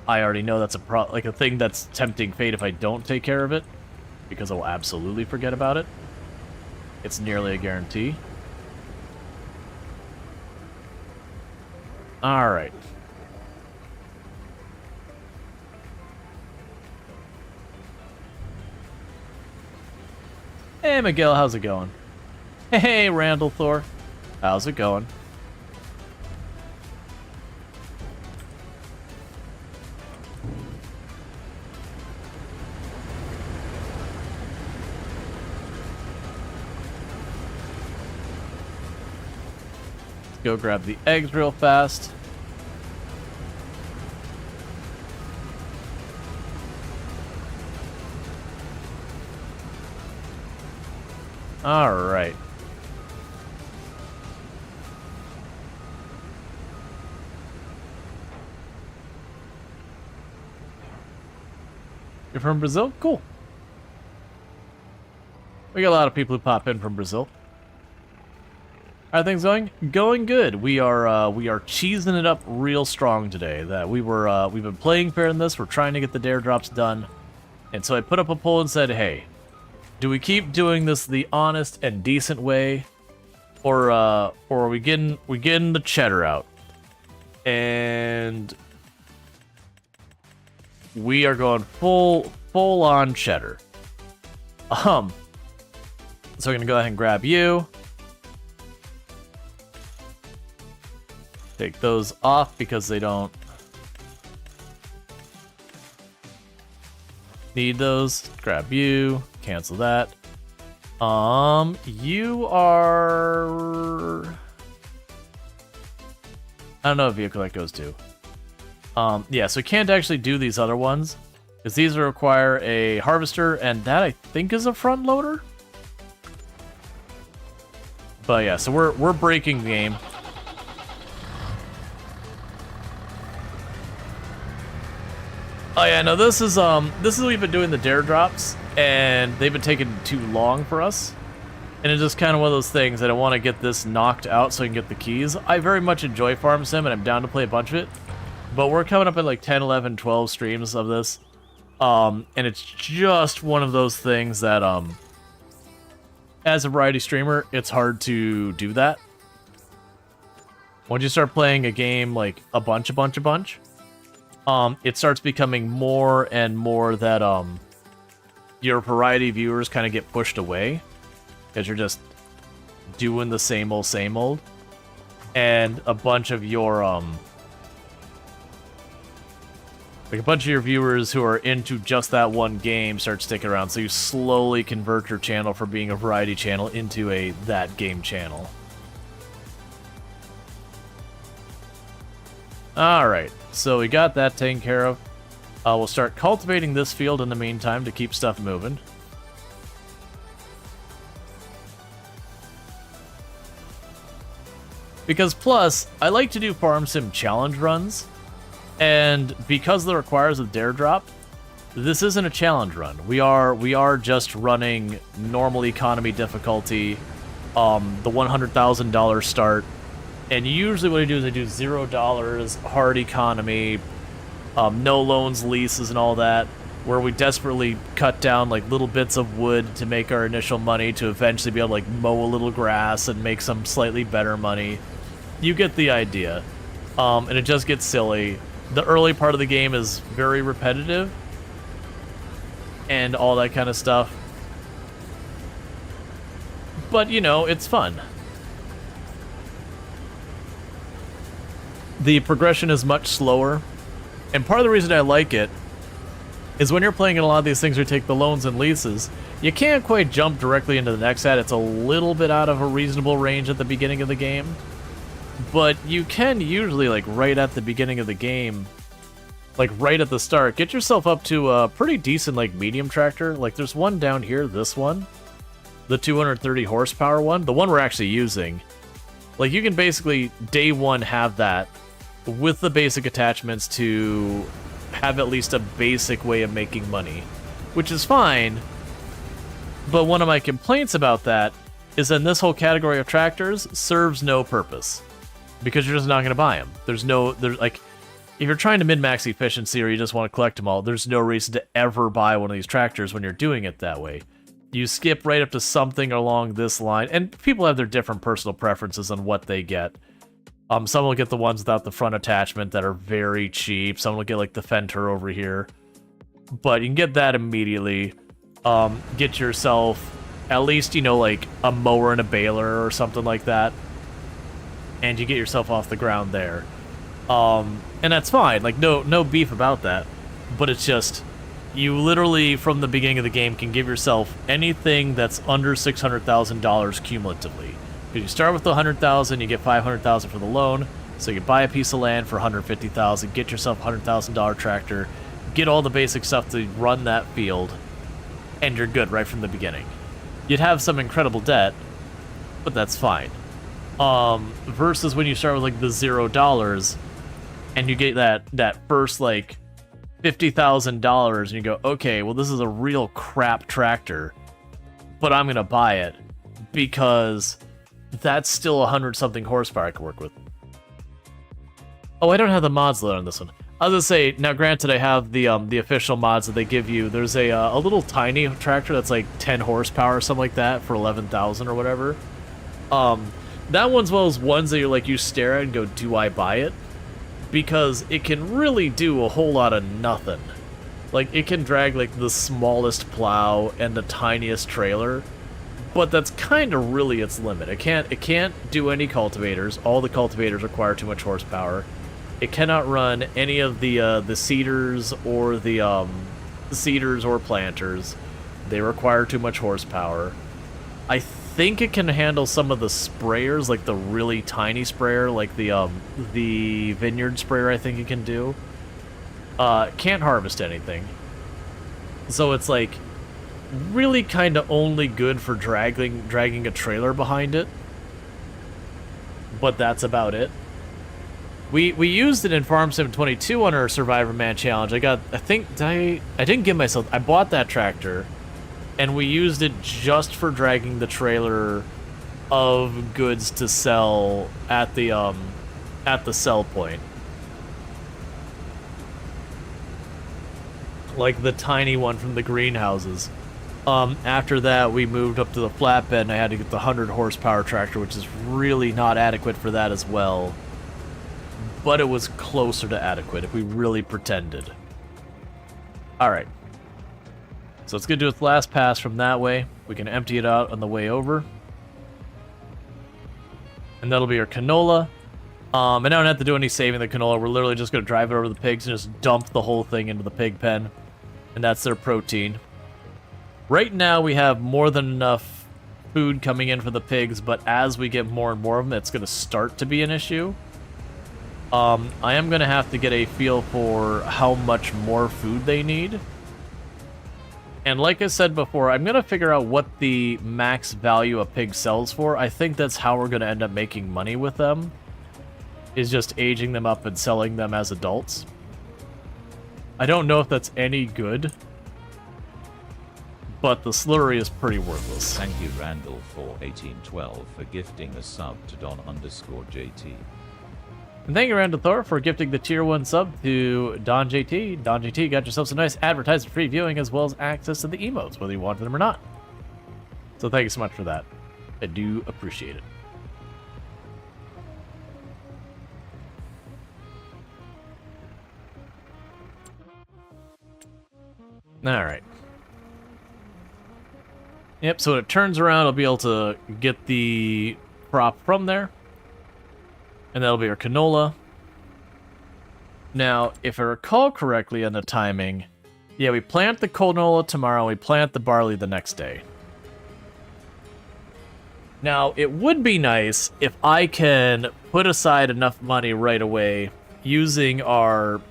I already know that's a thing that's tempting fate if I don't take care of it, because I will absolutely forget about it. It's nearly a guarantee. Alright. Hey, Miguel, how's it going? Hey, Randall Thor. How's it going? Let's go grab the eggs real fast. All right. You're from Brazil? Cool. We got a lot of people who pop in from Brazil. How are things going? Going good. We are cheesing it up real strong today. That we've been playing fair in this. We're trying to get the dare drops done, and so I put up a poll and said, hey, do we keep doing this the honest and decent way, or are we getting the cheddar out? And we are going full on cheddar. So we're gonna go ahead and grab you. Take those off because they don't need those. Grab you. Cancel that. You are... I don't know what vehicle that goes to. Yeah, so we can't actually do these other ones, because these require a harvester, and that I think is a front loader. But yeah, so we're breaking the game. Oh yeah, no, this is we've been doing the dare drops, and they've been taking too long for us. And it's just kind of one of those things that I want to get this knocked out so I can get the keys. I very much enjoy Farm Sim, and I'm down to play a bunch of it. But we're coming up at like 10, 11, 12 streams of this. And it's just one of those things that, as a variety streamer, it's hard to do that. Once you start playing a game like a bunch, it starts becoming more and more that, your variety viewers kind of get pushed away. Because you're just doing the same old. And a bunch of your, like a bunch of your viewers who are into just that one game start sticking around, so you slowly convert your channel from being a variety channel into a that game channel. Alright, so we got that taken care of. We'll start cultivating this field in the meantime to keep stuff moving. Because plus, I like to do Farm Sim challenge runs, and because it requires a dare drop, this isn't a challenge run. We are just running normal economy difficulty, the $100,000 start, and usually what I do is I do $0 hard economy, no loans, leases, and all that, where we desperately cut down like little bits of wood to make our initial money to eventually be able to like mow a little grass and make some slightly better money. You get the idea. And it just gets silly. The early part of the game is very repetitive and all that kind of stuff. But, you know, it's fun. The progression is much slower. And part of the reason I like it is when you're playing in a lot of these things where you take the loans and leases, you can't quite jump directly into the next ad. It's a little bit out of a reasonable range at the beginning of the game. But you can usually, like, right at the beginning of the game, like, right at the start, get yourself up to a pretty decent, like, medium tractor. Like, there's one down here, this one. The 230 horsepower one. The one we're actually using. Like, you can basically, day one, have that with the basic attachments to have at least a basic way of making money. Which is fine. But one of my complaints about that is that this whole category of tractors serves no purpose. Because you're just not going to buy them. There's like, if you're trying to min-max efficiency or you just want to collect them all, there's no reason to ever buy one of these tractors when you're doing it that way. You skip right up to something along this line, and people have their different personal preferences on what they get. Some will get the ones without the front attachment that are very cheap. Some will get like the Fenter over here. But you can get that immediately. Get yourself at least, you know, like a mower and a baler or something like that. And you get yourself off the ground there. And that's fine, like, no beef about that. But it's just, you literally, from the beginning of the game, can give yourself anything that's under $600,000 cumulatively. Because you start with the $100,000, you get $500,000 for the loan, so you can buy a piece of land for $150,000, get yourself a $100,000 tractor, get all the basic stuff to run that field, and you're good right from the beginning. You'd have some incredible debt, but that's fine. Versus when you start with like the $0 and you get that first like $50,000 and you go, okay, well this is a real crap tractor, but I'm gonna buy it because that's still 100-something horsepower I can work with. Oh, I don't have the mods loaded on this one. I was gonna say, now granted I have the official mods that they give you. There's a little tiny tractor that's like 10 horsepower or something like that for 11,000 or whatever. That one's one of those ones that you're like, you stare at and go, do I buy it? Because it can really do a whole lot of nothing. Like, it can drag like the smallest plow and the tiniest trailer, but that's kind of really its limit. It can't do any cultivators. All the cultivators require too much horsepower. It cannot run any of the seeders or the seeders or planters. They require too much horsepower. I think it can handle some of the sprayers, like the really tiny sprayer, like the vineyard sprayer. I think it can do. Can't harvest anything. So it's like really kind of only good for dragging a trailer behind it. But that's about it. We used it in Farm Sim 22 on our Survivor Man challenge. I didn't give myself. I bought that tractor. And we used it just for dragging the trailer of goods to sell at the sell point. Like the tiny one from the greenhouses. After that, we moved up to the flatbed, and I had to get the 100 horsepower tractor, which is really not adequate for that as well. But it was closer to adequate if we really pretended. Alright. So it's going to do its last pass from that way. We can empty it out on the way over. And that'll be our canola. And I don't have to do any saving the canola. We're literally just going to drive it over the pigs and just dump the whole thing into the pig pen. And that's their protein. Right now we have more than enough food coming in for the pigs, but as we get more and more of them, it's going to start to be an issue. I am going to have to get a feel for how much more food they need. And like I said before, I'm going to figure out what the max value a pig sells for. I think that's how we're going to end up making money with them, is just aging them up and selling them as adults. I don't know if that's any good, but the slurry is pretty worthless. Thank you, Randall, for 1812 for gifting a sub to Don_JT. And thank you, Randall Thor, for gifting the tier 1 sub to Don JT. Don JT got yourself some nice advertisement-free viewing as well as access to the emotes, whether you wanted them or not. So thank you so much for that. I do appreciate it. Alright. Yep, so when it turns around, I'll be able to get the prop from there. And that'll be our canola. Now, if I recall correctly on the timing, yeah, we plant the canola tomorrow, and we plant the barley the next day. Now, it would be nice if I can put aside enough money right away using our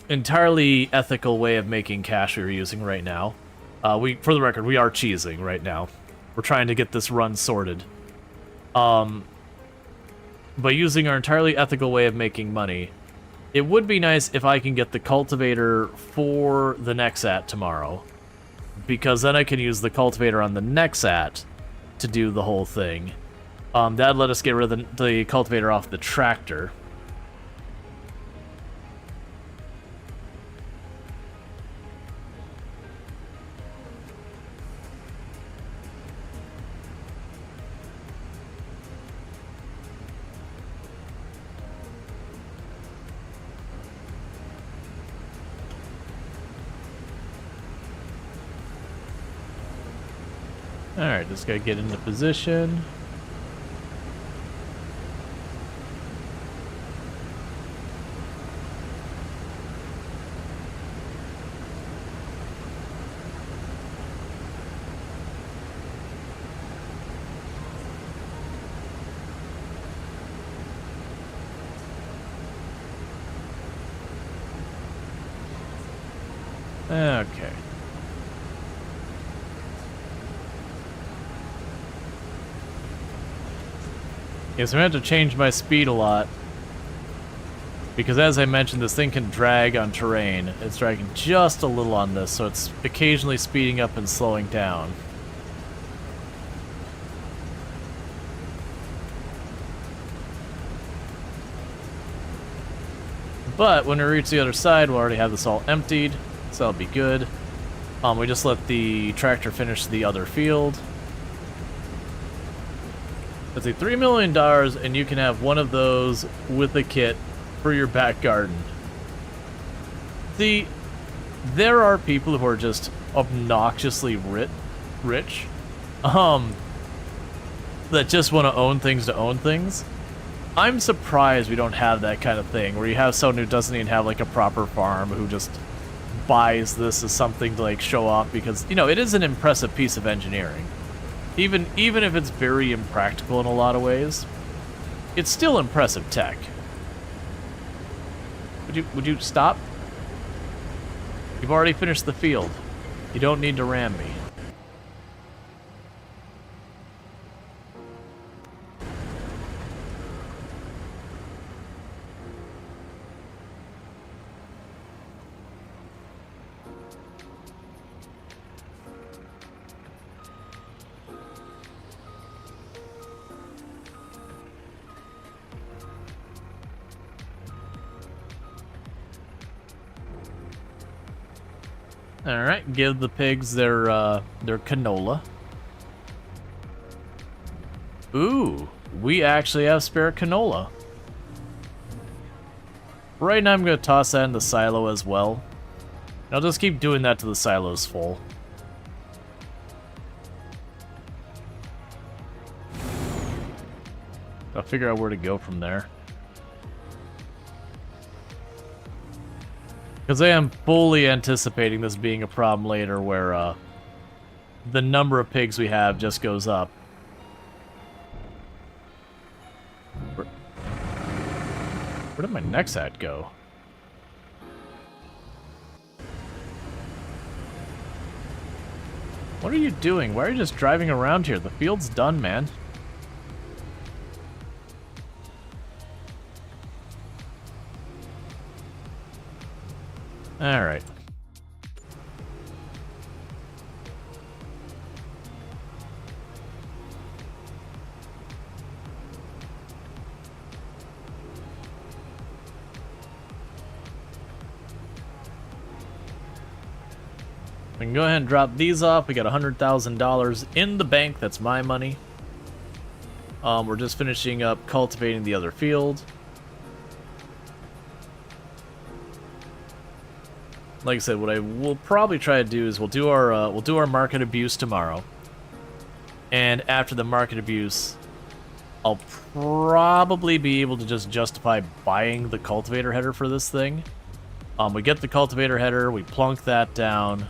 entirely ethical way of making cash we're using right now. For the record, we are cheesing right now. We're trying to get this run sorted. By using our entirely ethical way of making money, it would be nice if I can get the cultivator for the Nexat tomorrow, because then I can use the cultivator on the Nexat to do the whole thing. That'd let us get rid of the cultivator off the tractor. Alright, just gotta get into position. Okay. Yes, I'm going to have to change my speed a lot. Because as I mentioned, this thing can drag on terrain. It's dragging just a little on this, so it's occasionally speeding up and slowing down. But when we reach the other side, we'll already have this all emptied, so that'll be good. We just let the tractor finish the other field. That's a $3 million, and you can have one of those with a kit for your back garden. See, there are people who are just obnoxiously rich, that just want to own things. I'm surprised we don't have that kind of thing, where you have someone who doesn't even have, like, a proper farm, who just buys this as something to, like, show off, because, you know, it is an impressive piece of engineering. Even if it's very impractical in a lot of ways, it's still impressive tech. Would you stop? You've already finished the field. You don't need to ram me. Alright, give the pigs their canola. Ooh, we actually have spare canola. Right now I'm going to toss that in the silo as well. And I'll just keep doing that till the silo's full. I'll figure out where to go from there. Because I am fully anticipating this being a problem later where the number of pigs we have just goes up. Where did my Nexat go? What are you doing? Why are you just driving around here? The field's done, man. Alright. We can go ahead and drop these off. We got $100,000 in the bank. That's my money. We're just finishing up cultivating the other field. Like I said, what I will probably try to do is we'll do our market abuse tomorrow. And after the market abuse, I'll probably be able to just justify buying the cultivator header for this thing. We get the cultivator header, we plunk that down.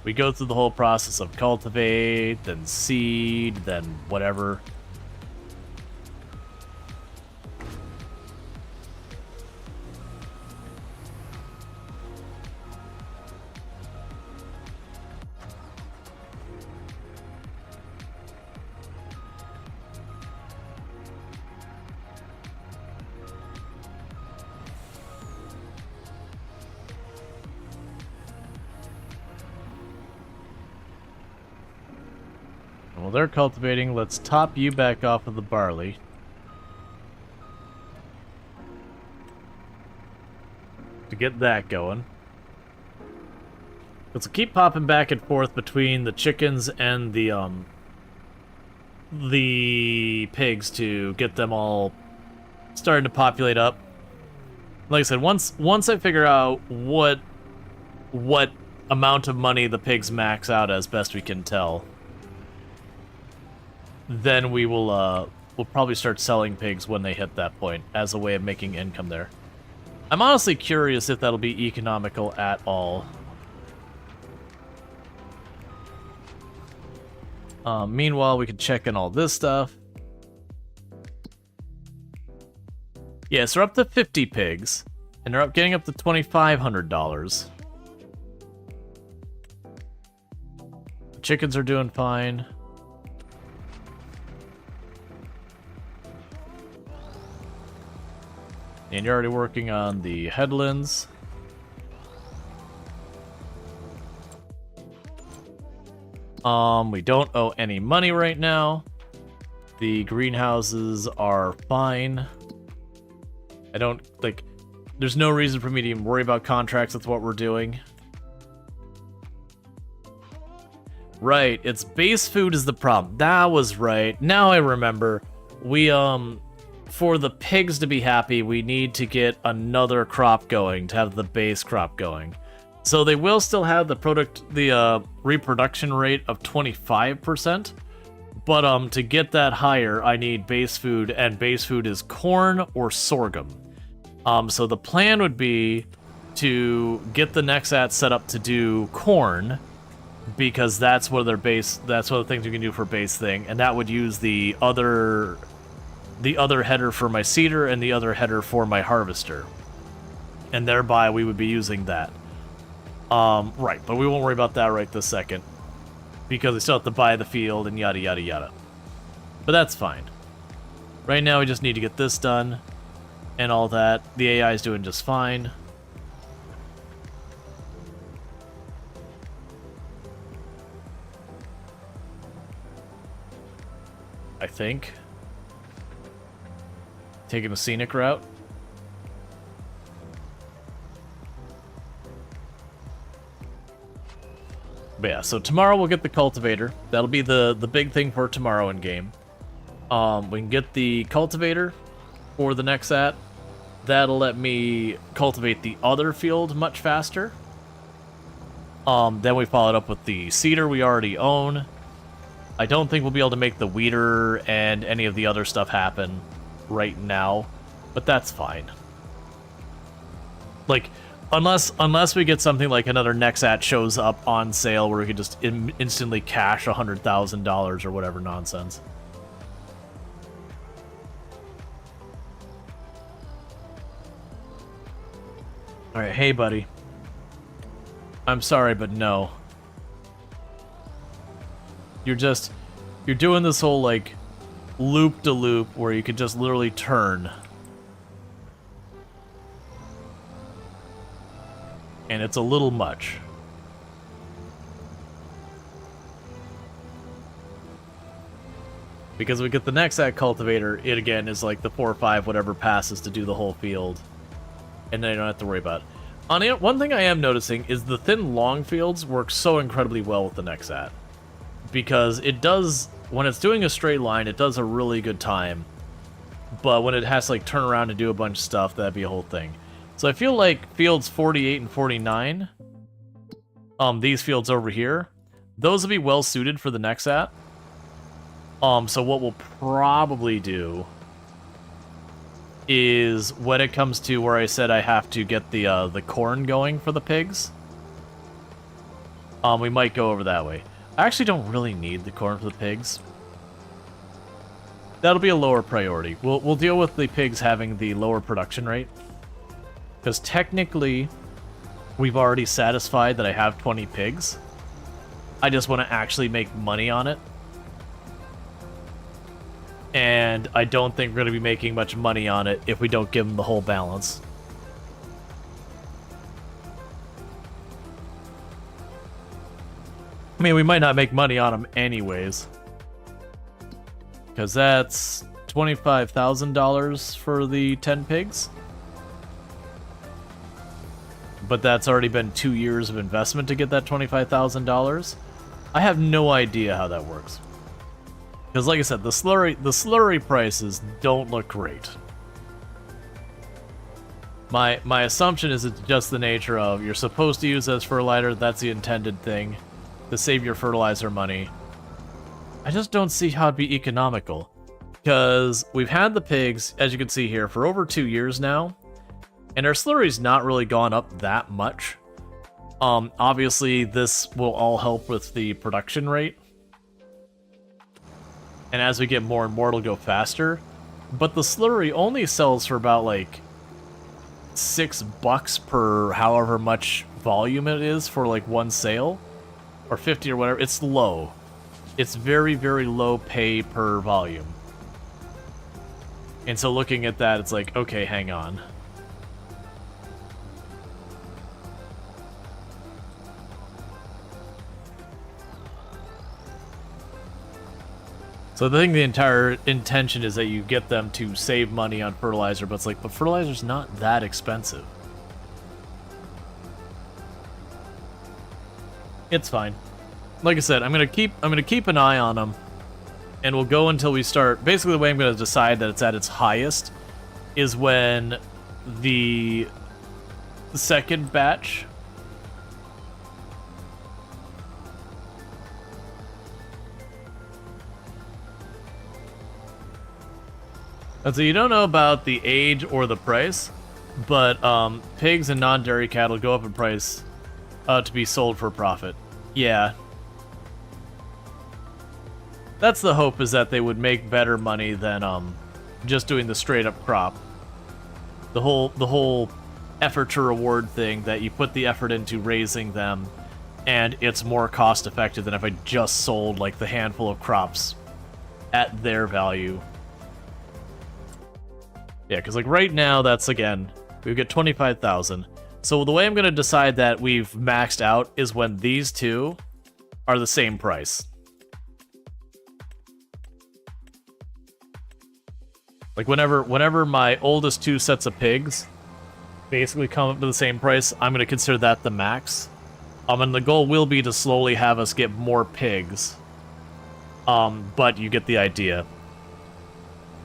We go through the whole process of cultivate, then seed, then whatever. While they're cultivating, let's top you back off of the barley. To get that going. Let's keep popping back and forth between the chickens and the pigs to get them all starting to populate up. Like I said, once I figure out what amount of money the pigs max out as best we can tell, then we'll probably start selling pigs when they hit that point as a way of making income there. I'm honestly curious if that'll be economical at all. Meanwhile, we can check in all this stuff. Yeah, so we're up to 50 pigs, and they're getting up to $2,500. The chickens are doing fine. And you're already working on the headlands. We don't owe any money right now. The greenhouses are fine. I don't, like, there's no reason for me to even worry about contracts with what we're doing. Right, it's base food is the problem. That was right. Now I remember. We, for the pigs to be happy, we need to get another crop going to have the base crop going. So they will still have the reproduction rate of 25%, but to get that higher, I need base food, and base food is corn or sorghum. So the plan would be to get the Nexat set up to do corn, because that's one of the things you can do for base thing, and that would use the other header for my seeder and the other header for my harvester. And thereby we would be using that. Right, but we won't worry about that right this second, because we still have to buy the field and yada yada yada. But that's fine. Right now we just need to get this done and all that. The AI is doing just fine. I think. Taking the scenic route. But yeah, so tomorrow we'll get the cultivator. That'll be the big thing for tomorrow in game. We can get the cultivator for the Nexat. That'll let me cultivate the other field much faster. Then we follow it up with the seeder we already own. I don't think we'll be able to make the weeder and any of the other stuff happen right now, but that's fine. Like, unless we get something like another Nexat shows up on sale where we could just instantly cash $100,000 or whatever nonsense. Alright, hey buddy. I'm sorry, but no. You're doing this whole, like, loop-de-loop where you could just literally turn. And it's a little much. Because we get the next act cultivator, it again is like the 4 or 5 whatever passes to do the whole field. And then you don't have to worry about it. One thing I am noticing is the thin long fields work so incredibly well with the Nexat. Because it does, when it's doing a straight line, it does a really good time. But when it has to like turn around and do a bunch of stuff, that'd be a whole thing. So I feel like fields 48 and 49, these fields over here, those would be well suited for the Nexat. So what we'll probably do is when it comes to where I said I have to get the corn going for the pigs, we might go over that way. I actually don't really need the corn for the pigs. That'll be a lower priority. We'll deal with the pigs having the lower production rate. Because technically, we've already satisfied that I have 20 pigs. I just want to actually make money on it. And I don't think we're going to be making much money on it if we don't give them the whole balance. I mean, we might not make money on them anyways. Because that's $25,000 for the 10 pigs. But that's already been 2 years of investment to get that $25,000. I have no idea how that works. Because like I said, the slurry prices don't look great. My assumption is it's just the nature of you're supposed to use it as fertilizer, that's the intended thing, to save your fertilizer money. I just don't see how it'd be economical. Because we've had the pigs, as you can see here, for over 2 years now. And our slurry's not really gone up that much. Obviously, this will all help with the production rate. And as we get more and more, it'll go faster. But the slurry only sells for about, like, $6 per however much volume it is for, like, one sale. Or 50 or whatever. It's low. It's very, very low pay per volume. And so looking at that, it's like, okay, hang on. So I think the entire intention is that you get them to save money on fertilizer, but it's like, but fertilizer's not that expensive. It's fine. Like I said, I'm gonna keep an eye on them, and we'll go until we start. Basically, the way I'm gonna decide that it's at its highest is when the second batch. And so you don't know about the age or the price, but pigs and non-dairy cattle go up in price to be sold for profit. Yeah. That's the hope, is that they would make better money than just doing the straight-up crop. The whole effort to reward thing, that you put the effort into raising them, and it's more cost-effective than if I just sold like the handful of crops at their value. Yeah, because like right now, that's, again, we get 25,000. So the way I'm going to decide that we've maxed out is when these two are the same price. Like whenever my oldest 2 sets of pigs basically come up to the same price, I'm going to consider that the max. And the goal will be to slowly have us get more pigs. But you get the idea.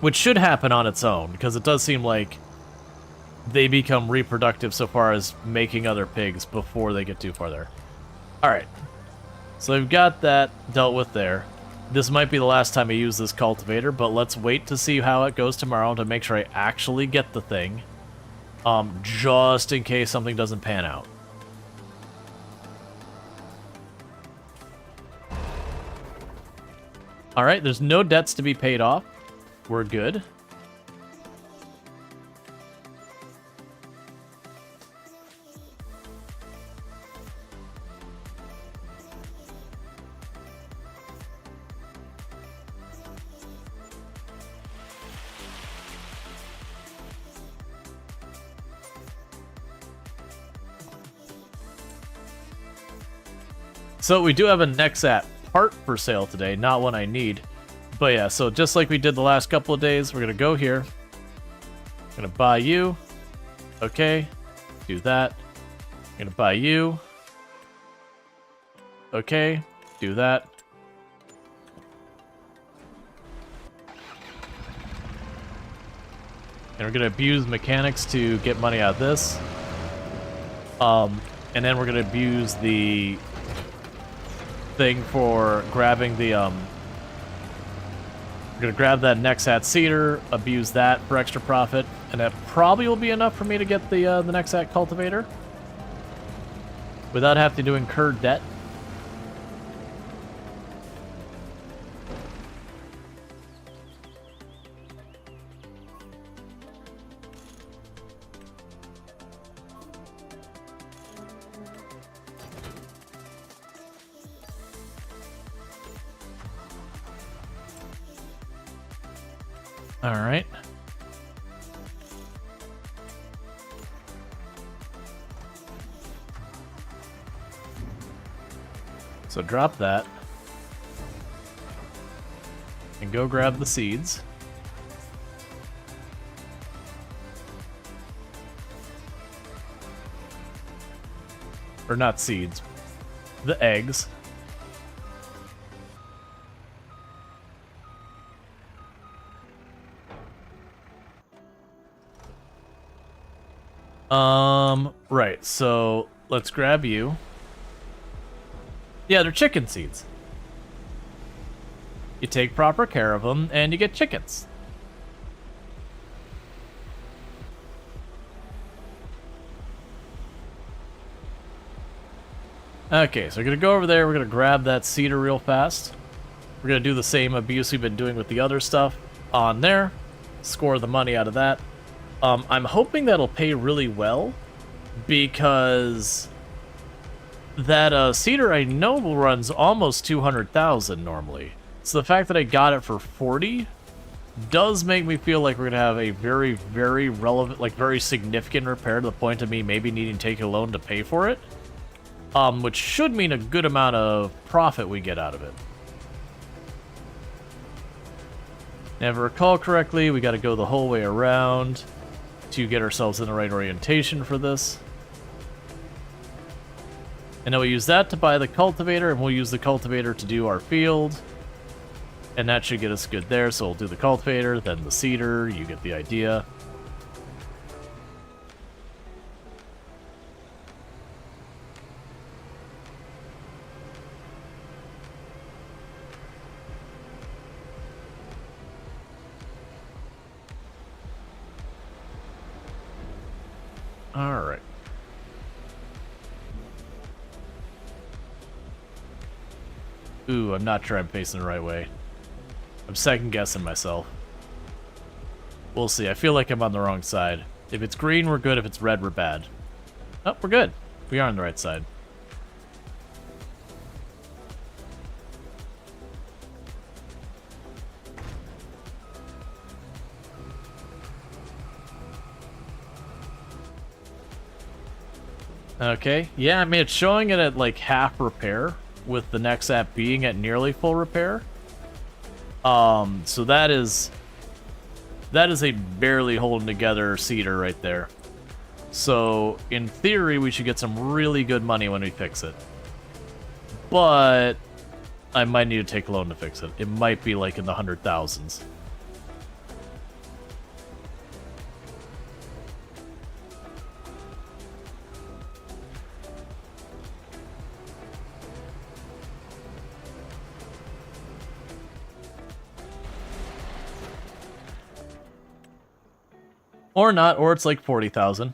Which should happen on its own, because it does seem like they become reproductive so far as making other pigs before they get too far there. Alright. So we've got that dealt with there. This might be the last time I use this cultivator, but let's wait to see how it goes tomorrow to make sure I actually get the thing. Just in case something doesn't pan out. Alright, there's no debts to be paid off. We're good. So we do have a Nexat part for sale today, not one I need. But yeah, so just like we did the last couple of days, we're gonna go here. I'm gonna buy you. Okay, do that. I'm gonna buy you. Okay, do that. And we're gonna abuse mechanics to get money out of this. And then we're gonna abuse the thing for grabbing the we're gonna grab that Nexat Cedar, abuse that for extra profit, and that probably will be enough for me to get the Nexat Cultivator without having to incur debt. All right. So drop that. And go grab the seeds. Or not seeds. The eggs. Right, so let's grab you. Yeah, they're chicken seeds. You take proper care of them, and you get chickens. Okay, so we're gonna go over there, we're gonna grab that cedar real fast. We're gonna do the same abuse we've been doing with the other stuff on there. Score the money out of that. I'm hoping that'll pay really well, because that cedar I know runs almost 200,000 normally. So the fact that I got it for 40 does make me feel like we're gonna have a very, very relevant, like very significant repair to the point of me maybe needing to take a loan to pay for it. Which should mean a good amount of profit we get out of it. Now, if I recall correctly, we got to go the whole way around to get ourselves in the right orientation for this. And then we use that to buy the cultivator, and we'll use the cultivator to do our field. And that should get us good there, so we'll do the cultivator, then the cedar, you get the idea. Alright. Ooh, I'm not sure I'm facing the right way. I'm second-guessing myself. We'll see. I feel like I'm on the wrong side. If it's green, we're good. If it's red, we're bad. Oh, we're good. We are on the right side. Okay. Yeah, I mean, it's showing it at, like, half repair, with the next app being at nearly full repair. So that is a barely holding together cedar right there. So, in theory, we should get some really good money when we fix it. But I might need to take a loan to fix it. It might be, like, in the 100,000s. Or not, or it's like 40,000.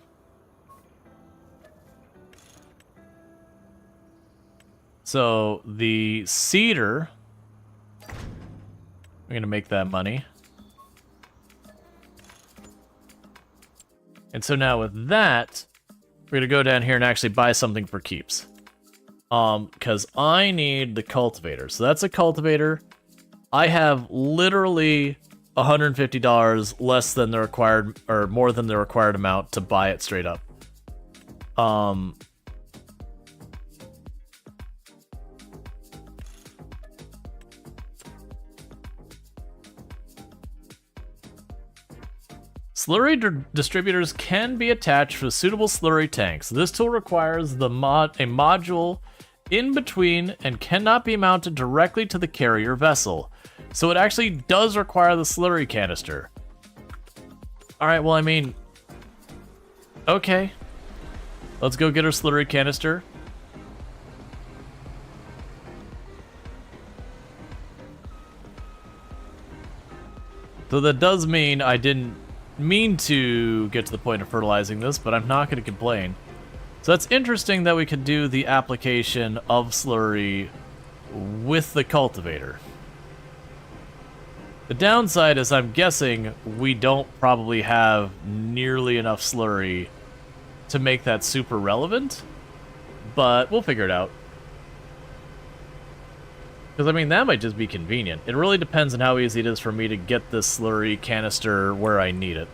So, the cedar, we're going to make that money. And so now with that, we're going to go down here and actually buy something for keeps. Because I need the cultivator. So that's a cultivator. I have literally $150 less than the required, or more than the required amount to buy it straight up. Slurry distributors can be attached with suitable slurry tanks. This tool requires a module in between and cannot be mounted directly to the carrier vessel. So it actually does require the slurry canister. Alright, well, I mean... Okay. Let's go get our slurry canister. So that does mean I didn't mean to get to the point of fertilizing this, but I'm not going to complain. So that's interesting that we can do the application of slurry with the cultivator. The downside is I'm guessing we don't probably have nearly enough slurry to make that super relevant, but we'll figure it out. Because, I mean, that might just be convenient. It really depends on how easy it is for me to get this slurry canister where I need it.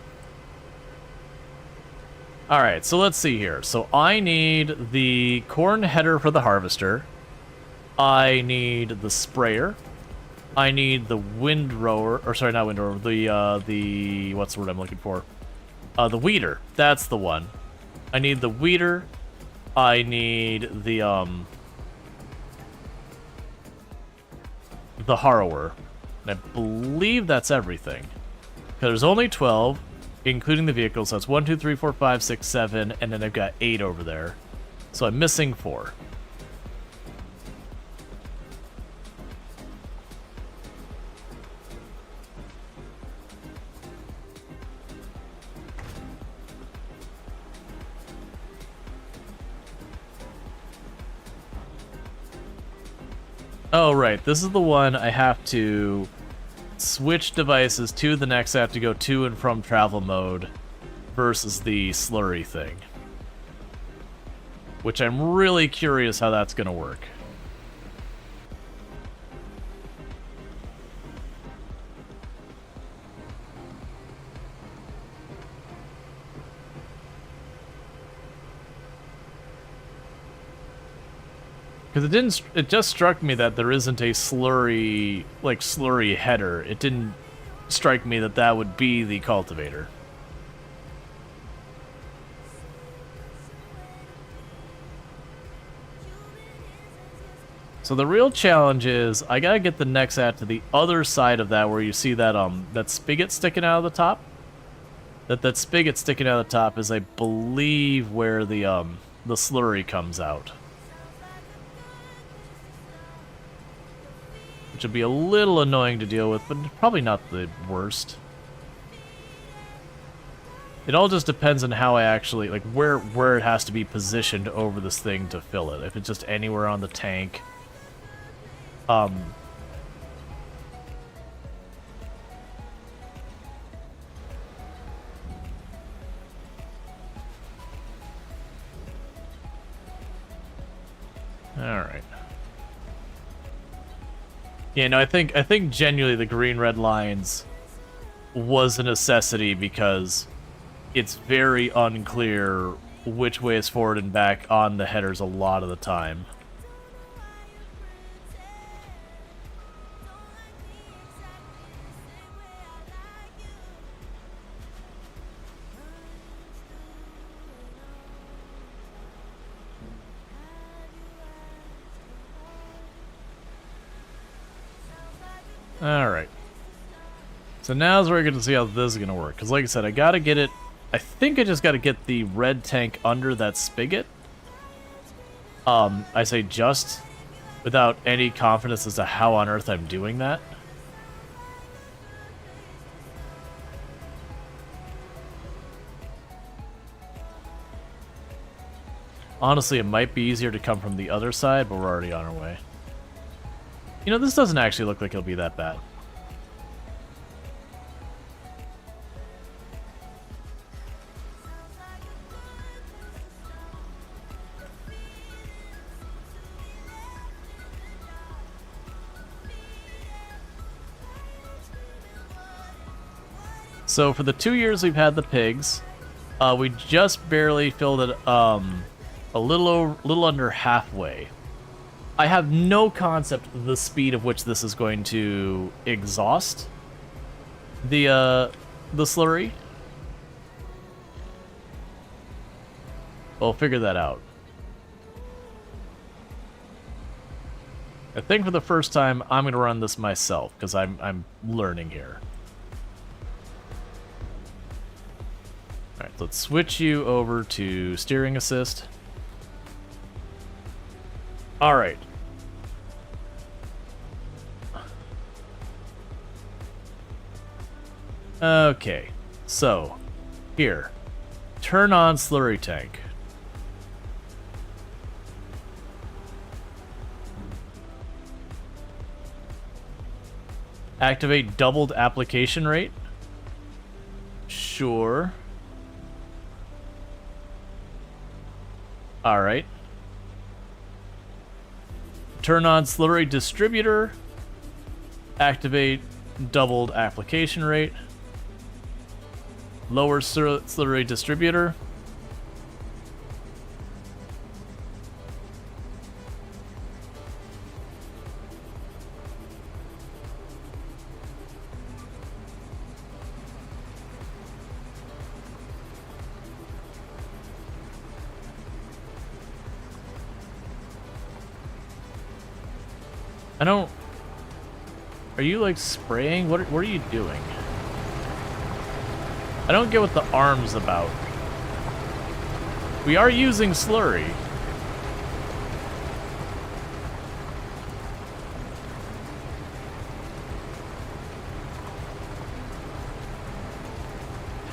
Alright, so let's see here. So I need the corn header for the harvester. I need the sprayer. I need the windrower, or sorry, not windrower, the, what's the word I'm looking for? The weeder. That's the one. I need the weeder. I need the harrower. And I believe that's everything. Because there's only 12, including the vehicles, so that's 1, 2, 3, 4, 5, 6, 7, and then I've got 8 over there. So I'm missing 4. Oh, right. This is the one I have to switch devices to the next. I have to go to and from travel mode versus the slurry thing. Which I'm really curious how that's going to work. Because it just struck me that there isn't a slurry header. It didn't strike me that that would be the cultivator. So the real challenge is I gotta get the Nexat to the other side of that, where you see that that spigot sticking out of the top. That spigot sticking out of the top is, I believe, where the slurry comes out. Which would be a little annoying to deal with, but probably not the worst. It all just depends on how I actually, like, where it has to be positioned over this thing to fill it. If it's just anywhere on the tank. Alright. Yeah, no, I think genuinely the green-red lines was a necessity because it's very unclear which way is forward and back on the headers a lot of the time. Alright. So now's where we're going to see how this is going to work. Because like I said, I got to get it... I think I just got to get the red tank under that spigot. I say just, without any confidence as to how on earth I'm doing that. Honestly, it might be easier to come from the other side, but we're already on our way. You know, this doesn't actually look like it'll be that bad. So for the 2 years we've had the pigs, we just barely filled it a little under halfway. I have no concept of the speed of which this is going to exhaust the slurry. We'll figure that out. I think for the first time, I'm going to run this myself, because I'm learning here. Alright, let's switch you over to steering assist. Alright. Okay, so, here. Turn on slurry tank. Activate doubled application rate. Sure. Alright. Turn on slurry distributor. Activate doubled application rate. Lower slurry distributor. I don't... Are you, like, spraying? What are you doing? I don't get what the arm's about. We are using slurry.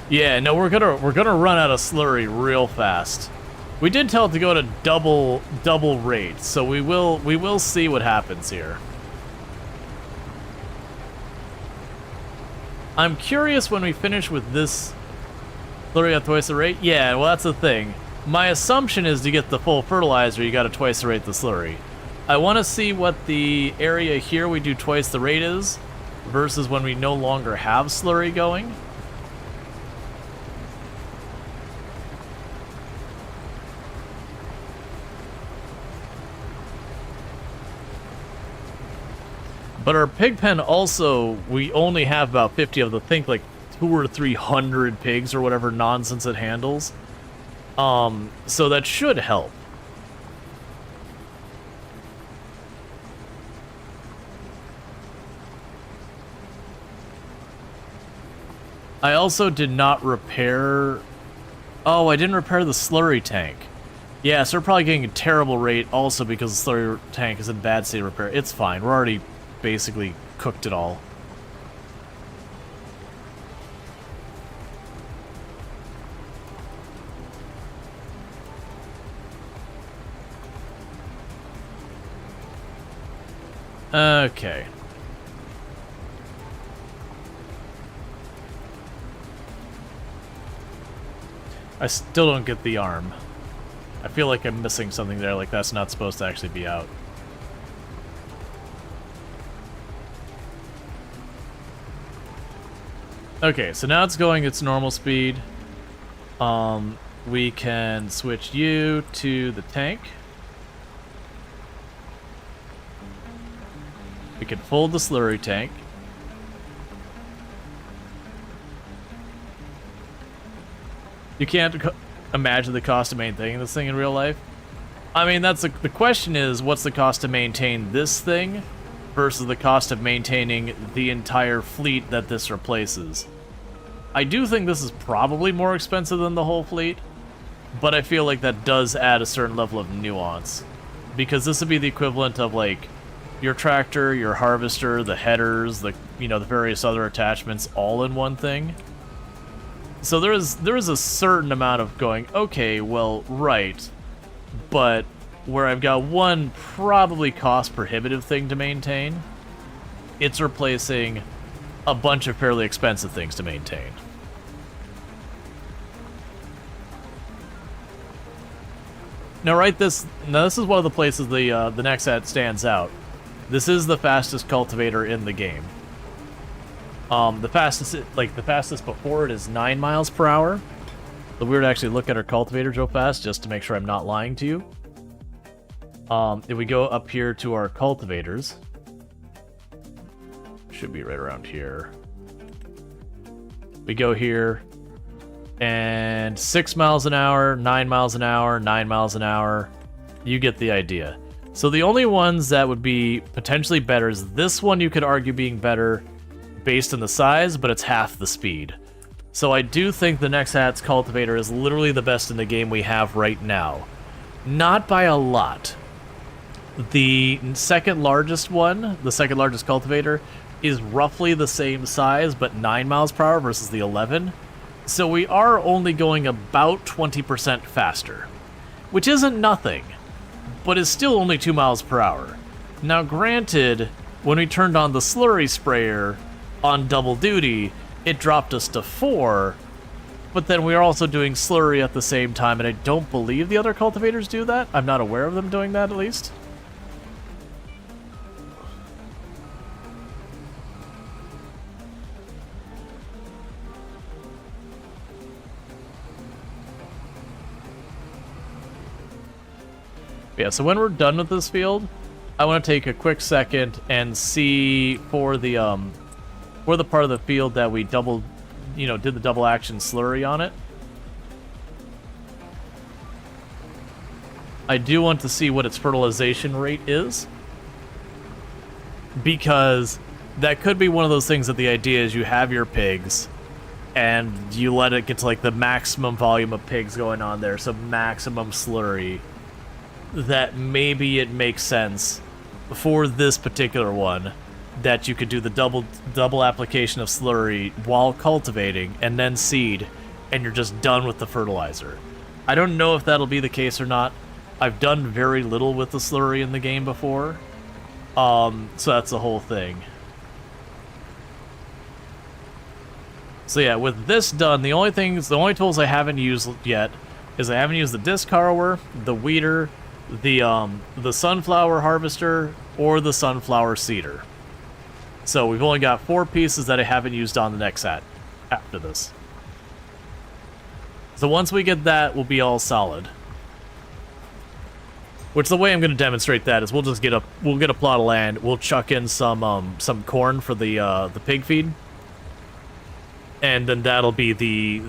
Yeah, no, we're gonna run out of slurry real fast. We did tell it to go to double rate, so we will see what happens here. I'm curious when we finish with this slurry at twice the rate. Yeah, well, that's the thing. My assumption is to get the full fertilizer, you gotta twice the rate the slurry. I want to see what the area here we do twice the rate is versus when we no longer have slurry going. But our pig pen also, we only have about 50 of the, think like 200 or 300 pigs or whatever nonsense it handles. So that should help. I also did not repair... Oh, I didn't repair the slurry tank. Yeah, so we're probably getting a terrible rate also because the slurry tank is in bad state of repair. It's fine, we're already basically cooked it all. Okay. I still don't get the arm. I feel like I'm missing something there, like that's not supposed to actually be out. Okay, so now it's going its normal speed. We can switch you to the tank. We can fold the slurry tank. You can't imagine the cost of maintaining this thing in real life. I mean, that's the question is, what's the cost to maintain this thing versus the cost of maintaining the entire fleet that this replaces? I do think this is probably more expensive than the whole fleet, but I feel like that does add a certain level of nuance. Because this would be the equivalent of, like, your tractor, your harvester, the headers, the various other attachments all in one thing. So there is a certain amount of going, okay, well, right, but where I've got one probably cost-prohibitive thing to maintain, it's replacing a bunch of fairly expensive things to maintain. Now, this is one of the places the next ad stands out. This is the fastest cultivator in the game. The fastest before it is 9 miles per hour. So weird to actually look at our cultivators real fast just to make sure I'm not lying to you. If we go up here to our cultivators, should be right around here. We go here. And 6 miles an hour, 9 miles an hour, 9 miles an hour. You get the idea. So the only ones that would be potentially better is this one you could argue being better based on the size, but it's half the speed. So I do think the Nexat's Cultivator is literally the best in the game we have right now. Not by a lot. The second largest one, the second largest Cultivator, is roughly the same size, but 9 miles per hour versus the 11. So we are only going about 20% faster, which isn't nothing, but is still only 2 miles per hour. Now granted, when we turned on the slurry sprayer on double duty, it dropped us to 4, but then we are also doing slurry at the same time, and I don't believe the other cultivators do that. I'm not aware of them doing that, at least. Yeah, so when we're done with this field, I want to take a quick second and see for the part of the field that we did the double action slurry on it. I do want to see what its fertilization rate is, because that could be one of those things that the idea is you have your pigs and you let it get to like the maximum volume of pigs going on there, so maximum slurry, that maybe it makes sense for this particular one that you could do the double application of slurry while cultivating and then seed, and you're just done with the fertilizer. I don't know if that'll be the case or not. I've done very little with the slurry in the game before, so that's the whole thing. So yeah, with this done, the only tools I haven't used yet is I haven't used the disc harrower, the weeder, the sunflower harvester, or the sunflower seeder. So we've only got 4 pieces that I haven't used on the Nexat after this. So once we get that, we'll be all solid. Which the way I'm going to demonstrate that is we'll just get a plot of land, we'll chuck in some corn for the pig feed, and then that'll be the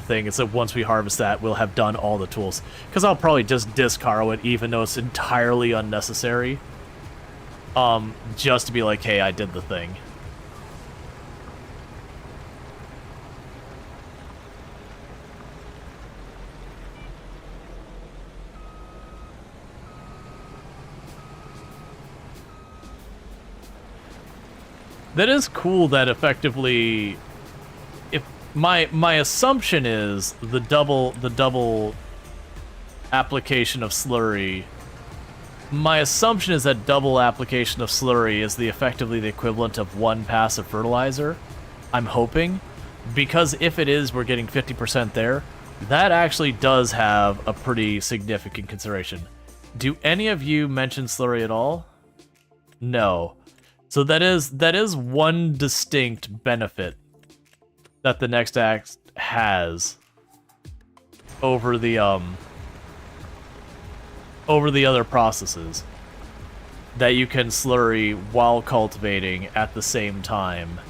thing. And so once we harvest that, we'll have done all the tools. Because I'll probably just disc harrow it, even though it's entirely unnecessary. Just to be like, hey, I did the thing. That is cool that effectively, if my assumption is the double application of slurry. My assumption is that double application of slurry is effectively the equivalent of 1 pass of fertilizer. I'm hoping, because if it is, we're getting 50% there. That actually does have a pretty significant consideration. Do any of you mention slurry at all? No. So that is one distinct benefit that the Next Act has over the other processes, that you can slurry while cultivating at the same time,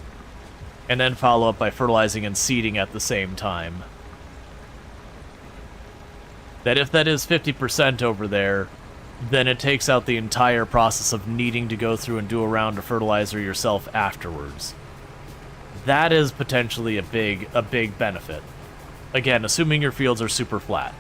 and then follow up by fertilizing and seeding at the same time. That if that is 50% over there, then it takes out the entire process of needing to go through and do a round of fertilizer yourself afterwards. That is potentially a big benefit. Again, assuming your fields are super flat.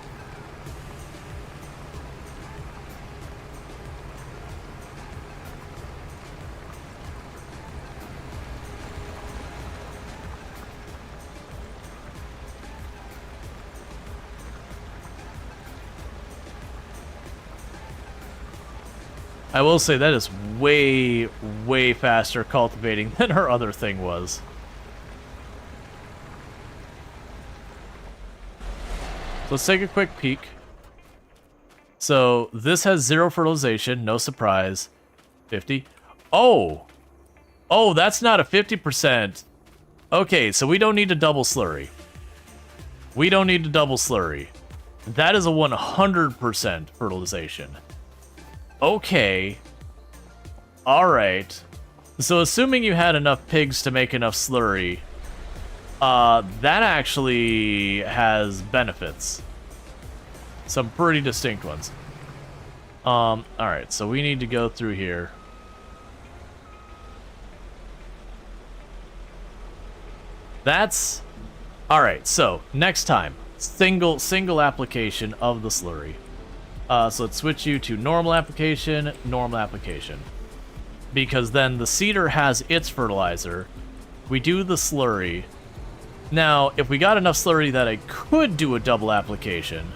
I will say that is way, way faster cultivating than our other thing was. So let's take a quick peek. So this has 0 fertilization, no surprise. 50. Oh! Oh, that's not a 50%. Okay, so we don't need a double slurry. We don't need a double slurry. That is a 100% fertilization. Okay. Alright. So assuming you had enough pigs to make enough slurry, That actually has benefits. Some pretty distinct ones. Alright, so we need to go through here. That's... Alright, so, next time. Single application of the slurry. So let's switch you to normal application. Because then the seeder has its fertilizer. We do the slurry. Now, if we got enough slurry that I could do a double application...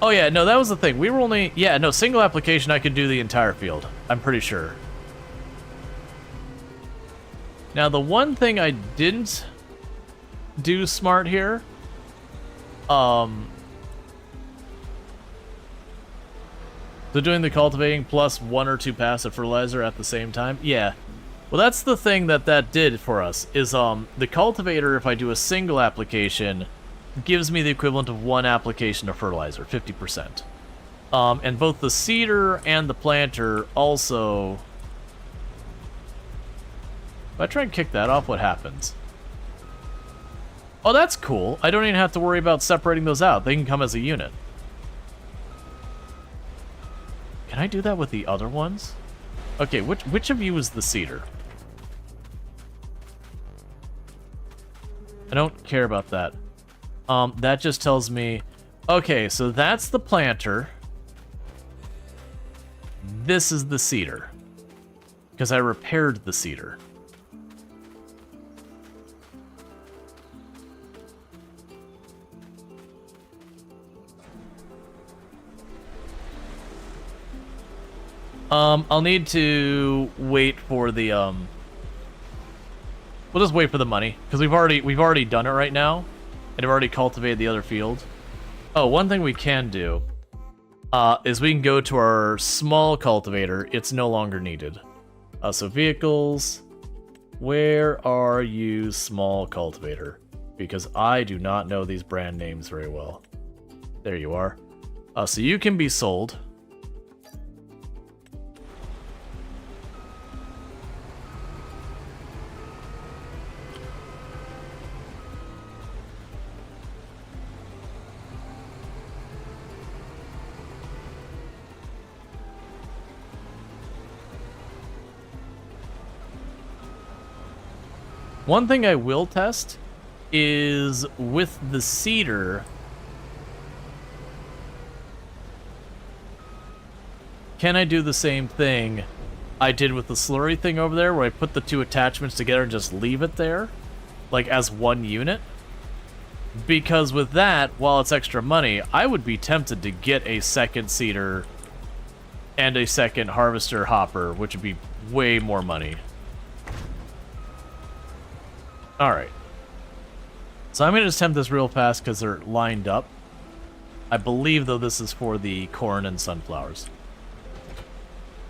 Oh yeah, no, that was the thing. We were only... Yeah, no, single application I could do the entire field. I'm pretty sure. Now, the one thing I didn't do smart here... So doing the cultivating plus 1 or 2 passive fertilizer at the same time? Yeah. Well, that's the thing that did for us, is the cultivator, if I do a single application... gives me the equivalent of 1 application of fertilizer, 50%. And both the seeder and the planter also... If I try and kick that off, what happens? Oh, that's cool. I don't even have to worry about separating those out. They can come as a unit. Can I do that with the other ones? Okay, which of you is the seeder? I don't care about that. That just tells me... Okay, so that's the planter. This is the seeder. Because I repaired the seeder. I'll need to wait for the, We'll just wait for the money, because we've already done it right now. And I've already cultivated the other field. Oh, one thing we can do is we can go to our small cultivator. It's no longer needed. So vehicles, where are you, small cultivator? Because I do not know these brand names very well. There you are. So you can be sold. One thing I will test is with the seeder. Can I do the same thing I did with the slurry thing over there, where I put the 2 attachments together and just leave it there, like as one unit? Because with that, while it's extra money, I would be tempted to get a second seeder and a second harvester hopper, which would be way more money. Alright. So I'm going to just attempt this real fast because they're lined up. I believe, though, this is for the corn and sunflowers.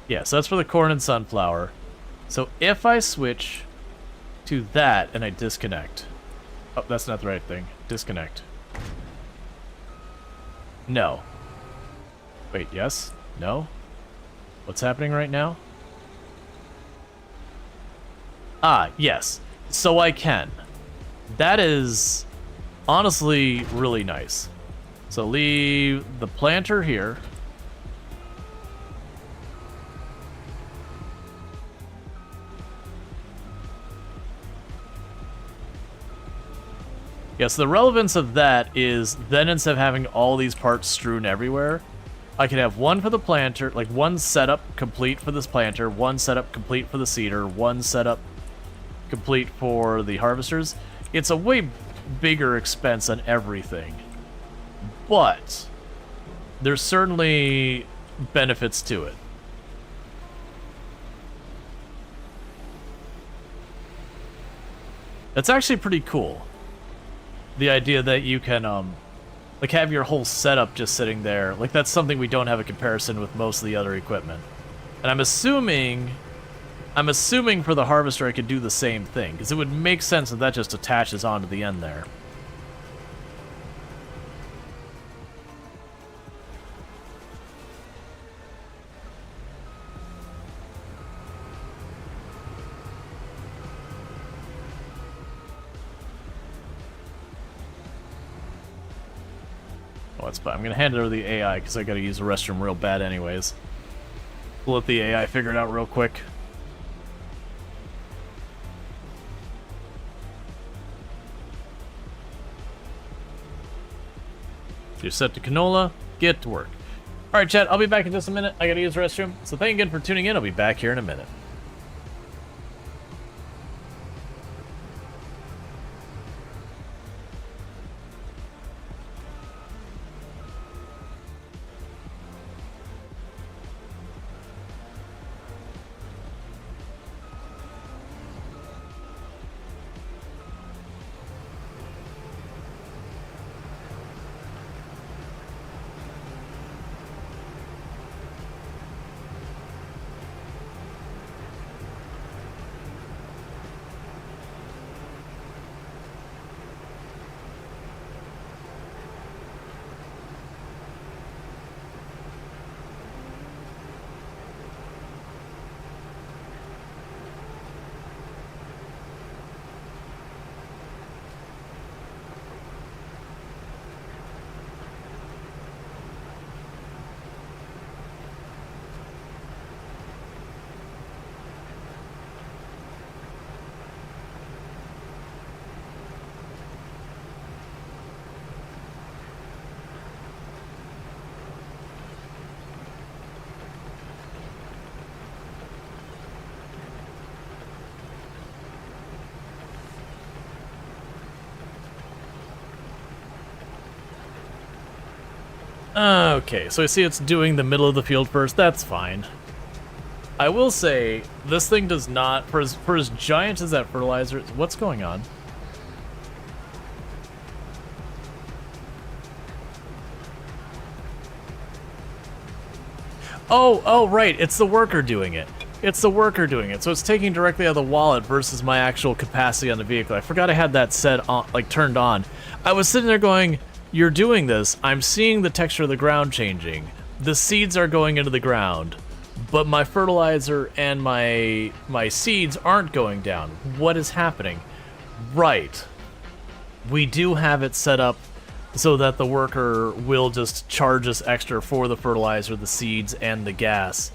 Yeah, so that's for the corn and sunflower. So if I switch to that and I disconnect... Oh, that's not the right thing. Disconnect. No. Wait, yes? No? What's happening right now? Ah, yes. So I can. That is honestly really nice. So leave the planter here. Yes, the relevance of that is then instead of having all these parts strewn everywhere, I can have one for the planter, like one setup complete for this planter, one setup complete for the seeder, one setup complete for the harvesters. It's a way bigger expense on everything, but there's certainly benefits to it. That's actually pretty cool. The idea that you can like have your whole setup just sitting there. Like, that's something we don't have a comparison with most of the other equipment. And I'm assuming for the harvester I could do the same thing, because it would make sense if that just attaches onto the end there. what's, but I'm gonna hand it over to the AI because I gotta use the restroom real bad anyways. We'll let the AI figure it out real quick. You're set to canola, get to work. Alright, chat, I'll be back in just a minute. I gotta use the restroom. So thank you again for tuning in. I'll be back here in a minute. Okay, so I see it's doing the middle of the field first. That's fine. I will say, this thing does not, for as giant as that fertilizer, what's going on? Oh, right, it's the worker doing it. It's the worker doing it, so it's taking directly out of the wallet versus my actual capacity on the vehicle. I forgot I had that set on, like, turned on. I was sitting there going, you're doing this, I'm seeing the texture of the ground changing. The seeds are going into the ground, but my fertilizer and my seeds aren't going down. What is happening? Right. We do have it set up so that the worker will just charge us extra for the fertilizer, the seeds, and the gas,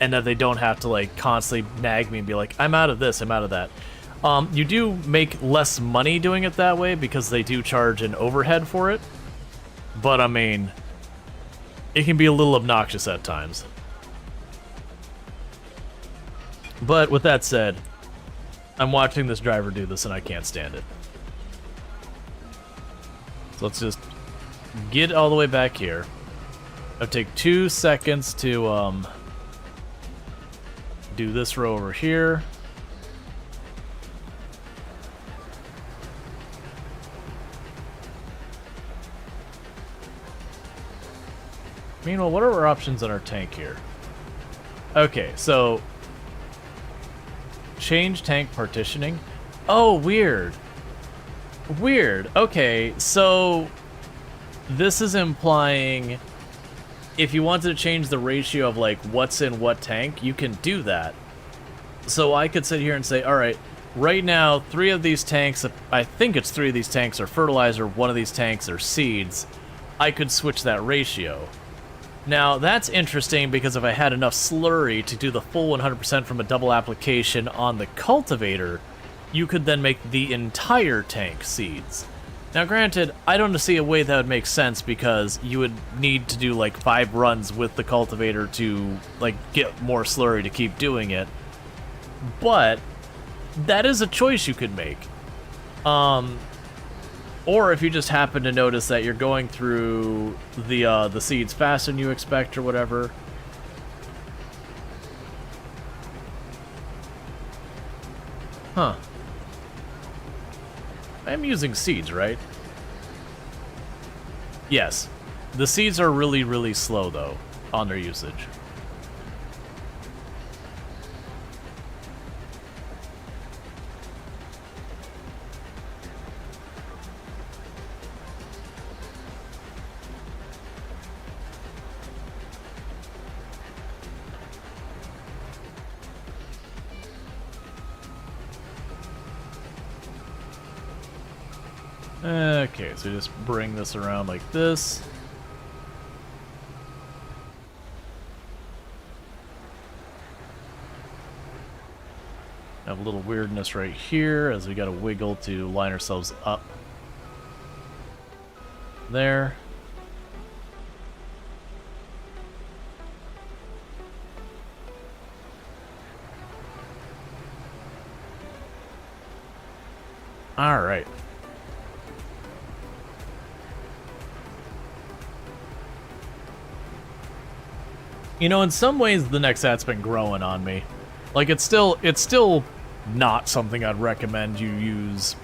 and that they don't have to, like, constantly nag me and be like, I'm out of this, I'm out of that. You do make less money doing it that way because they do charge an overhead for it. But, I mean, it can be a little obnoxious at times. But, with that said, I'm watching this driver do this and I can't stand it. So let's just get all the way back here. It'll take 2 seconds to do this row over here. Meanwhile, what are our options on our tank here? Okay, so change tank partitioning. Oh, weird. Weird. Okay, so this is implying if you wanted to change the ratio of, like, what's in what tank, you can do that. So I could sit here and say, all right, right now, 3 of these tanks, I think it's 3 of these tanks are fertilizer, 1 of these tanks are seeds. I could switch that ratio. Now, that's interesting because if I had enough slurry to do the full 100% from a double application on the cultivator, you could then make the entire tank seeds. Now, granted, I don't see a way that would make sense because you would need to do, like, 5 runs with the cultivator to, like, get more slurry to keep doing it. But that is a choice you could make. Or if you just happen to notice that you're going through the seeds faster than you expect or whatever. Huh. I'm using seeds, right? Yes. The seeds are really, really slow, though, on their usage. Okay, so just bring this around like this. Have a little weirdness right here as we got to wiggle to line ourselves up. There. All right. You know, in some ways, the Nexat's been growing on me. Like, it's still not something I'd recommend you use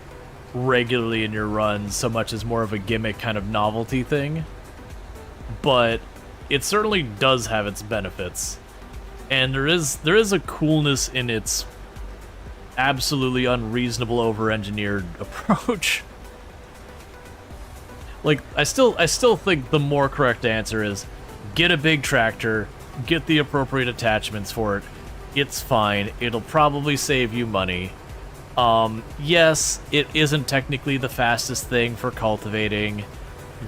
regularly in your runs, so much as more of a gimmick kind of novelty thing. But it certainly does have its benefits. And there is a coolness in its absolutely unreasonable, over-engineered approach. Like, I still think the more correct answer is get a big tractor, get the appropriate attachments for it. It's fine. It'll probably save you money. Yes, it isn't technically the fastest thing for cultivating.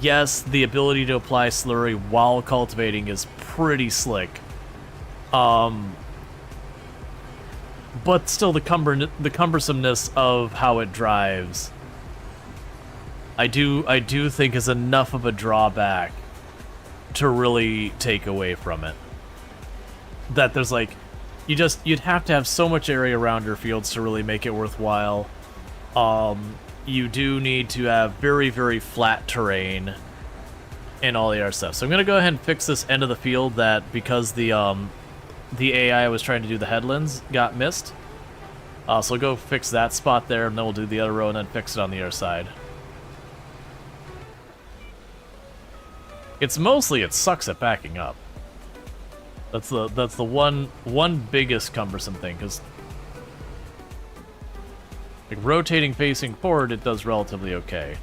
Yes, the ability to apply slurry while cultivating is pretty slick. But still, the cumbersomeness of how it drives, I do think is enough of a drawback to really take away from it. That there's like, you'd have to have so much area around your fields to really make it worthwhile. You do need to have very, very flat terrain and all the other stuff. So I'm gonna go ahead and fix this end of the field that, because the AI was trying to do the headlands got missed. So I'll go fix that spot there, and then we'll do the other row and then fix it on the other side. It's mostly it sucks at backing up. That's the one biggest cumbersome thing, because like rotating facing forward, it does relatively okay.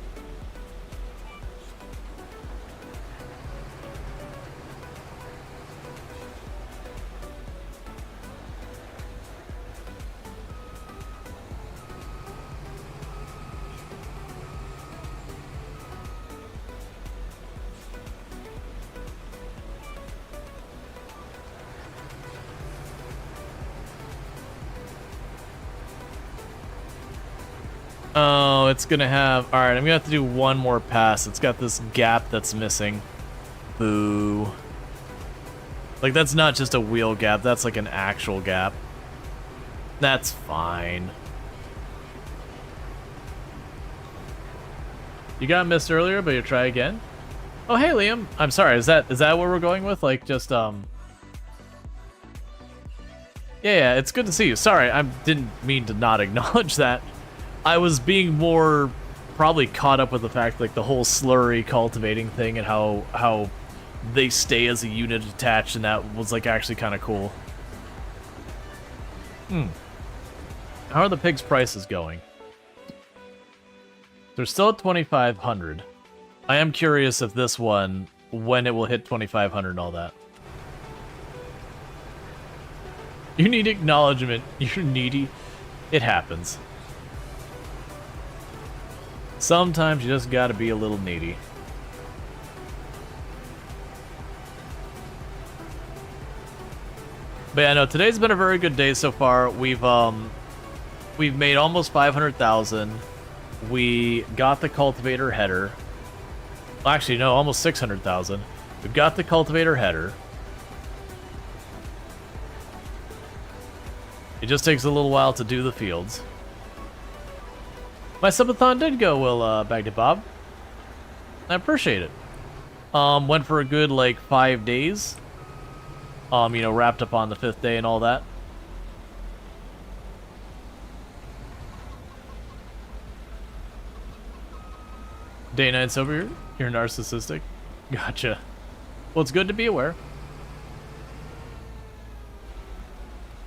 Oh, it's gonna have... Alright, I'm gonna have to do one more pass. It's got this gap that's missing. Boo. Like, that's not just a wheel gap, that's like an actual gap. That's fine. You got missed earlier, but you try again? Oh, hey, Liam. I'm sorry, is that what we're going with? Like, just, Yeah, it's good to see you. Sorry, I didn't mean to not acknowledge that. I was being more probably caught up with the fact, like, the whole slurry cultivating thing and how they stay as a unit attached, and that was, like, actually kind of cool. How are the pigs' prices going? They're still at 2,500. I am curious if this one, when it will hit 2,500 and all that. You need acknowledgement. You're needy. It happens. Sometimes you just gotta be a little needy. But yeah, no, today's been a very good day so far. We've made almost 500,000. We got the cultivator header. Actually, no, almost 600,000. We've got the cultivator header. It just takes a little while to do the fields. My subathon did go well, Baghdad Bob. I appreciate it. Went for a good, like, 5 days. You know, wrapped up on the 5th day and all that. Day 9 sober, you're narcissistic. Gotcha. Well, it's good to be aware.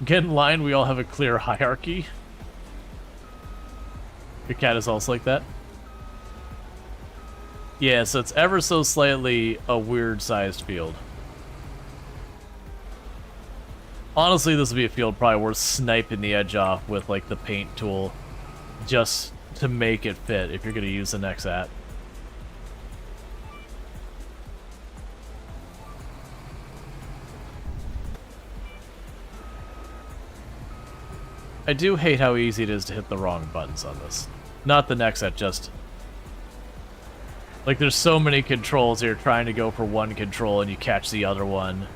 Get in line, we all have a clear hierarchy. Your cat is also like that? Yeah, so it's ever so slightly a weird-sized field. Honestly, this would be a field probably worth sniping the edge off with, like, the paint tool just to make it fit if you're going to use the Nexat. I do hate how easy it is to hit the wrong buttons on this. Not the next set, just... Like, there's so many controls, you're trying to go for one control and you catch the other one.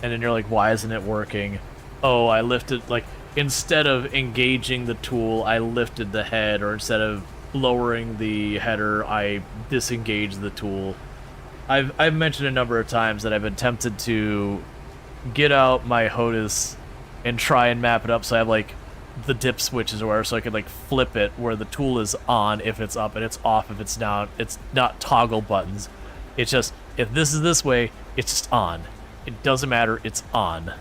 And then you're like, why isn't it working? Oh, I lifted, like, instead of engaging the tool, I lifted the head, or instead of lowering the header, I disengaged the tool. I've mentioned a number of times that I've been tempted to get out my HOTAS and try and map it up so I have, like, the dip switches or whatever, so I could, like, flip it where the tool is on if it's up and it's off if it's down. It's not toggle buttons. It's just, if this is this way, it's just on. It doesn't matter, it's on.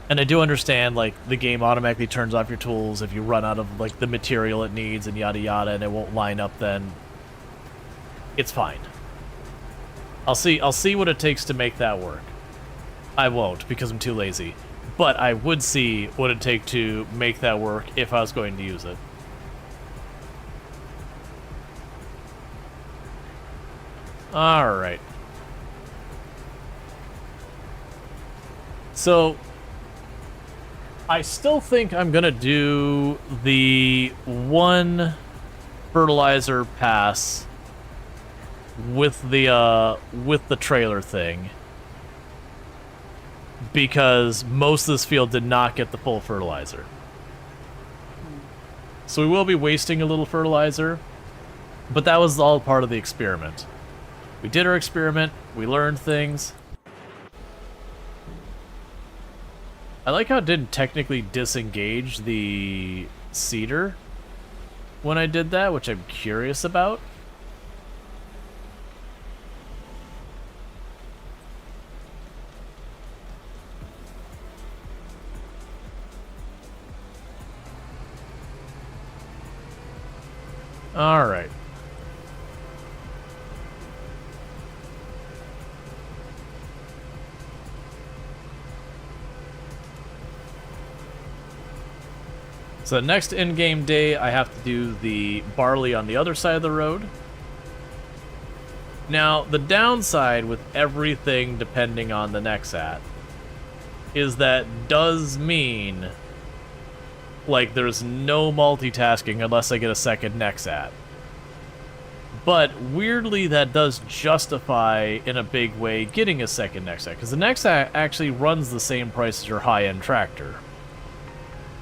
And I do understand, like, the game automatically turns off your tools if you run out of, like, the material it needs and yada yada, and it won't line up then. It's fine. I'll see what it takes to make that work. I won't, because I'm too lazy. But I would see what it'd take to make that work if I was going to use it. Alright. So, I still think I'm gonna do the one fertilizer pass with the trailer thing, because most of this field did not get the full fertilizer. So we will be wasting a little fertilizer, but that was all part of the experiment. We did our experiment, we learned things. I like how it didn't technically disengage the seeder when I did that, which I'm curious about. All right. So next in-game day, I have to do the barley on the other side of the road. Now, the downside with everything depending on the Nexat is that does mean, like, there's no multitasking unless I get a second Nexat. But weirdly, that does justify, in a big way, getting a second Nexat, because the Nexat actually runs the same price as your high-end tractor.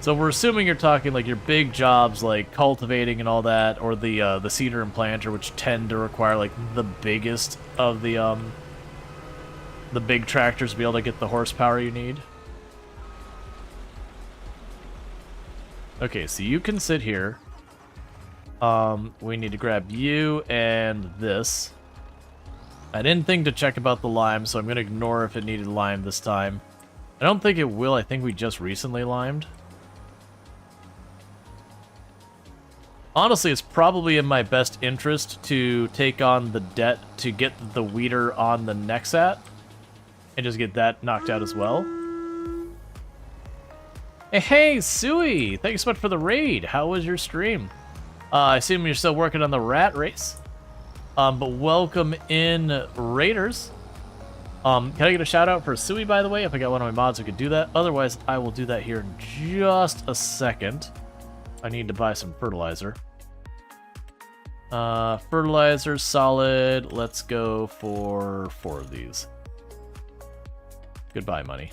So we're assuming you're talking like your big jobs like cultivating and all that, or the seeder and planter, which tend to require like the biggest of the big tractors to be able to get the horsepower you need. Okay, so you can sit here. We need to grab you and this. I didn't think to check about the lime, so I'm gonna ignore if it needed lime this time. I don't think it will. I think we just recently limed. Honestly, it's probably in my best interest to take on the debt to get the weeder on the Nexat and just get that knocked out as well. Hey, Sui! Thanks so much for the raid. How was your stream? I assume you're still working on the rat race. But welcome in, Raiders. Can I get a shout out for Sui, by the way? If I got one of my mods who could do that. Otherwise, I will do that here in just a second. I need to buy some fertilizer. Fertilizer, solid. Let's go for 4 of these. Goodbye, money.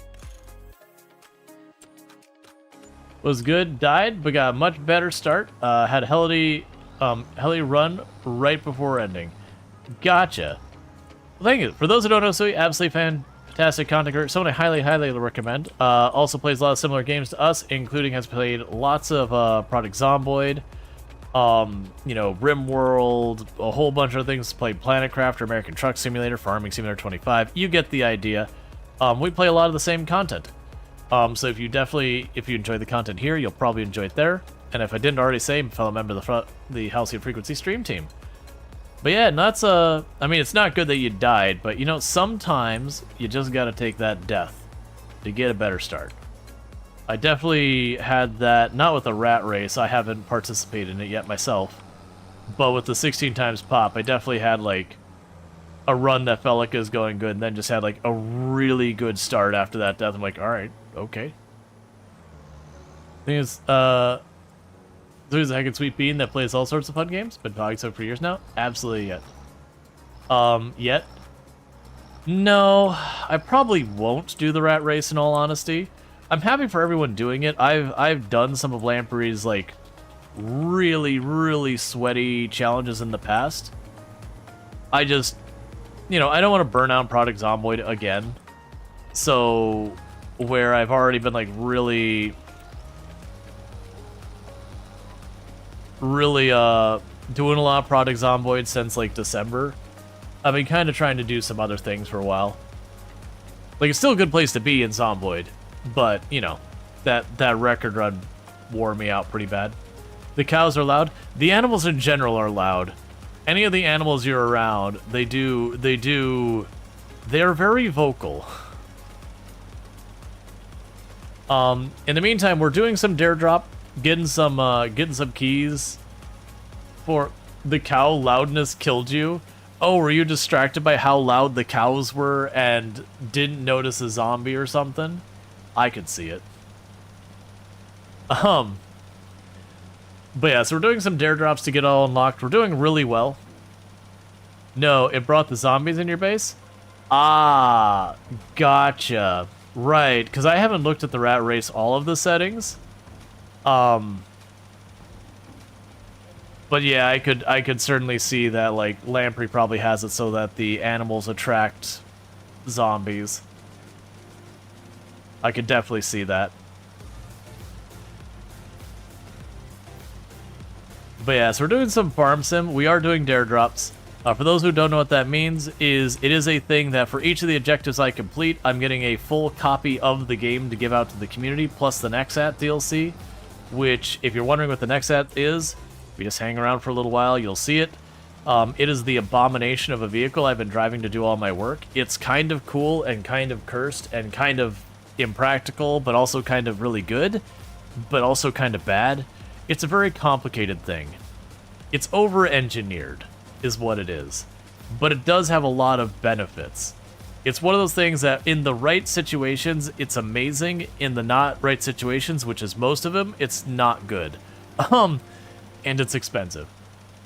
Was good, died, but got a much better start. Had a heli run right before ending. Gotcha. Well, thank you. For those who don't know, Sui, absolutely fantastic content creator. Someone I highly recommend. Also plays a lot of similar games to us, including has played lots of Project Zomboid, you know, Rimworld, a whole bunch of things. Played PlanetCraft, American Truck Simulator, Farming Simulator 25. You get the idea. We play a lot of the same content. So if you enjoy the content here, you'll probably enjoy it there. And if I didn't already say, I'm a fellow member of the Halcyon Frequency stream team. But yeah, that's I mean, it's not good that you died, but you know, sometimes you just gotta take that death to get a better start. I definitely had that, not with the rat race, I haven't participated in it yet myself, but with the 16 times pop, I definitely had like a run that felt like it was going good, and then just had like a really good start after that death. I'm like, alright, okay. thing is, there's a heck of sweet bean that plays all sorts of fun games. Been talking so for years now. Absolutely yet. Yet? No, I probably won't do the rat race in all honesty. I'm happy for everyone doing it. I've done some of Lamprey's like really sweaty challenges in the past. I just, you know, I don't want to burn out Product Zomboid again. So, where I've already been like really doing a lot of Product Zomboid since like December. I've been kind of trying to do some other things for a while. Like, it's still a good place to be in Zomboid, but, you know, that record run wore me out pretty bad. The cows are loud. The animals in general are loud. Any of the animals you're around, they're very vocal. In the meantime, we're doing some dare drop, getting some keys for the cow loudness killed you. Oh, were you distracted by how loud the cows were and didn't notice a zombie or something? I could see it. But yeah, so we're doing some dare drops to get all unlocked. We're doing really well. No, it brought the zombies in your base? Ah, gotcha. Right, because I haven't looked at the rat race all of the settings. But yeah, I could certainly see that, like, Lamprey probably has it so that the animals attract zombies. I could definitely see that. But yeah, so we're doing some farm sim. We are doing dare drops. For those who don't know what that means, it is a thing that for each of the objectives I complete, I'm getting a full copy of the game to give out to the community, plus the Nexat DLC, which, if you're wondering what the Nexat is, if you just hang around for a little while, you'll see it. It is the abomination of a vehicle I've been driving to do all my work. It's kind of cool and kind of cursed and kind of impractical, but also kind of really good, but also kind of bad. It's a very complicated thing. It's over-engineered, is what it is. But it does have a lot of benefits. It's one of those things that in the right situations, it's amazing. In the not right situations, which is most of them, it's not good. And it's expensive.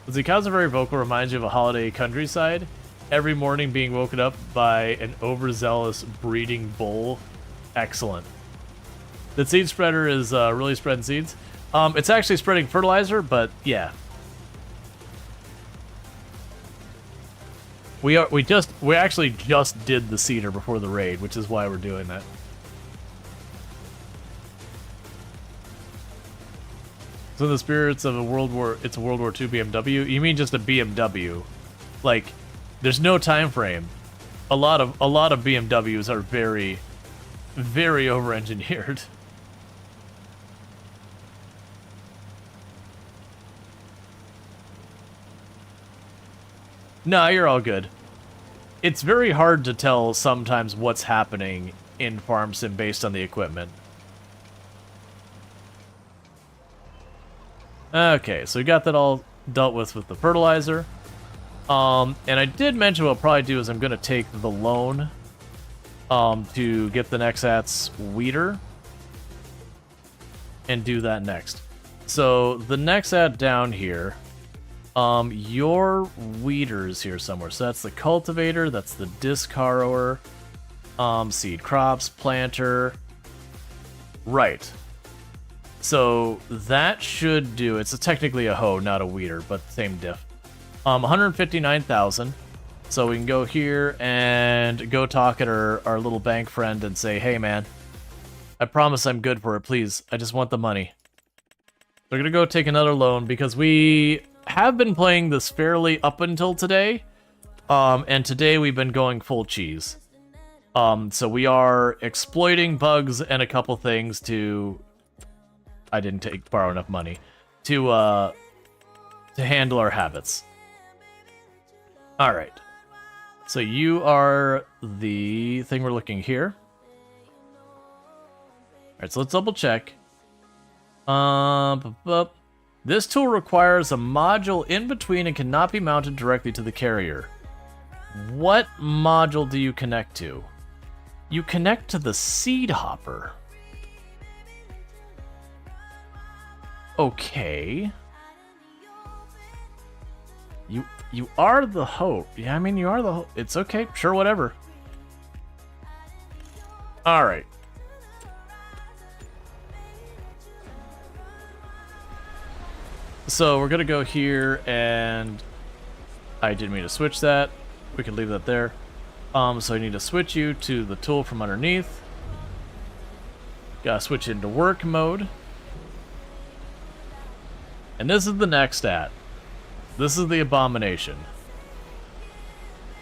The cows are very vocal, reminds you of a holiday countryside. Every morning being woken up by an overzealous breeding bull. Excellent. The seed spreader is really spreading seeds. It's actually spreading fertilizer, but yeah. We actually just did the seeder before the raid, which is why we're doing that. So the spirits of a World War II BMW. You mean just a BMW? Like, there's no time frame. A lot of BMWs are very, very over-engineered. No, you're all good. It's very hard to tell sometimes what's happening in Farm Sim based on the equipment. Okay, so we got that all dealt with the fertilizer. And I did mention what I'll probably do is I'm going to take the loan to get the Nexat's weeder and do that next. So the Nexat down here, your weeder's here somewhere. So that's the cultivator, that's the disc harrower, seed crops, planter. Right. So that should do, it's technically a hoe, not a weeder, but same diff. 159,000. So we can go here and go talk at our little bank friend and say, hey man, I promise I'm good for it, please. I just want the money. We're gonna go take another loan because we have been playing this fairly up until today. And today we've been going full cheese. So we are exploiting bugs and a couple things to... I didn't borrow enough money to handle our habits. All right. So you are the thing we're looking here. All right, so let's double check. This tool requires a module in between and cannot be mounted directly to the carrier. What module do you connect to? You connect to the seed hopper. Okay. You are the hope. Yeah, I mean, you are the hope. It's okay. Sure, whatever. All right. So we're going to go here, and I didn't mean to switch that. We can leave that there. So I need to switch you to the tool from underneath. Gotta switch into work mode. And this is the next stat. This is the abomination.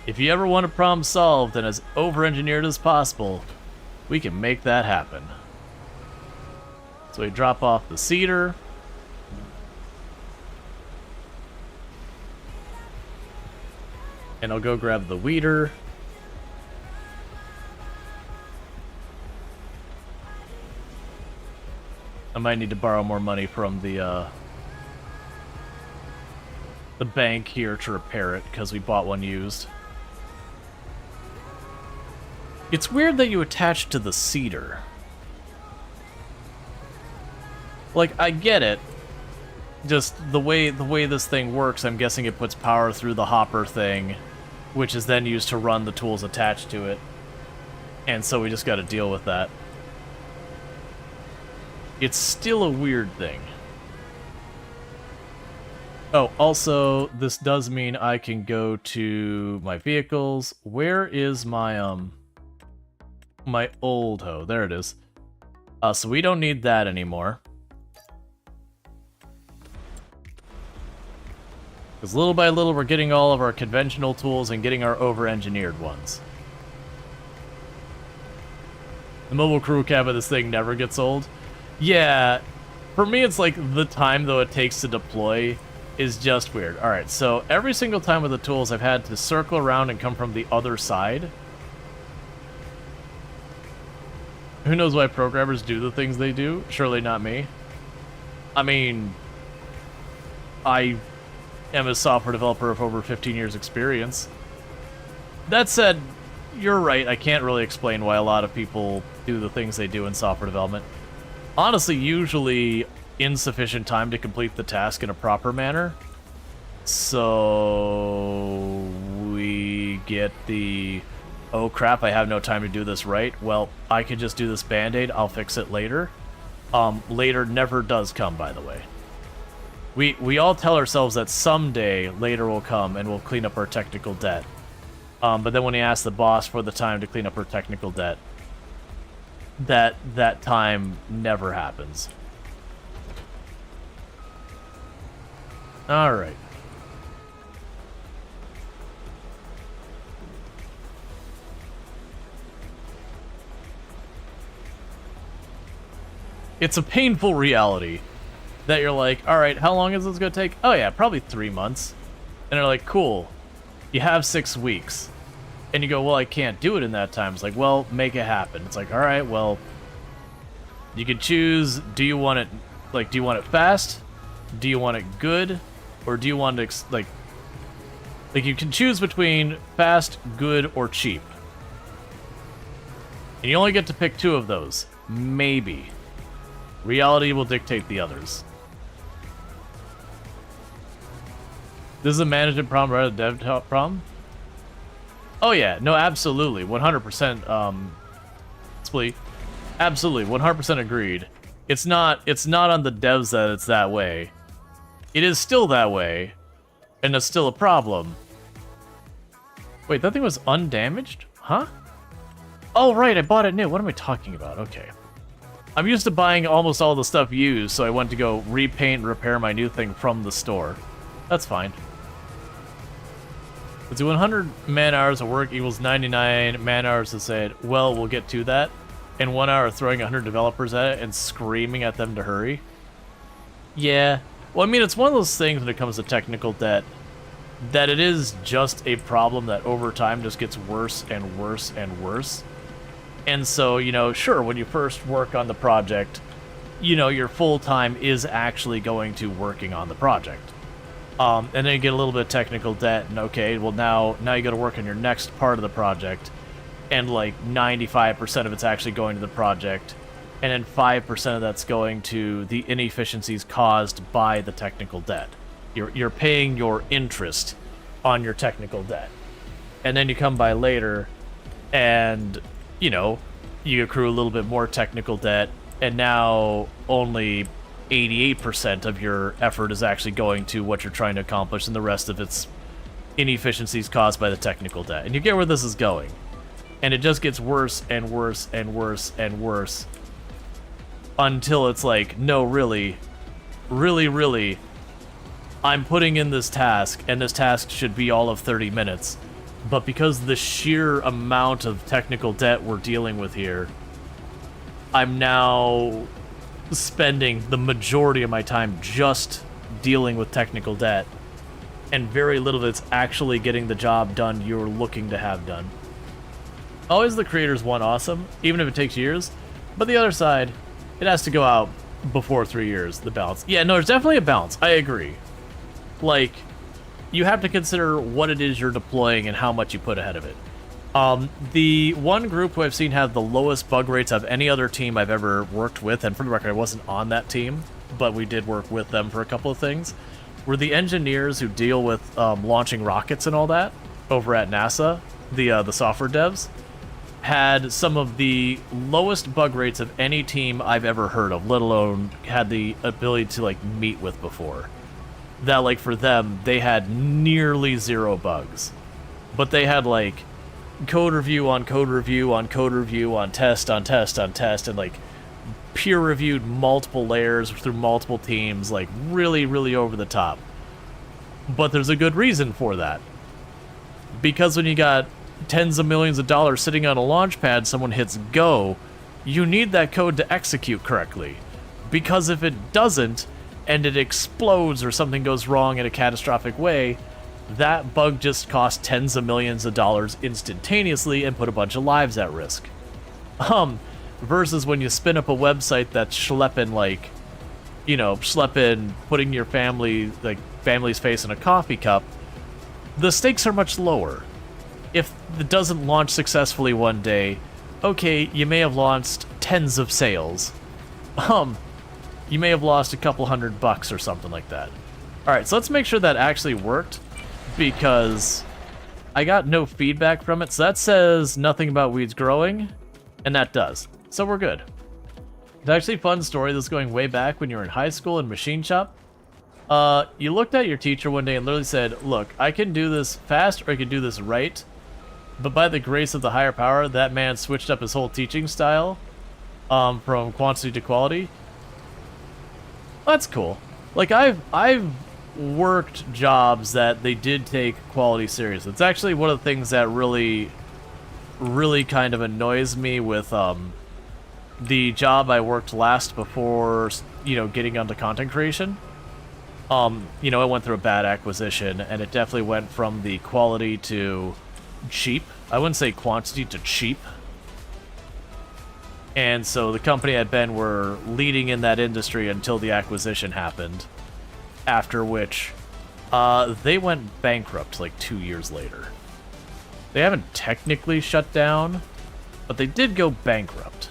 If you ever want a problem solved and as over-engineered as possible, we can make that happen. So we drop off the cedar. And I'll go grab the weeder. I might need to borrow more money from the bank here to repair it, because we bought one used. It's weird that you attach to the cedar. Like, I get it. Just the way this thing works, I'm guessing it puts power through the hopper thing, which is then used to run the tools attached to it. And so we just gotta deal with that. It's still a weird thing. Oh, also, this does mean I can go to my vehicles. Where is my, my old hoe? There it is. So we don't need that anymore. Because little by little, we're getting all of our conventional tools and getting our over-engineered ones. The mobile crew cab of this thing never gets old. Yeah, for me, it's like the time, though, it takes to deploy is just weird. Alright, so every single time with the tools, I've had to circle around and come from the other side. Who knows why programmers do the things they do? Surely not me. I mean, I am a software developer of over 15 years experience. That said, you're right, I can't really explain why a lot of people do the things they do in software development. Honestly, usually insufficient time to complete the task in a proper manner. So we get the, oh crap, I have no time to do this right. Well, I can just do this band-aid, I'll fix it later. Later never does come, by the way. We all tell ourselves that someday later will come and we'll clean up our technical debt. But then when we ask the boss for the time to clean up our technical debt, that time never happens. All right. It's a painful reality that you're like, all right, how long is this going to take? Oh yeah, probably 3 months. And they're like, cool, you have 6 weeks. And you go, well, I can't do it in that time. It's like, well, make it happen. It's like, all right, well, you can choose, do you want it, like, do you want it fast? Do you want it good? Or do you want it, like you can choose between fast, good, or cheap. And you only get to pick 2 of those. Maybe. Reality will dictate the others. This is a management problem rather than a dev problem? Oh yeah, no, absolutely, 100%, Splee. Absolutely, 100% agreed. It's not on the devs that it's that way. It is still that way, and it's still a problem. Wait, that thing was undamaged? Huh? Oh right, I bought it new. What am I talking about? Okay. I'm used to buying almost all the stuff used, so I went to go repaint and repair my new thing from the store. That's fine. Let's do 100 man-hours of work equals 99 man-hours to say it. Well, we'll get to that. In 1 hour, throwing 100 developers at it and screaming at them to hurry. Yeah. Well, I mean, it's one of those things when it comes to technical debt, that it is just a problem that over time just gets worse and worse and worse. And so, you know, sure, when you first work on the project, you know, your full time is actually going to working on the project. And then you get a little bit of technical debt, and okay, well now you got to work on your next part of the project, and like 95% of it's actually going to the project, and then 5% of that's going to the inefficiencies caused by the technical debt. You're paying your interest on your technical debt. And then you come by later and, you know, you accrue a little bit more technical debt, and now only 88% of your effort is actually going to what you're trying to accomplish, and the rest of it's inefficiencies caused by the technical debt. And you get where this is going. And it just gets worse and worse and worse and worse until it's like, no, really, I'm putting in this task, and this task should be all of 30 minutes. But because the sheer amount of technical debt we're dealing with here, I'm now spending the majority of my time just dealing with technical debt, and very little of it's actually getting the job done you're looking to have done. Always the creators want awesome, even if it takes years, but the other side, it has to go out before 3 years, the balance. Yeah, no, there's definitely a balance, I agree. Like, you have to consider what it is you're deploying and how much you put ahead of it. The one group who I've seen have the lowest bug rates of any other team I've ever worked with, and for the record, I wasn't on that team, but we did work with them for a couple of things, were the engineers who deal with launching rockets and all that over at NASA, the software devs, had some of the lowest bug rates of any team I've ever heard of, let alone had the ability to, like, meet with before. That, like, for them, they had nearly zero bugs. But they had, like, code review on code review on code review on test on test on test, and, like, peer-reviewed multiple layers through multiple teams, like, really, really over the top. But there's a good reason for that. Because when you got tens of millions of dollars sitting on a launch pad, someone hits go, you need that code to execute correctly. Because if it doesn't, and it explodes or something goes wrong in a catastrophic way, that bug just cost tens of millions of dollars instantaneously and put a bunch of lives at risk. Versus when you spin up a website that's schlepping, like, you know, putting your family, like, family's face in a coffee cup, the stakes are much lower. If it doesn't launch successfully one day, okay, you may have lost tens of sales. You may have lost a couple $100 or something like that. Alright, so let's make sure that actually worked, because I got no feedback from it. So that says nothing about weeds growing, and that does. So we're good. It's actually a fun story. This is going way back when you were in high school in machine shop. You looked at your teacher one day and literally said, look, I can do this fast or I can do this right, but by the grace of the higher power, that man switched up his whole teaching style from quantity to quality. That's cool. Like, I've worked jobs that they did take quality serious. It's actually one of the things that really kind of annoys me with the job I worked last before, you know, getting onto content creation. You know, it went through a bad acquisition, and it definitely went from the quality to cheap. I wouldn't say quantity to cheap. And so the company I'd been were leading in that industry until the acquisition happened, after which they went bankrupt like 2 years later. They haven't technically shut down, but they did go bankrupt.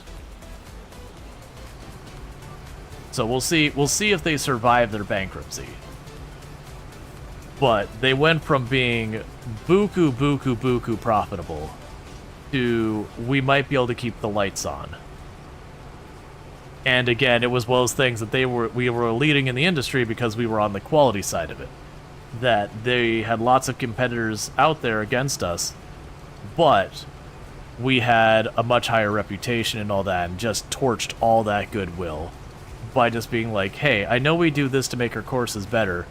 So we'll see if they survive their bankruptcy. But they went from being buku profitable to we might be able to keep the lights on. And again, it was one of those things that we were leading in the industry because we were on the quality side of it. That they had lots of competitors out there against us, but we had a much higher reputation and all that, and just torched all that goodwill by just being like, hey, I know we do this to make our courses better,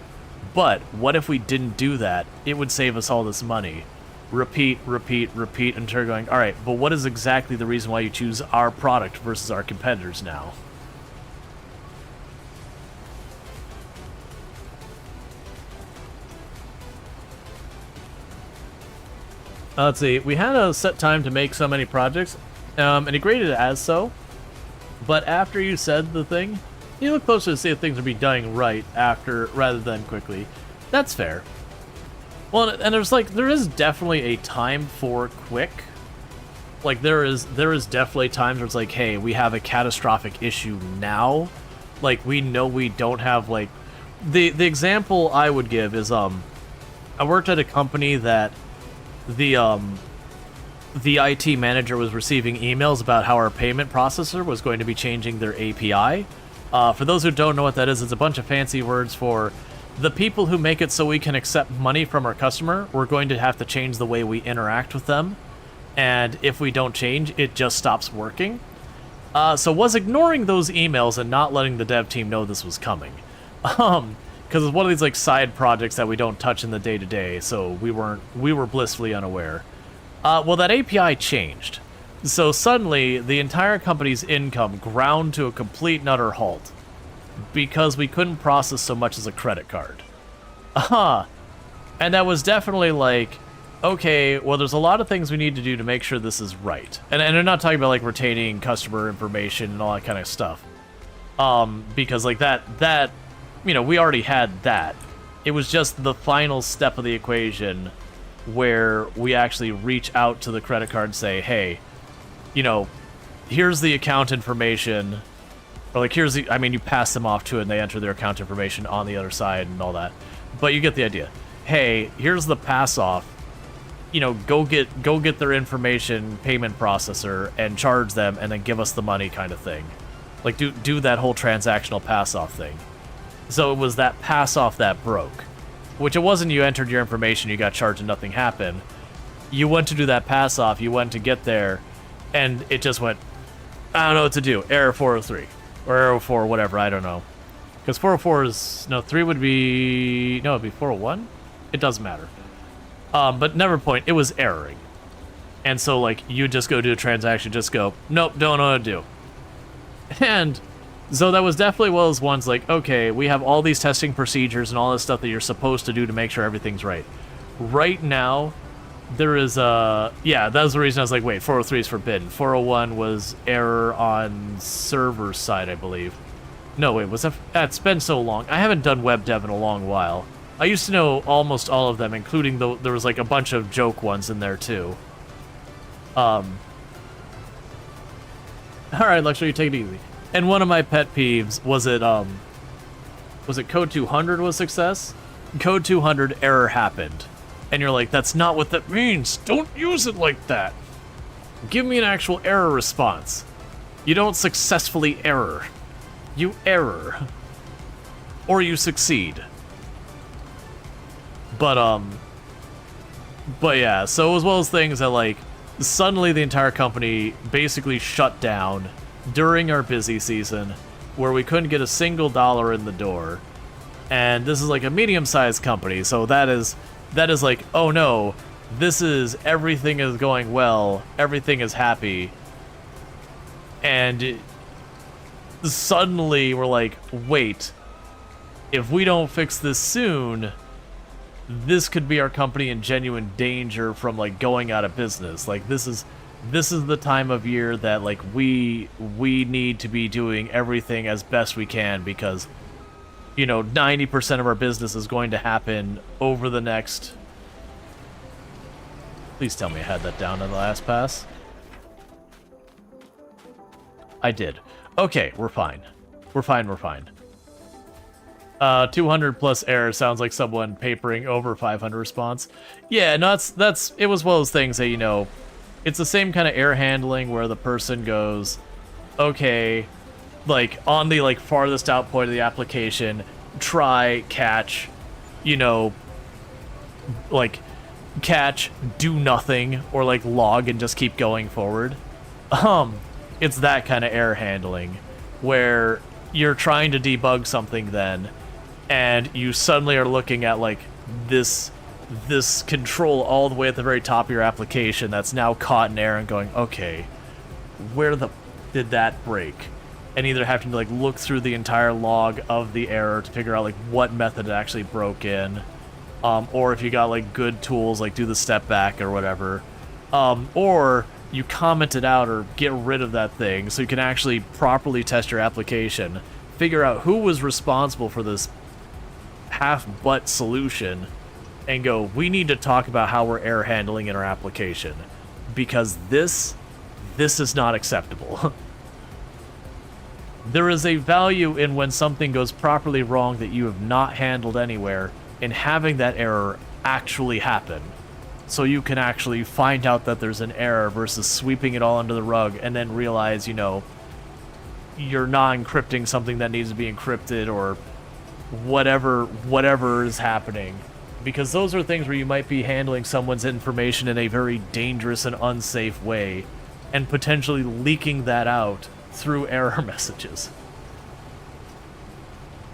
but what if we didn't do that? It would save us all this money. Repeat, until you're going, alright, but what is exactly the reason why you choose our product versus our competitors now? Let's see, we had a set time to make so many projects, and it graded it as so, but after you said the thing, you look closer to see if things are being done right after, rather than quickly. That's fair. Well, and there is definitely a time for quick, Like there is definitely times where it's like, hey, we have a catastrophic issue now. Like we know we don't have like the example I would give is I worked at a company that the IT manager was receiving emails about how our payment processor was going to be changing their API. For those who don't know what that is, it's a bunch of fancy words for the people who make it so we can accept money from our customer. We're going to have to change the way we interact with them. And if we don't change, it just stops working. So was ignoring those emails and not letting the dev team know this was coming. Because it's one of these like side projects that we don't touch in the day-to-day, so we were blissfully unaware. Well, that API changed. So suddenly, the entire company's income ground to a complete and utter halt because we couldn't process so much as a credit card. And that was definitely like, okay, well, there's a lot of things we need to do to make sure this is right. And I'm not talking about like retaining customer information and all that kind of stuff. Because like that, you know, we already had that. It was just the final step of the equation where we actually reach out to the credit card and say, hey, you know, here's the account information. Or like, here's the, I mean, you pass them off to it and they enter their account information on the other side and all that. But you get the idea. Hey, here's the pass off. You know, go get their information payment processor and charge them and then give us the money kind of thing. Like do that whole transactional pass off thing. So it was that pass off that broke. Which it wasn't you entered your information, you got charged and nothing happened. You went to do that pass off, you went to get there, and it just went, I don't know what to do. Error 403. Or error 4, whatever, I don't know. Because 404 is, no, 3 would be, no, it'd be 401? It doesn't matter. But never point, it was erroring. And so, like, you just go do a transaction, just go, nope, don't know what to do. And so that was definitely one of those ones like, okay, we have all these testing procedures and all this stuff that you're supposed to do to make sure everything's right. Right now, there is a, yeah, that was the reason I was like, wait, 403 is forbidden. 401 was error on server side, I believe. No, wait, was that, it's been so long. I haven't done web dev in a long while. I used to know almost all of them, including there was like a bunch of joke ones in there too. All right, Luxury, take it easy. And one of my pet peeves was it code 200 was success? Code 200 error happened. And you're like, that's not what that means. Don't use it like that. Give me an actual error response. You don't successfully error. You error. Or you succeed. But yeah, so as well as things that like, suddenly the entire company basically shut down during our busy season where we couldn't get a single dollar in the door. And this is like a medium-sized company, so that is like, oh no, this is everything is going well, everything is happy. And suddenly we're like, wait, if we don't fix this soon, this could be our company in genuine danger from like going out of business. Like this is the time of year that like we need to be doing everything as best we can because, you know, 90% of our business is going to happen over the next... Please tell me I had that down in the last pass. I did. Okay, we're fine. We're fine. 200 plus error sounds like someone papering over 500 response. Yeah, no, that's it was one of those things that, you know, it's the same kind of error handling where the person goes, okay, like on the like farthest out point of the application, try, catch, you know, like catch, do nothing, or like log and just keep going forward. It's that kind of error handling where you're trying to debug something then, and you suddenly are looking at like this control all the way at the very top of your application that's now caught in error and going, okay, where the did that break? And either having to like look through the entire log of the error to figure out like what method it actually broke in, or if you got like good tools like do the step back or whatever, or you comment it out or get rid of that thing so you can actually properly test your application, figure out who was responsible for this half-butt solution, and go, we need to talk about how we're error handling in our application, because this this is not acceptable. There is a value in when something goes properly wrong that you have not handled anywhere, in having that error actually happen. So you can actually find out that there's an error versus sweeping it all under the rug and then realize, you know, you're not encrypting something that needs to be encrypted or whatever is happening. Because those are things where you might be handling someone's information in a very dangerous and unsafe way and potentially leaking that out through error messages.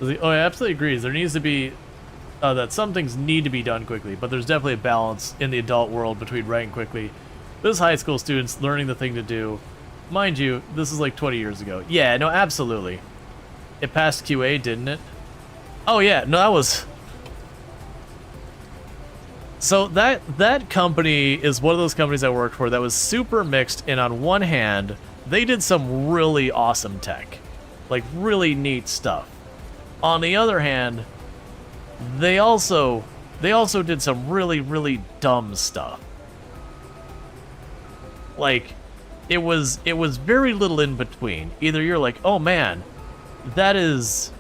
Oh, I absolutely agree. There needs to be that some things need to be done quickly, but there's definitely a balance in the adult world between writing quickly. This high school student's learning the thing to do. Mind you, this is like 20 years ago. Yeah, no, absolutely. It passed QA, didn't it? Oh yeah, no, that was... So that company is one of those companies I worked for that was super mixed, and on one hand, they did some really awesome tech. Like, really neat stuff. On the other hand, they also did some really, really dumb stuff. Like, it was very little in between. Either you're like, oh man, that is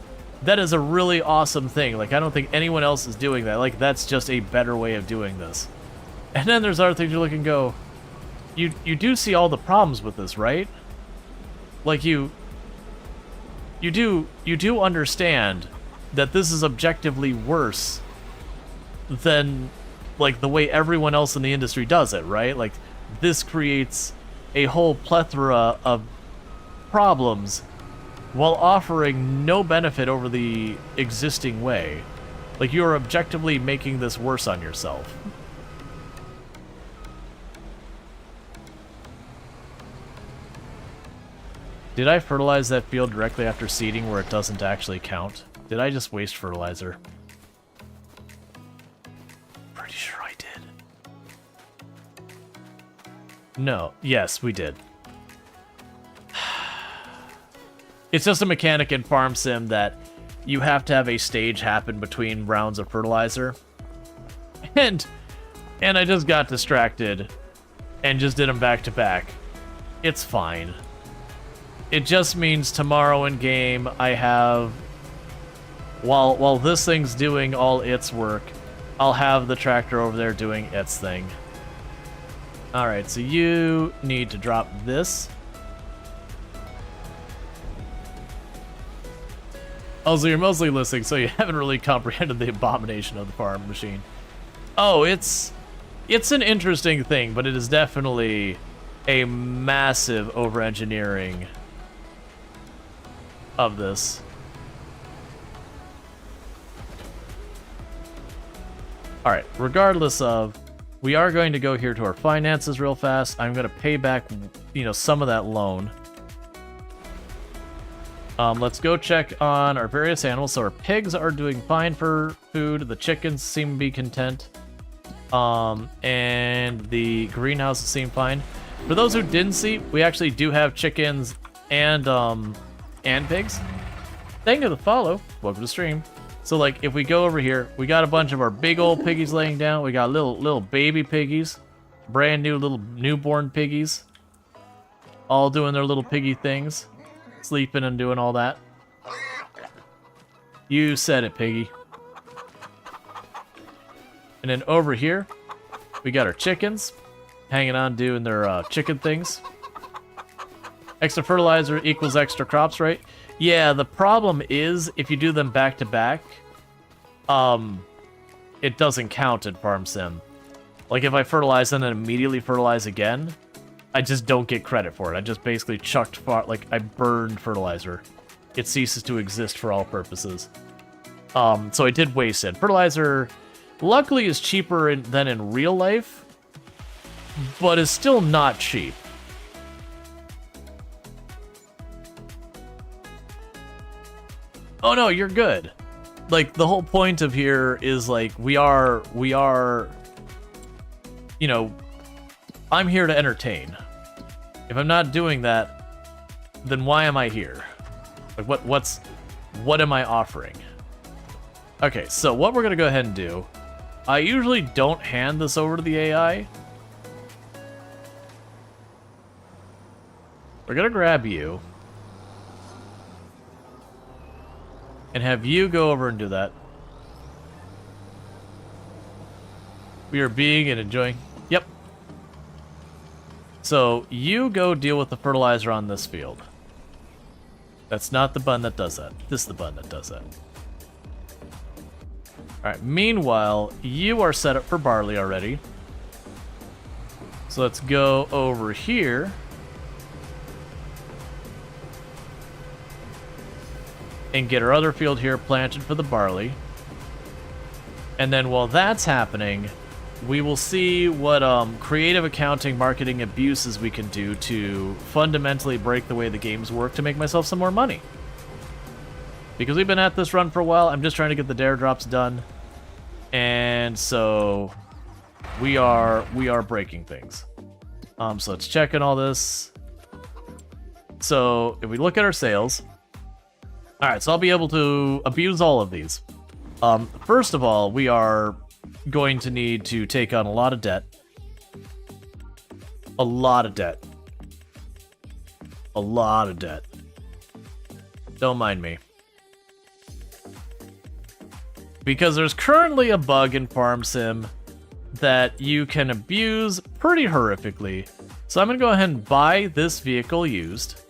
a really awesome thing. Like, I don't think anyone else is doing that. Like, that's just a better way of doing this. And then there's other things you look and go, you do see all the problems with this, right? Like, you do understand that this is objectively worse than, like, the way everyone else in the industry does it, right? Like, this creates a whole plethora of problems while offering no benefit over the existing way. Like, you're objectively making this worse on yourself. Did I fertilize that field directly after seeding where it doesn't actually count? Did I just waste fertilizer? Pretty sure I did. No. Yes, we did. It's just a mechanic in Farm Sim that you have to have a stage happen between rounds of fertilizer. And I just got distracted and just did them back to back. It's fine. It just means tomorrow in game I have, while this thing's doing all its work, I'll have the tractor over there doing its thing. Alright, so you need to drop this. Also, you're mostly listening, so you haven't really comprehended the abomination of the farm machine. Oh, it's an interesting thing, but it is definitely a massive over-engineering of this. Alright, regardless of, we are going to go here to our finances real fast. I'm going to pay back, you know, some of that loan. Let's go check on our various animals. So our pigs are doing fine for food. The chickens seem to be content. And the greenhouses seem fine. For those who didn't see, we actually do have chickens and pigs. Thank you for the follow. Welcome to the stream. So, like, if we go over here, we got a bunch of our big old piggies laying down. We got little baby piggies, brand new little newborn piggies, all doing their little piggy things, sleeping and doing all that. You said it, piggy. And then over here, we got our chickens hanging on doing their chicken things. Extra fertilizer equals extra crops, right? Yeah, the problem is if you do them back to back, it doesn't count in Farm Sim. Like, if I fertilize and then immediately fertilize again, I just don't get credit for it. I just basically I burned fertilizer. It ceases to exist for all purposes. So I did waste it. Fertilizer, luckily, is cheaper than in real life, but is still not cheap. Oh no, you're good. Like, the whole point of here is, like, we are, you know, I'm here to entertain. If I'm not doing that, then why am I here? Like, what am I offering? Okay, so what we're gonna go ahead and do, I usually don't hand this over to the AI. we're gonna grab you. And have you go over and do that. We are being and enjoying. Yep. So, you go deal with the fertilizer on this field. That's not the button that does that. This is the button that does that. Alright, meanwhile, you are set up for barley already. So let's go over here. And get our other field here planted for the barley. And then while that's happening, we will see what creative accounting marketing abuses we can do to fundamentally break the way the games work to make myself some more money. Because we've been at this run for a while, I'm just trying to get the dare drops done. And so we are breaking things. So let's check in all this. So if we look at our sales, all right, so I'll be able to abuse all of these. First of all, we are going to need to take on a lot of debt. A lot of debt. A lot of debt. Don't mind me. Because there's currently a bug in Farm Sim that you can abuse pretty horrifically. So I'm going to go ahead and buy this vehicle used.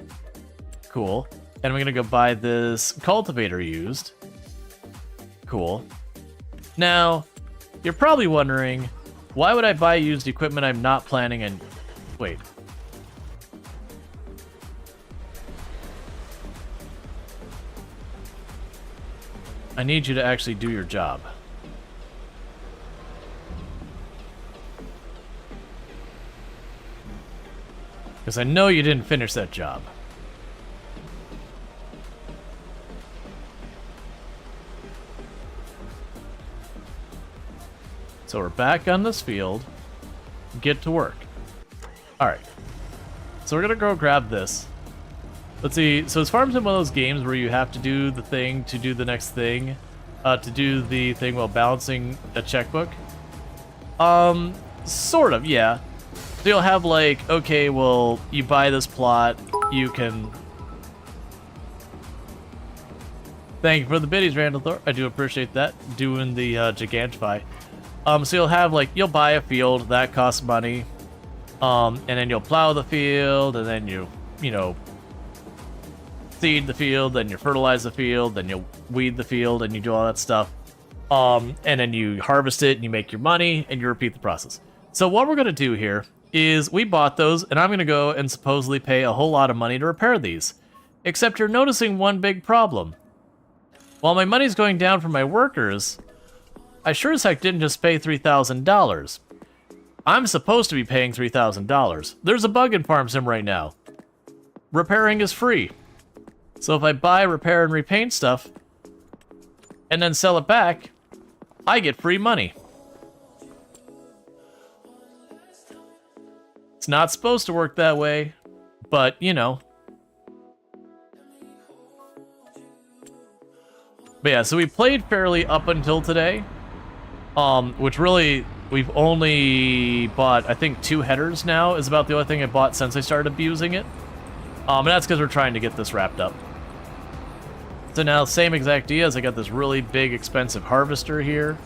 Cool. And I'm going to go buy this cultivator used. Cool. Now, you're probably wondering, why would I buy used equipment I'm not planning on... Wait. I need you to actually do your job. Because I know you didn't finish that job. So we're back on this field. Get to work. Alright. So we're gonna go grab this. Let's see, so is Farm Sim one of those games where you have to do the thing to do the next thing? To do the thing while balancing a checkbook? Sort of, yeah. So you'll have like, okay, well, you buy this plot, you can... Thank you for the biddies, Randall Thor. I do appreciate that. Doing the Gigantify. So you'll have like, you'll buy a field, that costs money. And then you'll plow the field, and then you know, seed the field, then you fertilize the field, then you weed the field, and you do all that stuff. And then you harvest it, and you make your money, and you repeat the process. So what we're going to do here is we bought those, and I'm going to go and supposedly pay a whole lot of money to repair these. Except you're noticing one big problem. While my money's going down for my workers, I sure as heck didn't just pay $3,000. I'm supposed to be paying $3,000. There's a bug in Farm Sim right now. Repairing is free. So if I buy, repair, and repaint stuff, and then sell it back, I get free money. It's not supposed to work that way, but, you know. But yeah, so we played fairly up until today. Which really, we've only bought, I think, 2 headers now is about the only thing I bought since I started abusing it. And that's because we're trying to get this wrapped up. So now, same exact deal as I got this really big, expensive harvester here.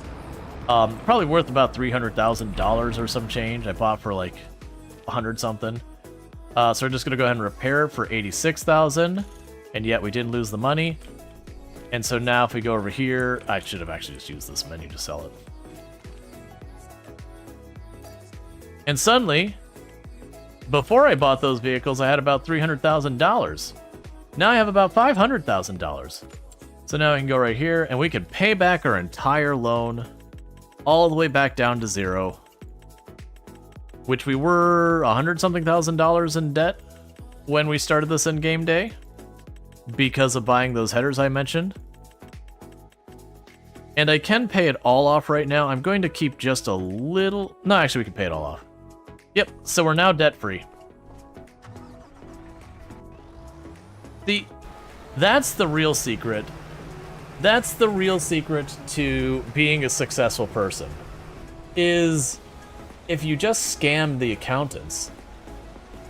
Probably worth about $300,000 or some change. I bought for like 100 something. So we're just going to go ahead and repair it for $86,000. And yet we didn't lose the money. And so now if we go over here, I should have actually just used this menu to sell it. And suddenly, before I bought those vehicles, I had about $300,000. Now I have about $500,000. So now I can go right here, and we can pay back our entire loan all the way back down to 0. Which we were $100-something thousand in debt when we started this in-game day. Because of buying those headers I mentioned. And I can pay it all off right now. I'm going to keep just a little... No, actually, we can pay it all off. Yep, so we're now debt-free. That's the real secret. That's the real secret to being a successful person. Is if you just scam the accountants,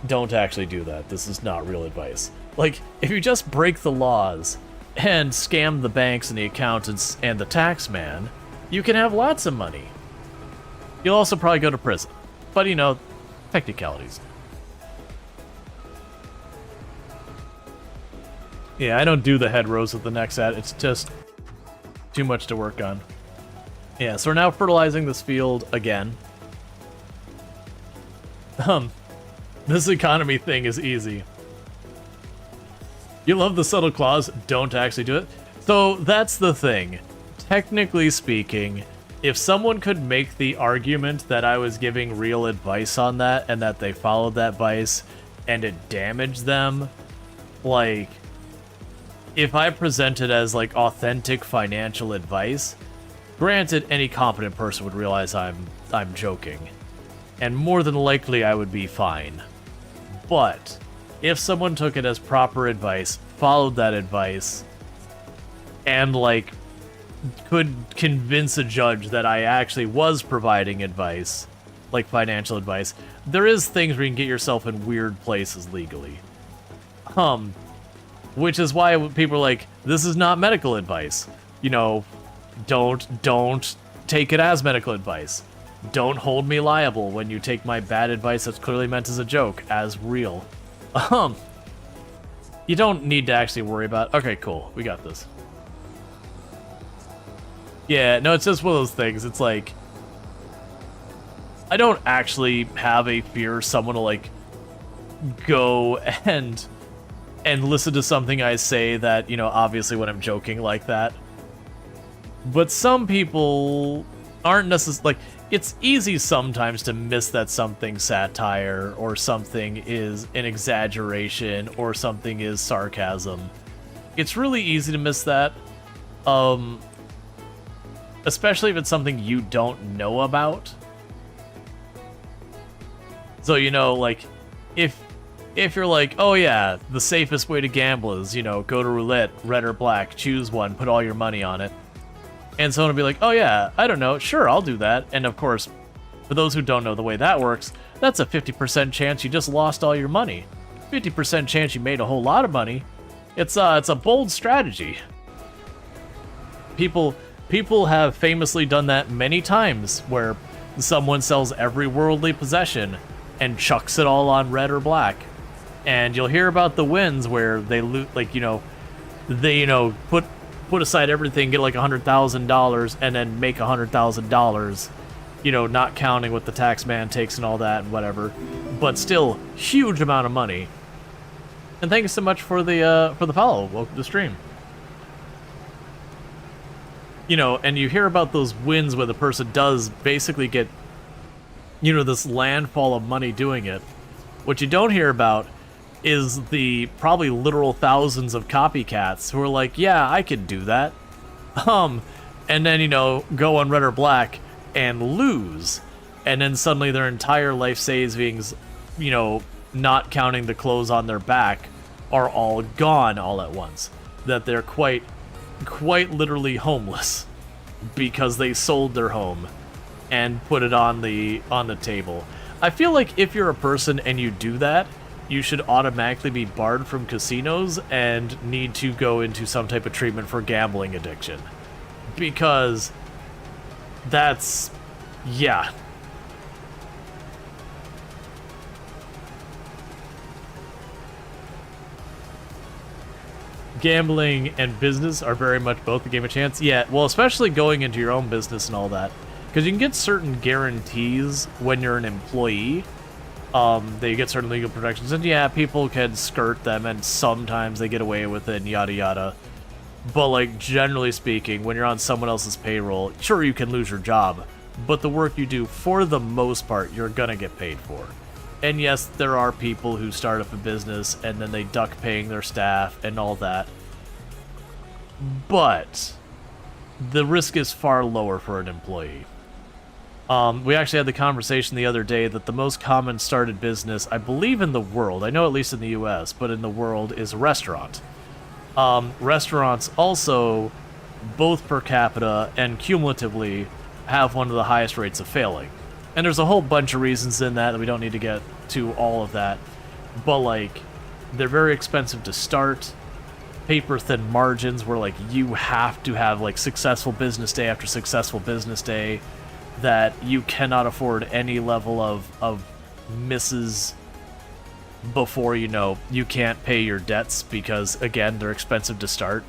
don't actually do that. This is not real advice. Like, if you just break the laws and scam the banks and the accountants and the tax man, you can have lots of money. You'll also probably go to prison. But, you know, technicalities. Yeah, I don't do the head rows with the next ad. It's just too much to work on. Yeah, so we're now fertilizing this field again. This economy thing is easy. You love the subtle clause, don't actually do it. So that's the thing. Technically speaking, if someone could make the argument that I was giving real advice on that and that they followed that advice and it damaged them, like, if I present it as like authentic financial advice, granted any competent person would realize I'm joking. And more than likely I would be fine. But if someone took it as proper advice, followed that advice, and like could convince a judge that I actually was providing advice, like financial advice, there is things where you can get yourself in weird places legally. Which is why people are like, this is not medical advice. You know, don't take it as medical advice. Don't hold me liable when you take my bad advice that's clearly meant as a joke as real. You don't need to actually worry about. Okay, cool. We got this. Yeah, no, it's just one of those things. It's like, I don't actually have a fear someone will like go and listen to something I say that, you know, obviously when I'm joking like that. But some people aren't necessarily, like, it's easy sometimes to miss that something's satire or something is an exaggeration or something is sarcasm. It's really easy to miss that. Especially if it's something you don't know about. So, you know, like, if you're like, oh yeah, the safest way to gamble is, you know, go to roulette, red or black, choose one, put all your money on it. And someone will be like, oh yeah, I don't know, sure, I'll do that. And of course, for those who don't know the way that works, that's a 50% chance you just lost all your money. 50% chance you made a whole lot of money. It's a bold strategy. People have famously done that many times, where someone sells every worldly possession and chucks it all on red or black. And you'll hear about the wins where they loot, like, you know, they, you know, put aside everything, get like $100,000, and then make $100,000, you know, not counting what the tax man takes and all that and whatever, but still huge amount of money. And thank you so much for the follow. Welcome to the stream. You know, and you hear about those wins where the person does basically get, you know, this landfall of money doing it. What you don't hear about is the probably literal thousands of copycats who are like, yeah, I could do that. And then, you know, go on red or black and lose. And then suddenly their entire life savings, you know, not counting the clothes on their back, are all gone all at once. That they're quite literally homeless because they sold their home and put it on the table. I feel like if you're a person and you do that, you should automatically be barred from casinos and need to go into some type of treatment for gambling addiction. Because that's, yeah. Gambling and business are very much both a game of chance. Yeah, well, especially going into your own business and all that. Because you can get certain guarantees when you're an employee. They get certain legal protections, and yeah, people can skirt them, and sometimes they get away with it, and yada yada. But, like, generally speaking, when you're on someone else's payroll, sure, you can lose your job, but the work you do, for the most part, you're gonna get paid for. And yes, there are people who start up a business, and then they duck paying their staff, and all that. But the risk is far lower for an employee. We actually had the conversation the other day that the most common started business, I believe in the world, I know at least in the US, but in the world, is a restaurant. Restaurants also, both per capita and cumulatively, have one of the highest rates of failing. And there's a whole bunch of reasons in that we don't need to get to all of that. but like they're very expensive to start. Paper thin margins where like you have to have like successful business day after successful business day, that you cannot afford any level of misses before you can't pay your debts, because again they're expensive to start.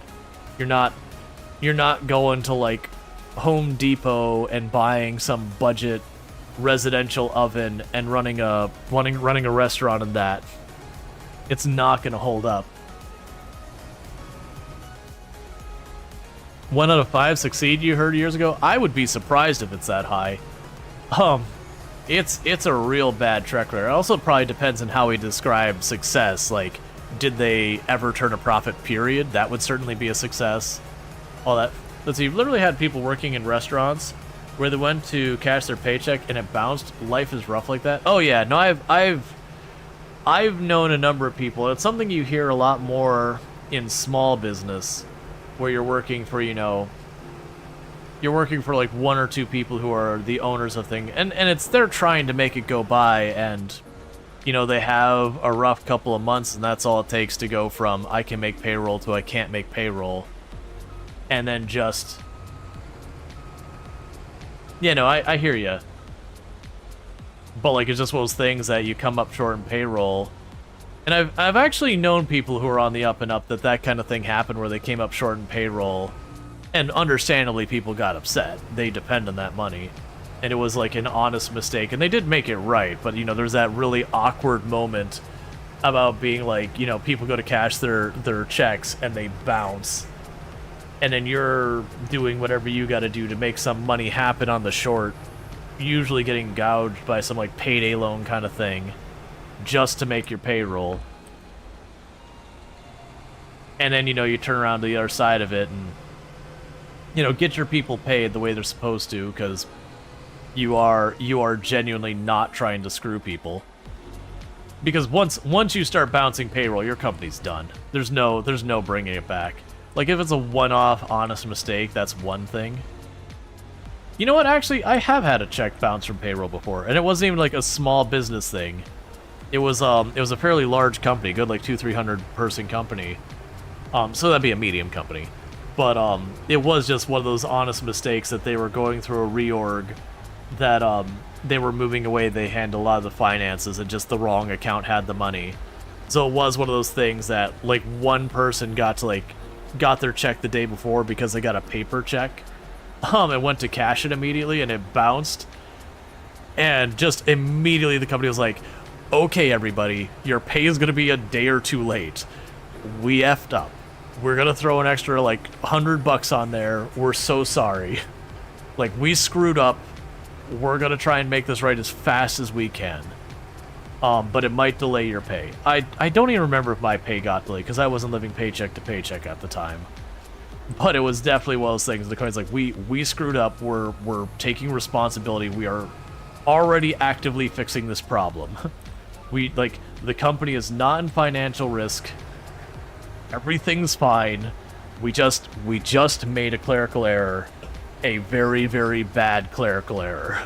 You're not going to like Home Depot and buying some budget residential oven and running a restaurant in that. It's not going to hold up. 1 out of 5 succeed, you heard years ago? I would be surprised if it's that high. It's a real bad track record. It also probably depends on how we describe success. Like, did they ever turn a profit, period? That would certainly be a success. All that. Let's see, you've literally had people working in restaurants where they went to cash their paycheck and it bounced. Life is rough like that. Oh yeah, no, I've known a number of people. It's something you hear a lot more in small business, where you're working for, you're working for like 1 or 2 people who are the owners of things, and it's they're trying to make it go by, and they have a rough couple of months, and that's all it takes to go from I can make payroll to I can't make payroll. And then just I hear you, but like it's just one of those things that you come up short in payroll. And I've actually known people who are on the up and up that kind of thing happened, where they came up short in payroll, and understandably people got upset. They depend on that money, and it was like an honest mistake, and they did make it right. But there's that really awkward moment about being like, people go to cash their checks and they bounce, and then you're doing whatever you got to do to make some money happen on the short, usually getting gouged by some like payday loan kind of thing, just to make your payroll. And then you turn around to the other side of it and get your people paid the way they're supposed to, because you are genuinely not trying to screw people. Because once you start bouncing payroll, your company's done. There's no bringing it back. Like, if it's a one-off honest mistake, that's one thing. You know what? Actually, I have had a check bounce from payroll before, and it wasn't even like a small business thing. It was a fairly large company, good like 200-300 person company. So that'd be a medium company. But it was just one of those honest mistakes that they were going through a reorg, that they were moving away. They handled a lot of the finances, and just the wrong account had the money. So it was one of those things that like one person got their check the day before because they got a paper check, and went to cash it immediately, and it bounced. And just immediately the company was like, okay, everybody, your pay is going to be a day or 2 late. We effed up. We're going to throw an extra, like, $100 on there. We're so sorry. Like, we screwed up. We're going to try and make this right as fast as we can. But it might delay your pay. I don't even remember if my pay got delayed, because I wasn't living paycheck to paycheck at the time. But it was definitely one of those things. The company's like, we screwed up. We're taking responsibility. We are already actively fixing this problem. The company is not in financial risk. Everything's fine. We just made a clerical error. A very, very bad clerical error.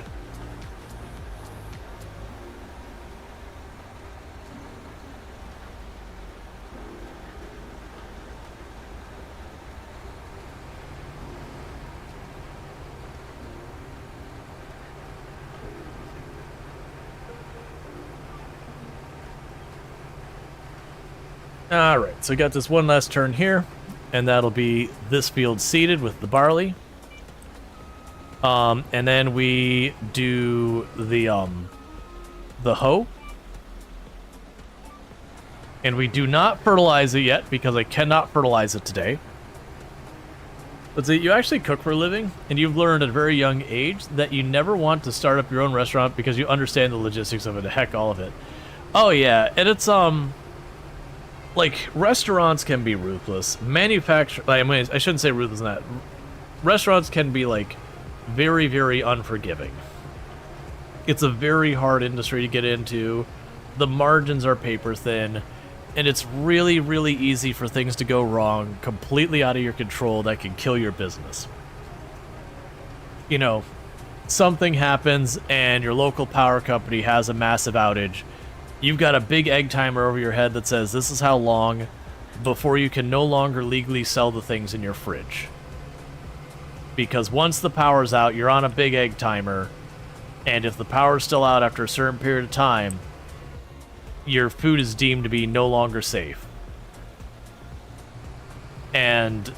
Alright, so we got this one last turn here, and that'll be this field seeded with the barley. And then we do the hoe. And we do not fertilize it yet, because I cannot fertilize it today. Let's see, you actually cook for a living, and you've learned at a very young age that you never want to start up your own restaurant because you understand the logistics of it, heck, all of it. Oh yeah, and it's, like, restaurants can be ruthless. I shouldn't say ruthless in that. Restaurants can be, like, very, very unforgiving. It's a very hard industry to get into. The margins are paper thin, and it's really, really easy for things to go wrong, completely out of your control, that can kill your business. Something happens, and your local power company has a massive outage, you've got a big egg timer over your head that says this is how long before you can no longer legally sell the things in your fridge. Because once the power's out, you're on a big egg timer, and if the power's still out after a certain period of time, your food is deemed to be no longer safe. And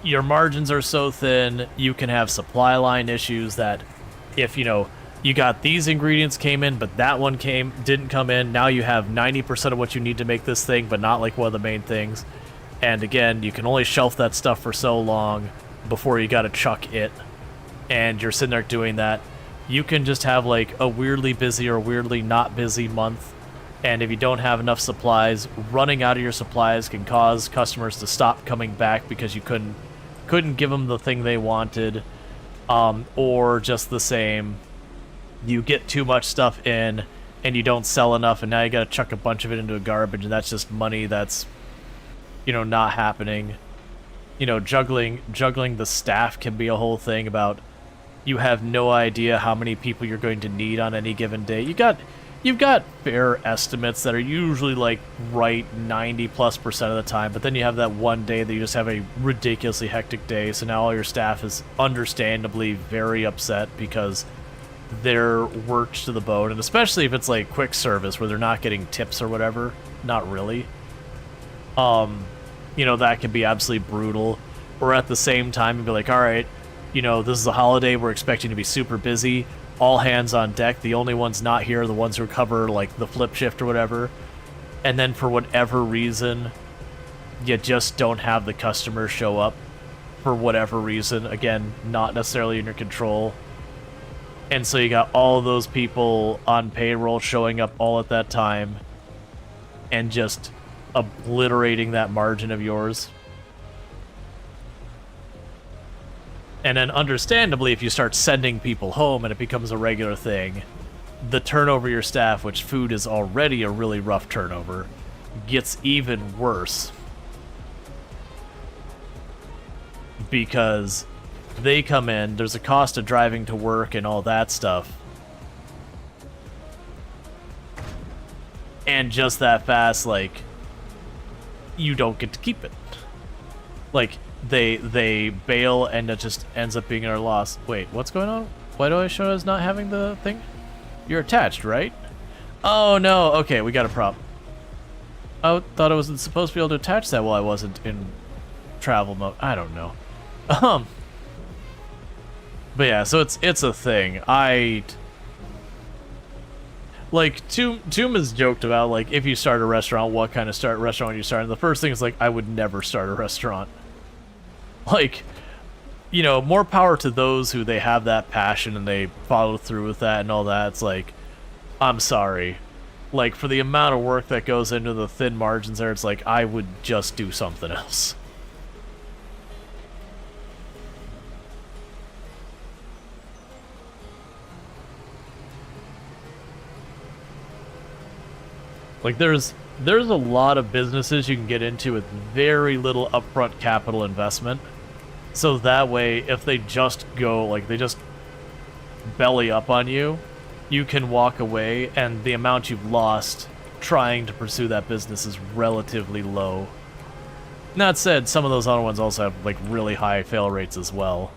your margins are so thin, you can have supply line issues that if, you got these ingredients came in, but that one didn't come in, now you have 90% of what you need to make this thing, but not like one of the main things. And again, you can only shelf that stuff for so long before you gotta chuck it. And you're sitting there doing that. You can just have like a weirdly busy or weirdly not busy month. And if you don't have enough supplies, running out of your supplies can cause customers to stop coming back because you couldn't give them the thing they wanted. Or just the same, you get too much stuff in and you don't sell enough, and now you gotta chuck a bunch of it into a garbage, and that's just money that's, not happening. Juggling the staff can be a whole thing about you have no idea how many people you're going to need on any given day. You've got fair estimates that are usually like right 90+% of the time, but then you have that one day that you just have a ridiculously hectic day, so now all your staff is understandably very upset because they're worked to the bone, and especially if it's like quick service where they're not getting tips or whatever. Not really. That can be absolutely brutal. Or at the same time, you'd be like, all right, this is a holiday, we're expecting to be super busy, all hands on deck, the only ones not here are the ones who cover like the flip shift or whatever, and then for whatever reason, you just don't have the customer show up for whatever reason, again, not necessarily in your control. And so you got all of those people on payroll showing up all at that time and just obliterating that margin of yours. And then understandably, if you start sending people home and it becomes a regular thing, the turnover of your staff, which food is already a really rough turnover, gets even worse. Because they come in, there's a cost of driving to work and all that stuff. And just that fast, like, you don't get to keep it. Like, they bail and it just ends up being our loss. Wait, what's going on? Why do I show as not having the thing? You're attached, right? Oh no, okay, we got a problem. I thought I wasn't supposed to be able to attach that while I wasn't in travel mode. I don't know. But yeah, so it's a thing. Like, Toom has joked about, like, if you start a restaurant, what kind of restaurant you start. And the first thing is, like, I would never start a restaurant. Like, more power to those who they have that passion and they follow through with that and all that. It's like, I'm sorry. Like, for the amount of work that goes into the thin margins there, it's like, I would just do something else. Like, there's a lot of businesses you can get into with very little upfront capital investment. So that way, if they just go, like, they just belly up on you, you can walk away, and the amount you've lost trying to pursue that business is relatively low. That said, some of those other ones also have, like, really high fail rates as well.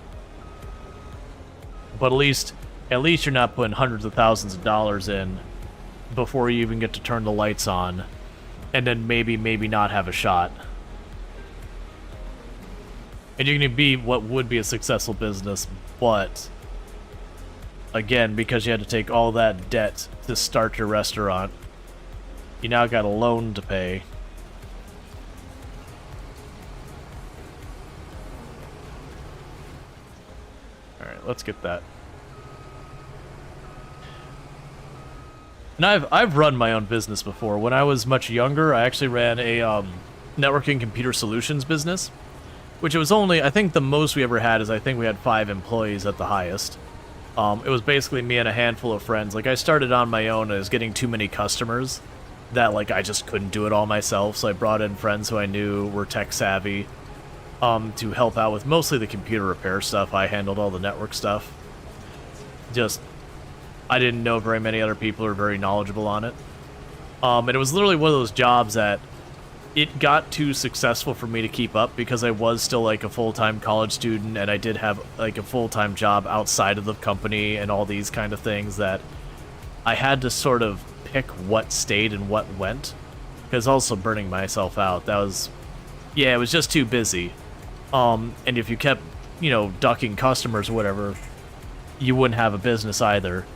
But at least you're not putting hundreds of thousands of dollars in before you even get to turn the lights on, and then maybe not have a shot. And you can be what would be a successful business, but again, because you had to take all that debt to start your restaurant, you now got a loan to pay. Alright, let's get that. And I've run my own business before. When I was much younger, I actually ran a networking computer solutions business, which it was only, I think the most we ever had is I think we had 5 employees at the highest. It was basically me and a handful of friends. Like, I started on my own and I was getting too many customers that, like, I just couldn't do it all myself, so I brought in friends who I knew were tech savvy to help out with mostly the computer repair stuff. I handled all the network stuff. I didn't know very many other people who are very knowledgeable on it. And it was literally one of those jobs that it got too successful for me to keep up because I was still like a full-time college student and I did have like a full-time job outside of the company and all these kind of things that I had to sort of pick what stayed and what went, because also burning myself out. That was, yeah, it was just too busy. And if you kept, you know, ducking customers or whatever, you wouldn't have a business either.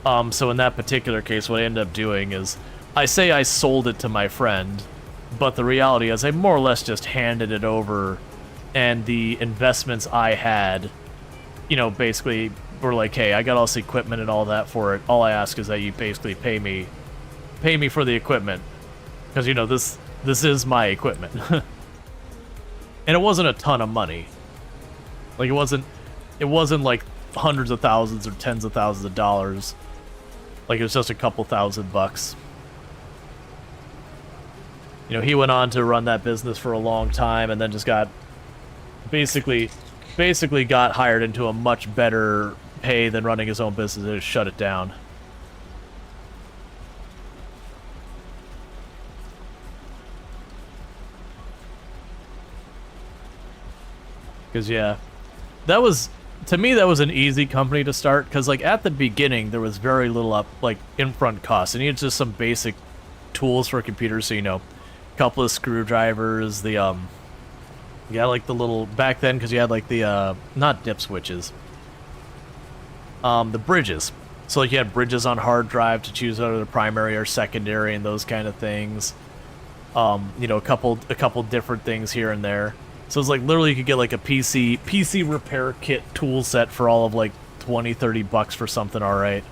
So in that particular case, what I ended up doing is, I say I sold it to my friend, but the reality is I more or less just handed it over, and the investments I had, you know, basically were like, hey, I got all this equipment and all that for it. All I ask is that you basically pay me for the equipment, because, you know, this is my equipment. And it wasn't a ton of money. Like, it wasn't like hundreds of thousands or tens of thousands of dollars. Like, it was just a couple $1,000. You know, he went on to run that business for a long time and then just got basically got hired into a much better pay than running his own business and just shut it down. Because, yeah, that was, to me, that was an easy company to start, because, like, at the beginning, there was very little in-front costs. And you had just some basic tools for a computer, so, you know, a couple of screwdrivers, the, you had, like, the little, back then, because you had, like, the, not dip switches, the bridges. So, like, you had bridges on hard drive to choose whether the primary or secondary and those kind of things. You know, a couple different things here and there. So it's like literally you could get like a PC repair kit tool set for all of like $20-$30 for something alright.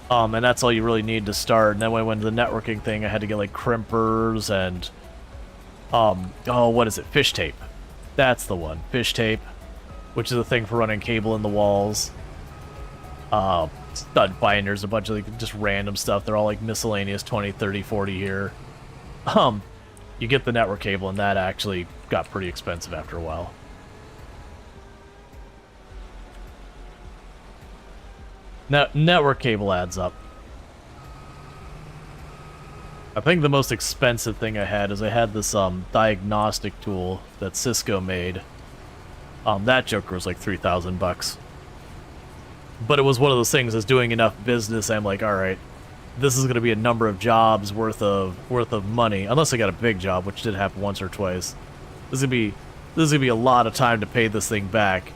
And that's all you really need to start. And then when I went to the networking thing, I had to get like crimpers and oh, what is it? Fish tape. That's the one. Fish tape, which is a thing for running cable in the walls. Stud binders, a bunch of like just random stuff. They're all like miscellaneous 20, 30, 40 here. You get the network cable, and that actually got pretty expensive after a while. Now, network cable adds up. I think the most expensive thing I had is I had this diagnostic tool that Cisco made. That joker was like $3,000. But it was one of those things that's doing enough business, I'm like, alright, this is going to be a number of jobs worth of money, unless I got a big job, which did happen once or twice. This is gonna be a lot of time to pay this thing back.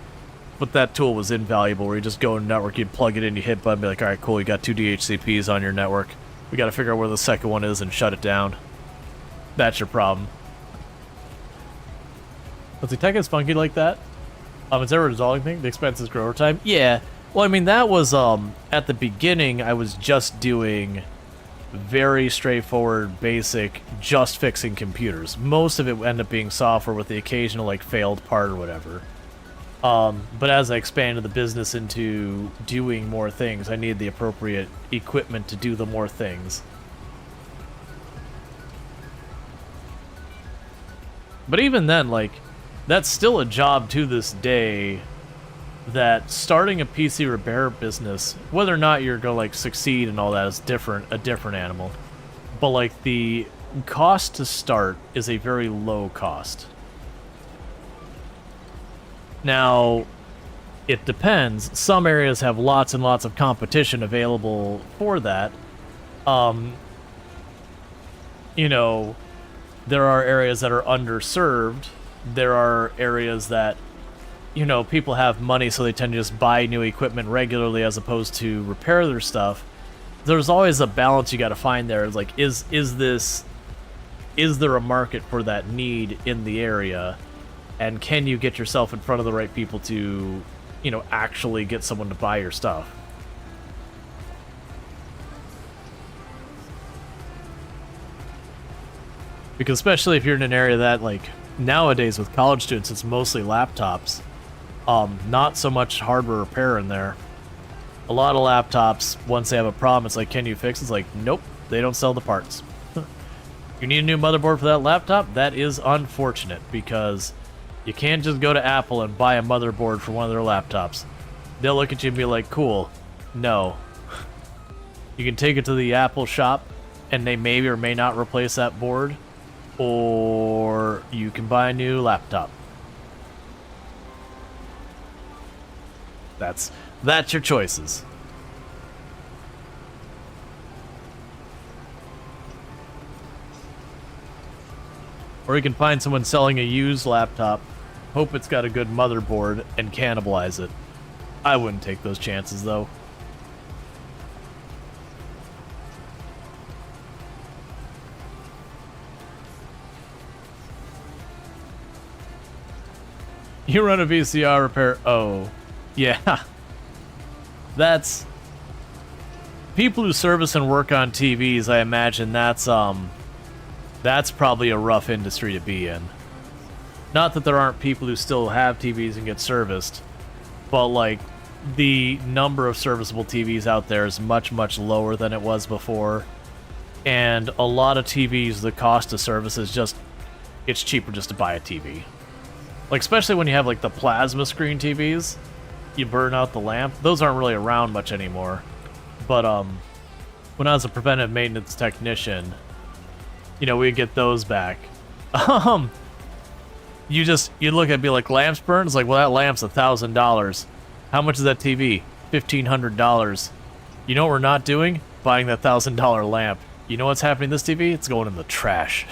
But that tool was invaluable, where you just go in network, you'd plug it in, you hit button, be like, alright, cool, you got 2 DHCPs on your network. We gotta figure out where the second one is and shut it down. That's your problem. Was the tech is funky like that? Is there a resolving thing? The expenses grow over time? Yeah. Well, I mean, that was, at the beginning, I was just doing very straightforward, basic, just fixing computers. Most of it ended up being software with the occasional, like, failed part or whatever. But as I expanded the business into doing more things, I needed the appropriate equipment to do the more things. But even then, like, that's still a job to this day, that starting a PC repair business, whether or not you're gonna like succeed and all that, is a different animal. But like the cost to start is a very low cost. Now, it depends. Some areas have lots and lots of competition available for that. You know, there are areas that are underserved. There are areas that, you know, people have money, so they tend to just buy new equipment regularly as opposed to repair their stuff. There's always a balance you got to find there. It's like, is there a market for that need in the area, and can you get yourself in front of the right people to, you know, actually get someone to buy your stuff? Because especially if you're in an area that, like, nowadays with college students, it's mostly laptops. Not so much hardware repair in there. A lot of laptops, once they have a problem, it's like, can you fix it? It's like, nope, they don't sell the parts. You need a new motherboard for that laptop? That is unfortunate, because you can't just go to Apple and buy a motherboard for one of their laptops. They'll look at you and be like, cool. No. You can take it to the Apple shop, and they may or may not replace that board, or you can buy a new laptop. That's your choices. Or you can find someone selling a used laptop, hope it's got a good motherboard, and cannibalize it. I wouldn't take those chances, though. You run a VCR repair. Oh, yeah. That's people who service and work on TVs. I imagine that's probably a rough industry to be in. Not that there aren't people who still have TVs and get serviced, but like the number of serviceable TVs out there is much, much lower than it was before. And a lot of TVs, the cost of service is just, it's cheaper just to buy a TV. Like, especially when you have like the plasma screen TVs, you burn out the lamp. Those aren't really around much anymore. But when I was a preventive maintenance technician, you know, we'd get those back. You look at it and be like, lamps burned? It's like, well, that lamp's $1,000. How much is that TV? $1,500. You know what we're not doing? Buying that $1,000 lamp. You know what's happening to this TV? It's going in the trash.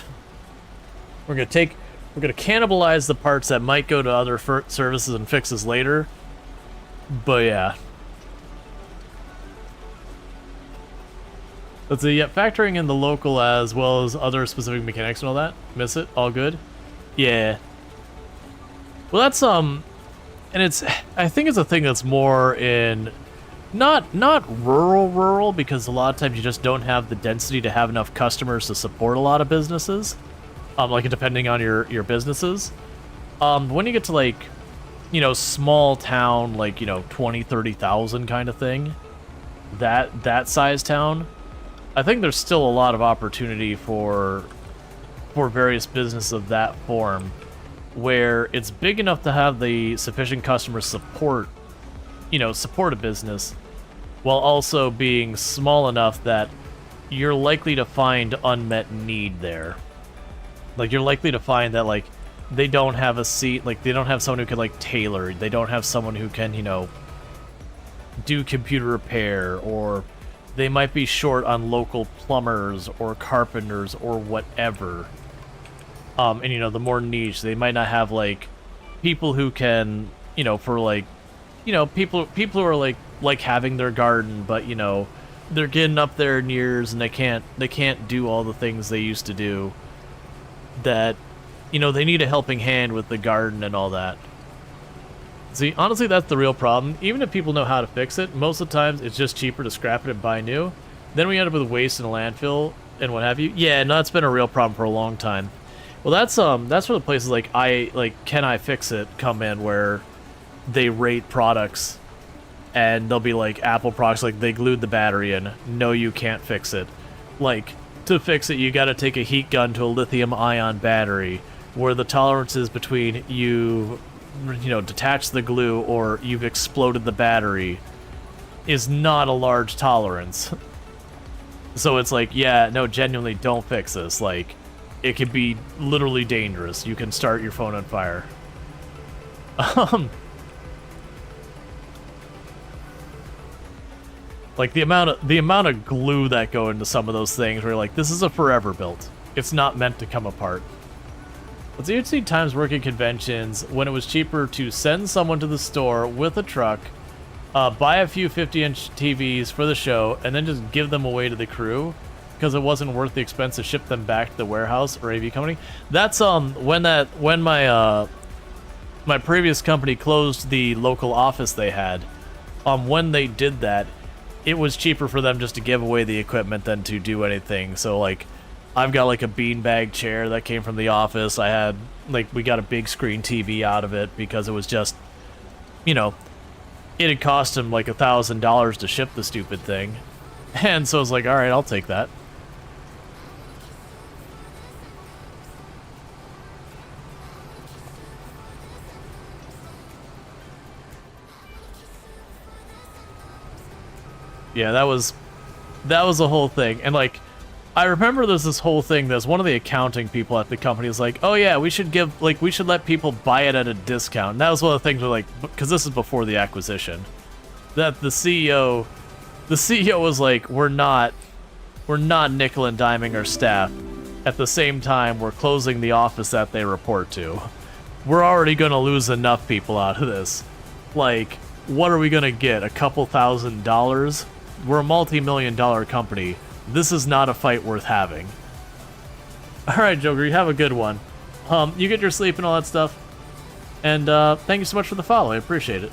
We're gonna cannibalize the parts that might go to other services and fixes later. But yeah. Let's see, yeah, factoring in the local as well as other specific mechanics and all that. Miss it? All good? Yeah. Well, that's, and I think it's a thing that's more in, not rural, because a lot of times you just don't have the density to have enough customers to support a lot of businesses. Like, depending on your businesses. When you get to, like, you know, small town, like, you know, 20, 30,000 kind of thing, that size town, I think there's still a lot of opportunity for various businesses of that form, where it's big enough to have the sufficient customer support, you know, support a business, while also being small enough that you're likely to find unmet need there. Like, you're likely to find that, like, they don't have a seat, like, they don't have someone who can, like, tailor, they don't have someone who can, you know, do computer repair, or they might be short on local plumbers or carpenters or whatever. And, you know, the more niche, they might not have, like, people who can, you know, for, like, you know, people who are, like having their garden, but, you know, they're getting up there in years and they can't do all the things they used to do. That, you know, they need a helping hand with the garden and all that. See, honestly, that's the real problem. Even if people know how to fix it, most of the times it's just cheaper to scrap it and buy new. Then we end up with waste in a landfill and what have you. Yeah, no, that's been a real problem for a long time. Well, that's where the places like Can I Fix It come in, where they rate products, and they'll be like Apple products, like they glued the battery in. No, you can't fix it. Like, to fix it, you got to take a heat gun to a lithium-ion battery, where the tolerances between you know, detach the glue or you've exploded the battery is not a large tolerance. So it's like, yeah, no, genuinely don't fix this. Like, it could be literally dangerous. You can start your phone on fire. Like, the amount of glue that go into some of those things, where you're like, this is a forever built. It's not meant to come apart. Let's see, you'd see times working conventions when it was cheaper to send someone to the store with a truck, buy a few 50-inch TVs for the show, and then just give them away to the crew, because it wasn't worth the expense to ship them back to the warehouse or AV company. That's when my previous company closed the local office they had. When they did that, it was cheaper for them just to give away the equipment than to do anything. So, like, I've got, like, a beanbag chair that came from the office. I had, like, we got a big screen TV out of it because it was just, you know, it had cost him, like, $1,000 to ship the stupid thing. And so I was like, all right, I'll take that. Yeah, that was the whole thing. And, like, I remember there's this whole thing. There's one of the accounting people at the company is like, oh yeah, we should let people buy it at a discount. And that was one of the things we're like, because this is before the acquisition, that the CEO was like, we're not nickel and diming our staff. At the same time, we're closing the office that they report to. We're already going to lose enough people out of this. Like, what are we going to get? A couple $1,000s? We're a multi-million-dollar company. This is not a fight worth having. Alright, Joker, you have a good one. You get your sleep and all that stuff. And thank you so much for the follow. I appreciate it.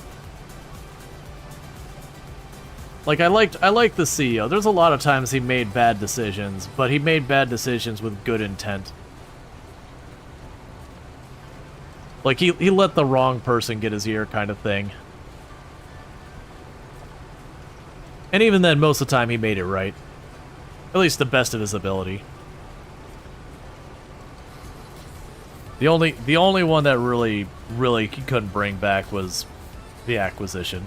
Like, I liked the CEO. There's a lot of times he made bad decisions, but he made bad decisions with good intent. Like, he let the wrong person get his ear kind of thing. And even then, most of the time, he made it right. At least the best of his ability. The only one that really he couldn't bring back was the acquisition.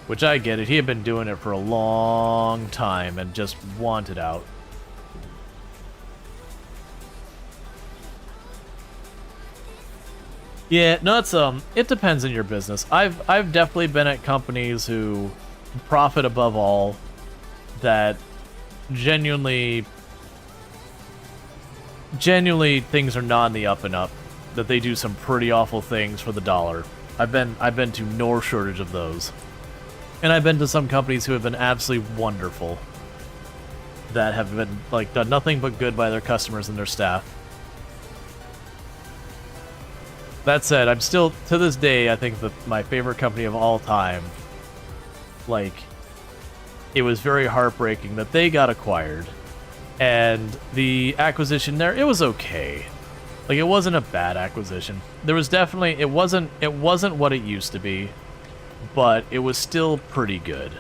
Which I get it, he had been doing it for a long time and just wanted out. Yeah, no, it's it depends on your business. I've definitely been at companies who profit above all, that genuinely things are not in the up and up, that they do some pretty awful things for the dollar. I've been to no shortage of those. And I've been to some companies who have been absolutely wonderful, that have been like done nothing but good by their customers and their staff. That said, I'm still, to this day, I think that my favorite company of all time, like, it was very heartbreaking that they got acquired, and the acquisition there, it was okay. Like, it wasn't a bad acquisition. There was definitely, it wasn't what it used to be, but it was still pretty good.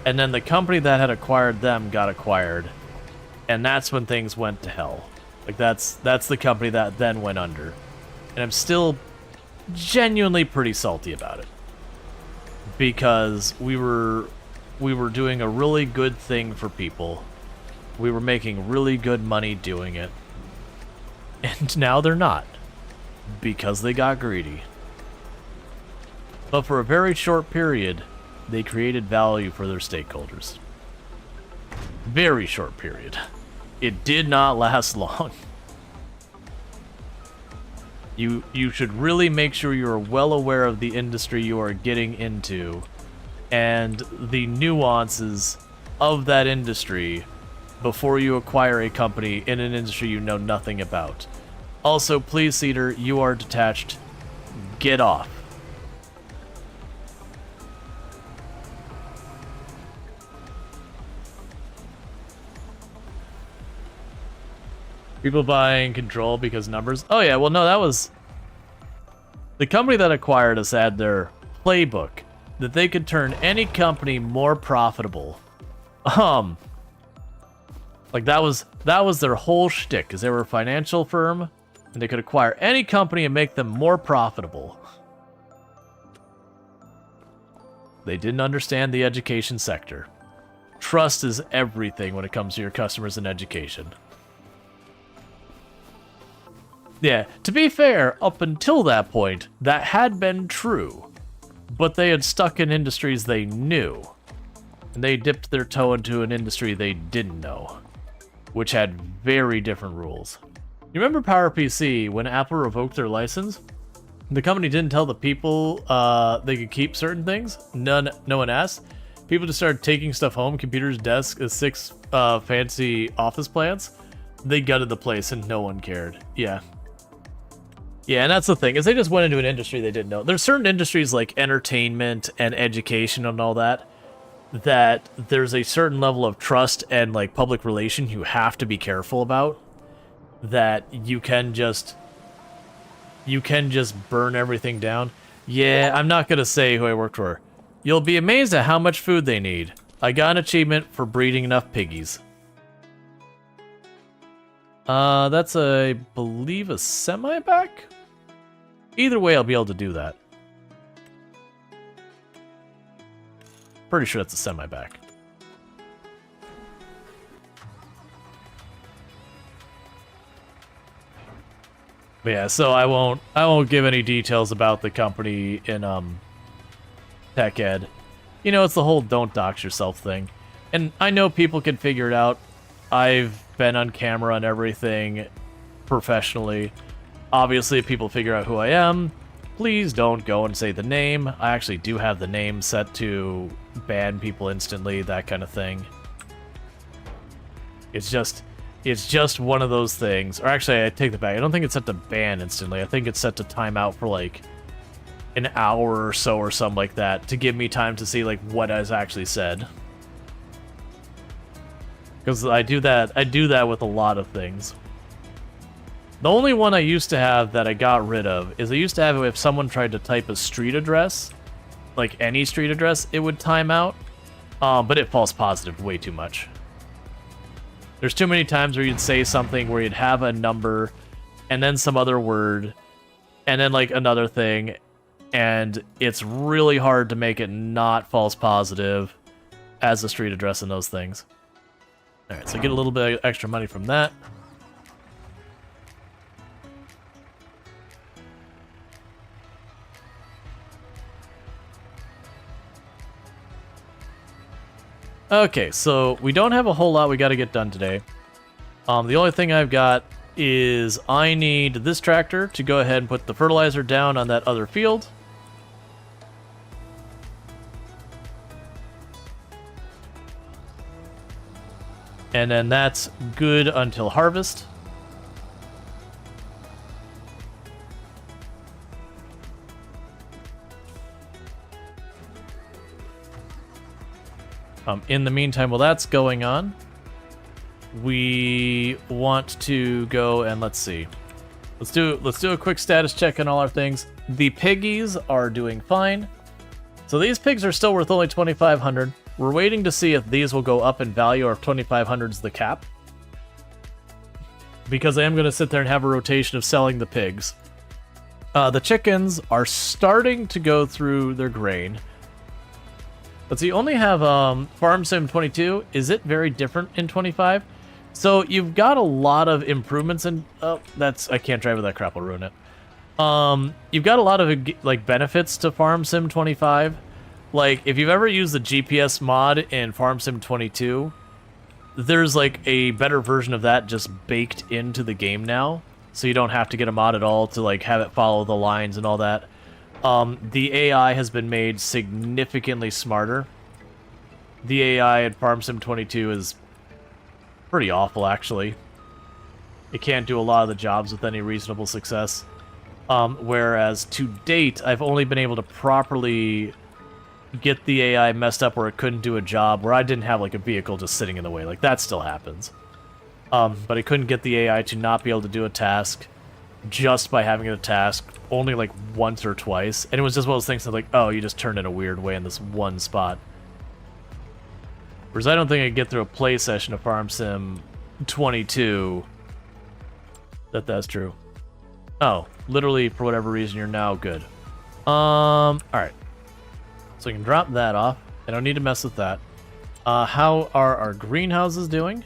And then the company that had acquired them got acquired, and that's when things went to hell. Like, that's the company that then went under. And I'm still genuinely pretty salty about it, because we were doing a really good thing for people. We were making really good money doing it. And now they're not, because they got greedy. But for a very short period, they created value for their stakeholders. Very short period. It did not last long. You should really make sure you are well aware of the industry you are getting into and the nuances of that industry before you acquire a company in an industry you know nothing about. Also, please, Cedar, you are detached. Get off. People buying Control because numbers? Oh yeah, well no, that was... The company that acquired us had their playbook that they could turn any company more profitable. Like that was their whole shtick, because they were a financial firm, and they could acquire any company and make them more profitable. They didn't understand the education sector. Trust is everything when it comes to your customers in education. Yeah, to be fair, up until that point, that had been true. But they had stuck in industries they knew. And they dipped their toe into an industry they didn't know, which had very different rules. You remember PowerPC, when Apple revoked their license? The company didn't tell the people they could keep certain things. No one asked. People just started taking stuff home, computers, desks, 6 fancy office plants. They gutted the place and no one cared. Yeah. Yeah, and that's the thing, is they just went into an industry they didn't know. There's certain industries like entertainment and education and all that, that there's a certain level of trust and like public relation you have to be careful about, that you can just burn everything down. Yeah, I'm not gonna say who I worked for. You'll be amazed at how much food they need. I got an achievement for breeding enough piggies. That's I believe a semi-back? Either way, I'll be able to do that. Pretty sure that's a semi-back. But yeah, so I won't give any details about the company in Tech Ed. You know, it's the whole don't dox yourself thing. And I know people can figure it out. I've been on camera and everything professionally. Obviously, if people figure out who I am, please don't go and say the name. I actually do have the name set to ban people instantly, that kind of thing. It's just one of those things. Or actually, I take that back. I don't think it's set to ban instantly. I think it's set to time out for like an hour or so or something like that to give me time to see like what is actually said. Because I do that with a lot of things. The only one I used to have that I got rid of is I used to have it if someone tried to type a street address, like any street address, it would time out. But it false positive way too much. There's too many times where you'd say something where you'd have a number and then some other word and then like another thing, and it's really hard to make it not false positive as a street address and those things. Alright, so get a little bit of extra money from that. Okay, so we don't have a whole lot we gotta get done today. The only thing I've got is I need this tractor to go ahead and put the fertilizer down on that other field. And then that's good until harvest. In the meantime, while that's going on, we want to go and let's see. Let's do a quick status check on all our things. The piggies are doing fine. So these pigs are still worth only 2,500. We're waiting to see if these will go up in value or if 2,500 is the cap. Because I am going to sit there and have a rotation of selling the pigs. The chickens are starting to go through their grain. But so you only have Farm Sim 22. Is it very different in 25? So you've got a lot of improvements in... Oh, I can't drive with that crap, I'll ruin it. You've got a lot of like benefits to Farm Sim 25. Like, if you've ever used the GPS mod in Farm Sim 22, there's like a better version of that just baked into the game now. So you don't have to get a mod at all to like have it follow the lines and all that. The AI has been made significantly smarter. The AI in Farm Sim 22 is pretty awful, actually. It can't do a lot of the jobs with any reasonable success. Whereas to date, I've only been able to properly get the AI messed up where it couldn't do a job, where I didn't have like a vehicle just sitting in the way. Like, that still happens. But I couldn't get the AI to not be able to do a task just by having a task only like once or twice. And it was just one of those things that like, oh, you just turned in a weird way in this one spot. Whereas I don't think I could get through a play session of Farm Sim 22 that's true. Oh, literally for whatever reason you're now good. Alright. So we can drop that off. I don't need to mess with that. How are our greenhouses doing?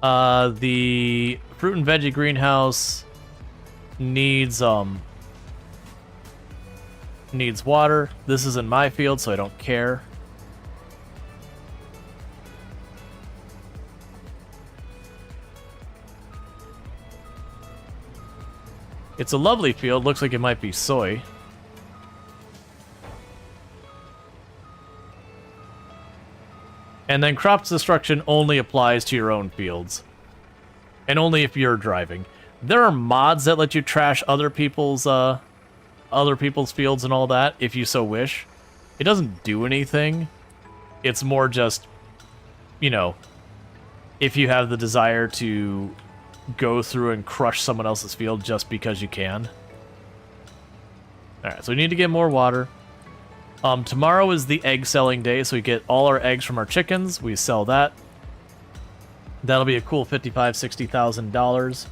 The fruit and veggie greenhouse needs water. This is in my field, so I don't care. It's a lovely field. Looks like it might be soy. And then crop destruction only applies to your own fields. And only if you're driving. There are mods that let you trash other people's fields and all that, if you so wish. It doesn't do anything. It's more just, you know, if you have the desire to go through and crush someone else's field just because you can. Alright, so we need to get more water. Tomorrow is the egg selling day, so we get all our eggs from our chickens. We sell that. That'll be a cool $55,000, $60,000.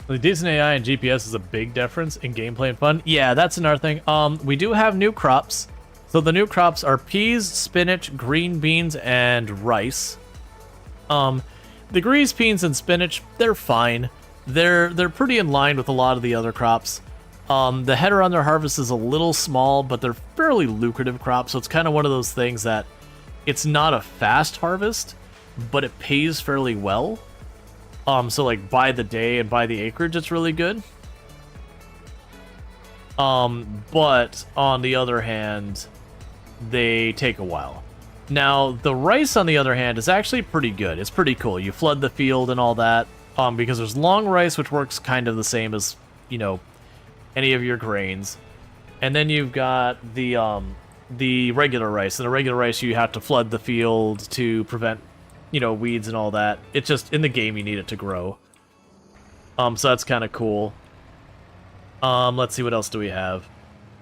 The decent AI and GPS is a big difference in gameplay and fun. Yeah, that's another thing. We do have new crops. So the new crops are peas, spinach, green beans, and rice. The greens, beans, and spinach, they're fine. They're pretty in line with a lot of the other crops. The header on their harvest is a little small, but they're fairly lucrative crops, so it's kind of one of those things that it's not a fast harvest, but it pays fairly well. So like by the day and by the acreage, it's really good. But on the other hand, they take a while. Now, the rice, on the other hand, is actually pretty good. It's pretty cool. You flood the field and all that, because there's long rice, which works kind of the same as, you know, any of your grains. And then you've got the regular rice. And the regular rice, you have to flood the field to prevent, you know, weeds and all that. It's just, in the game, you need it to grow. So that's kind of cool. Let's see, what else do we have?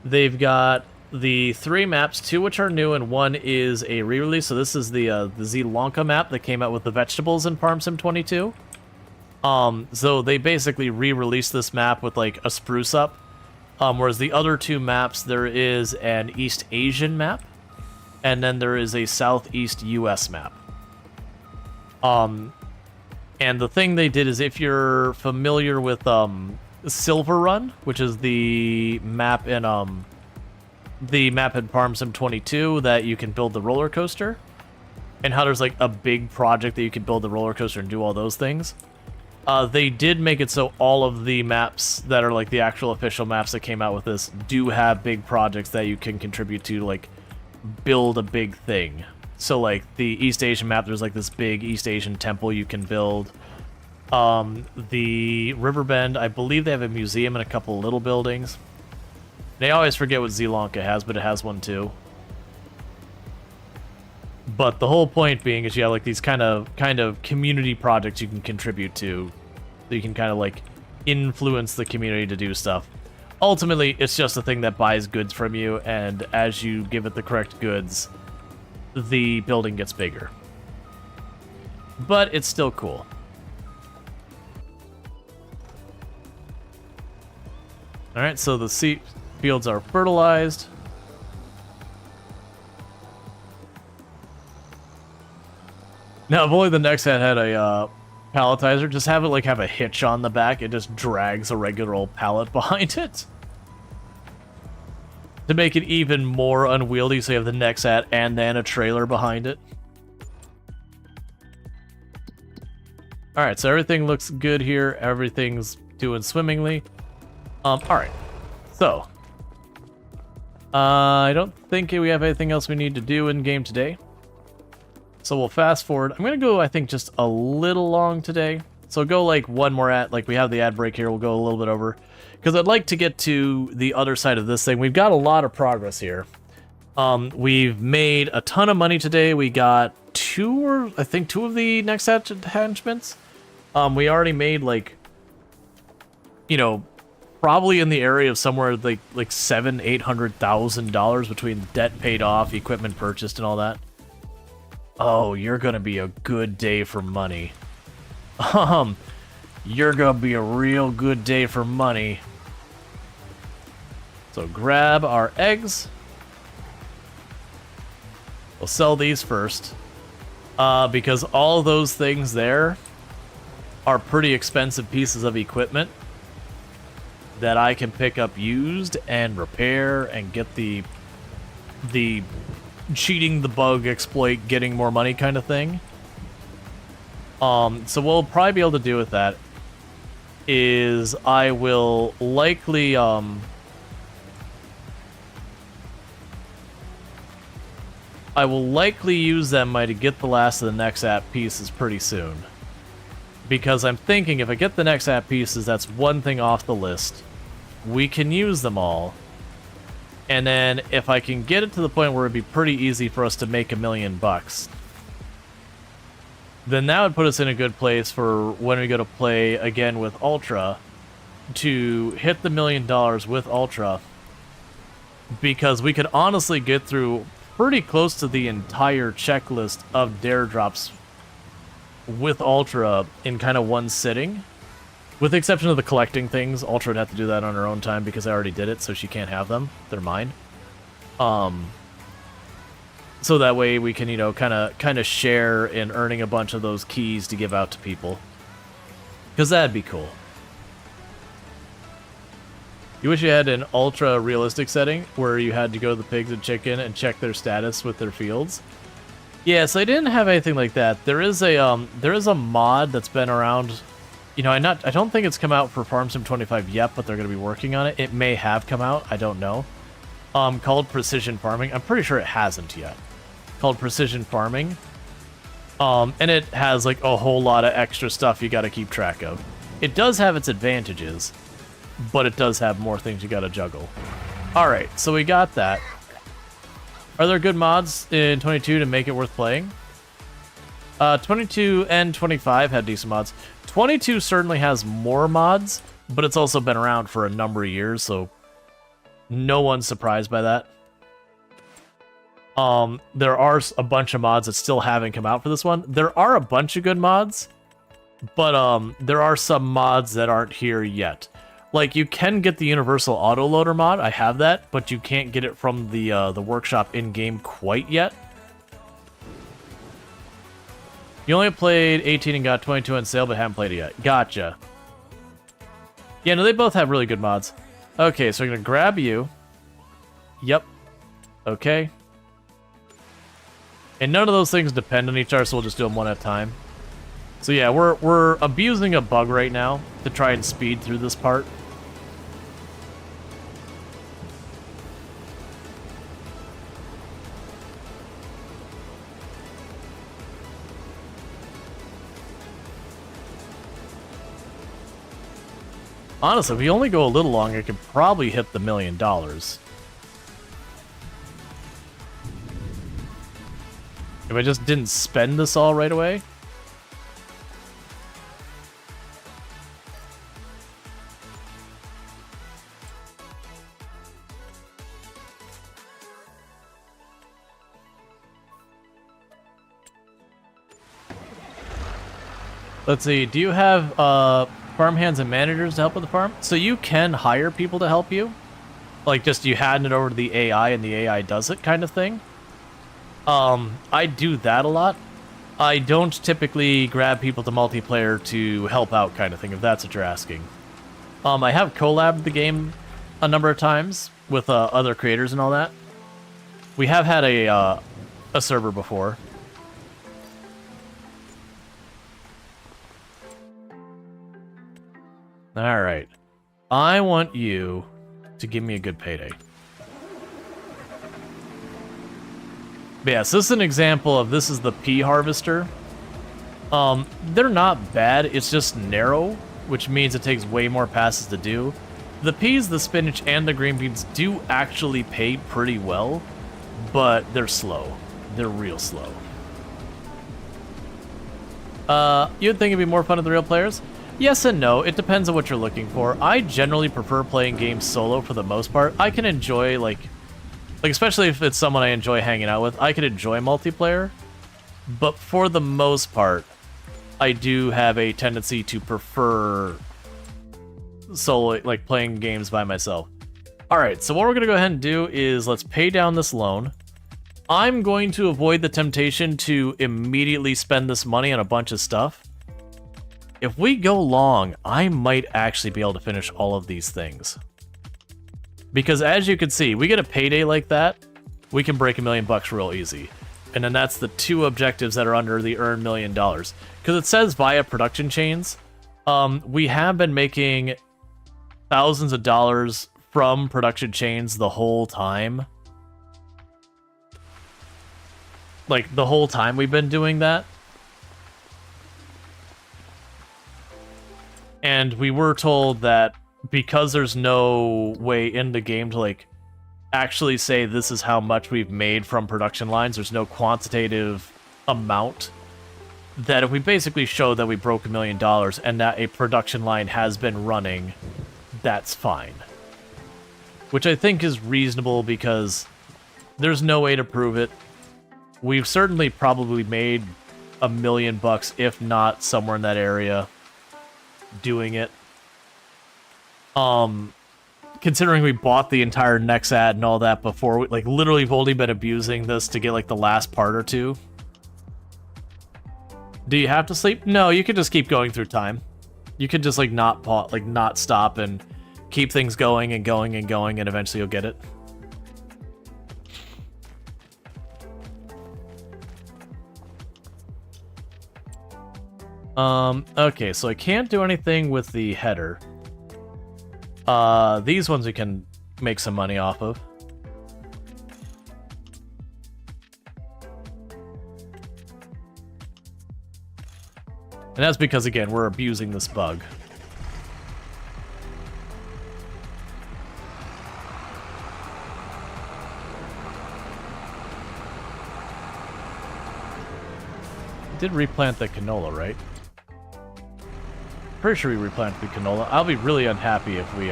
They've got the 3 maps, 2 which are new, and 1 is a re-release. So this is the Sri Lanka map that came out with the vegetables in Farm Sim 22. So they basically re-released this map with like a spruce up. Whereas the other 2 maps, there is an East Asian map, and then there is a Southeast US map. And the thing they did is, if you're familiar with Silver Run, which is the map in Farm Sim 22 that you can build the roller coaster, and how there's like a big project that you can build the roller coaster and do all those things. They did make it so all of the maps that are like the actual official maps that came out with this do have big projects that you can contribute to, like build a big thing. So like the East Asian map, there's like this big East Asian temple you can build. The Riverbend, I believe they have a museum and a couple of little buildings. They always forget what Sri Lanka has, but it has one too. But the whole point being is you have like these kind of community projects you can contribute to. So you can kind of like influence the community to do stuff. Ultimately, it's just a thing that buys goods from you, and as you give it the correct goods, the building gets bigger. But it's still cool. Alright, so the seed fields are fertilized. Now, if only the next head had a palletizer, just have it like have a hitch on the back. It just drags a regular old pallet behind it. To make it even more unwieldy, so you have the next hat and then a trailer behind it. Alright, so everything looks good here. Everything's doing swimmingly. Alright. So. I don't think we have anything else we need to do in game today. So we'll fast forward. I'm going to go, I think, just a little long today. So go like one more ad, like we have the ad break here. We'll go a little bit over. Because I'd like to get to the other side of this thing. We've got a lot of progress here. We've made a ton of money today. We got two of the next attachments. We already made like, you know, probably in the area of somewhere like $700,000-800,000 between debt paid off, equipment purchased, and all that. Oh, you're gonna be a good day for money. You're gonna be a real good day for money. So grab our eggs. We'll sell these first. Because all those things there are pretty expensive pieces of equipment that I can pick up used and repair and get the cheating the bug exploit getting more money kind of thing. So we'll probably be able to do with that is I will likely use them to get the last of the next app pieces pretty soon. Because I'm thinking if I get the next app pieces, that's one thing off the list. We can use them all. And then if I can get it to the point where it'd be pretty easy for us to make $1 million, then that would put us in a good place for when we go to play again with Ultra to hit the $1 million with Ultra, because we could honestly get through pretty close to the entire checklist of dare drops with Ultra in kind of one sitting. With the exception of the collecting things, Ultra would have to do that on her own time because I already did it, so she can't have them. They're mine. So that way we can, you know, kind of share in earning a bunch of those keys to give out to people. Because that'd be cool. You wish you had an ultra realistic setting where you had to go to the pigs and chicken and check their status with their fields. Yeah, so I didn't have anything like that. There is a mod that's been around. You know, I don't think it's come out for Farm Sim 25 yet, but they're going to be working on it. It may have come out. I don't know. Called Precision Farming. I'm pretty sure it hasn't yet. Called Precision Farming. And it has like a whole lot of extra stuff you got to keep track of. It does have its advantages, but it does have more things you got to juggle. All right, so we got that. Are there good mods in 22 to make it worth playing? 22 and 25 had decent mods. 22 certainly has more mods, but it's also been around for a number of years, so no one's surprised by that. There are a bunch of mods that still haven't come out for this one. There are a bunch of good mods, but there are some mods that aren't here yet. Like, you can get the Universal Autoloader mod, I have that, but you can't get it from the workshop in-game quite yet. You only played 18 and got 22 on sale, but haven't played it yet. Gotcha. Yeah, no, they both have really good mods. Okay, so I'm gonna grab you. Yep. Okay. And none of those things depend on each other, so we'll just do them one at a time. So yeah, we're abusing a bug right now to try and speed through this part. Honestly, if we only go a little longer, I could probably hit the $1 million. If I just didn't spend this all right away. Let's see, do you have farm hands and managers to help with the farm? So you can hire people to help you. Like, just you hand it over to the AI and the AI does it kind of thing. I do that a lot. I don't typically grab people to multiplayer to help out kind of thing, if that's what you're asking. I have collabed the game a number of times with other creators and all that. We have had a server before. Alright. I want you to give me a good payday. But yeah, so this is an example of, this is the pea harvester. They're not bad, it's just narrow, which means it takes way more passes to do. The peas, the spinach, and the green beans do actually pay pretty well, but they're slow. They're real slow. You'd think it'd be more fun with the real players? Yes and no, it depends on what you're looking for. I generally prefer playing games solo for the most part. I can enjoy, like especially if it's someone I enjoy hanging out with, I can enjoy multiplayer. But for the most part, I do have a tendency to prefer solo, like playing games by myself. Alright, so what we're going to go ahead and do is let's pay down this loan. I'm going to avoid the temptation to immediately spend this money on a bunch of stuff. If we go long, I might actually be able to finish all of these things. Because as you can see, we get a payday like that, we can break $1 million real easy. And then that's the two objectives that are under the earn $1 million. Because it says via production chains. We have been making thousands of dollars from production chains the whole time. Like, the whole time we've been doing that. And we were told that because there's no way in the game to, like, actually say this is how much we've made from production lines, there's no quantitative amount, that if we basically show that we broke $1 million and that a production line has been running, that's fine. Which I think is reasonable because there's no way to prove it. We've certainly probably made $1 million, if not somewhere in that area, doing it. Considering we bought the entire next ad and all that before, like, literally we've only been abusing this to get, like, the last part or two. Do you have to sleep? No, you can just keep going through time. You could just, like, not stop and keep things going and going and going, and eventually you'll get it. Okay, so I can't do anything with the header. These ones we can make some money off of. And that's because, again, we're abusing this bug. Did replant the canola, right? Pretty sure we replanted the canola. I'll be really unhappy if we,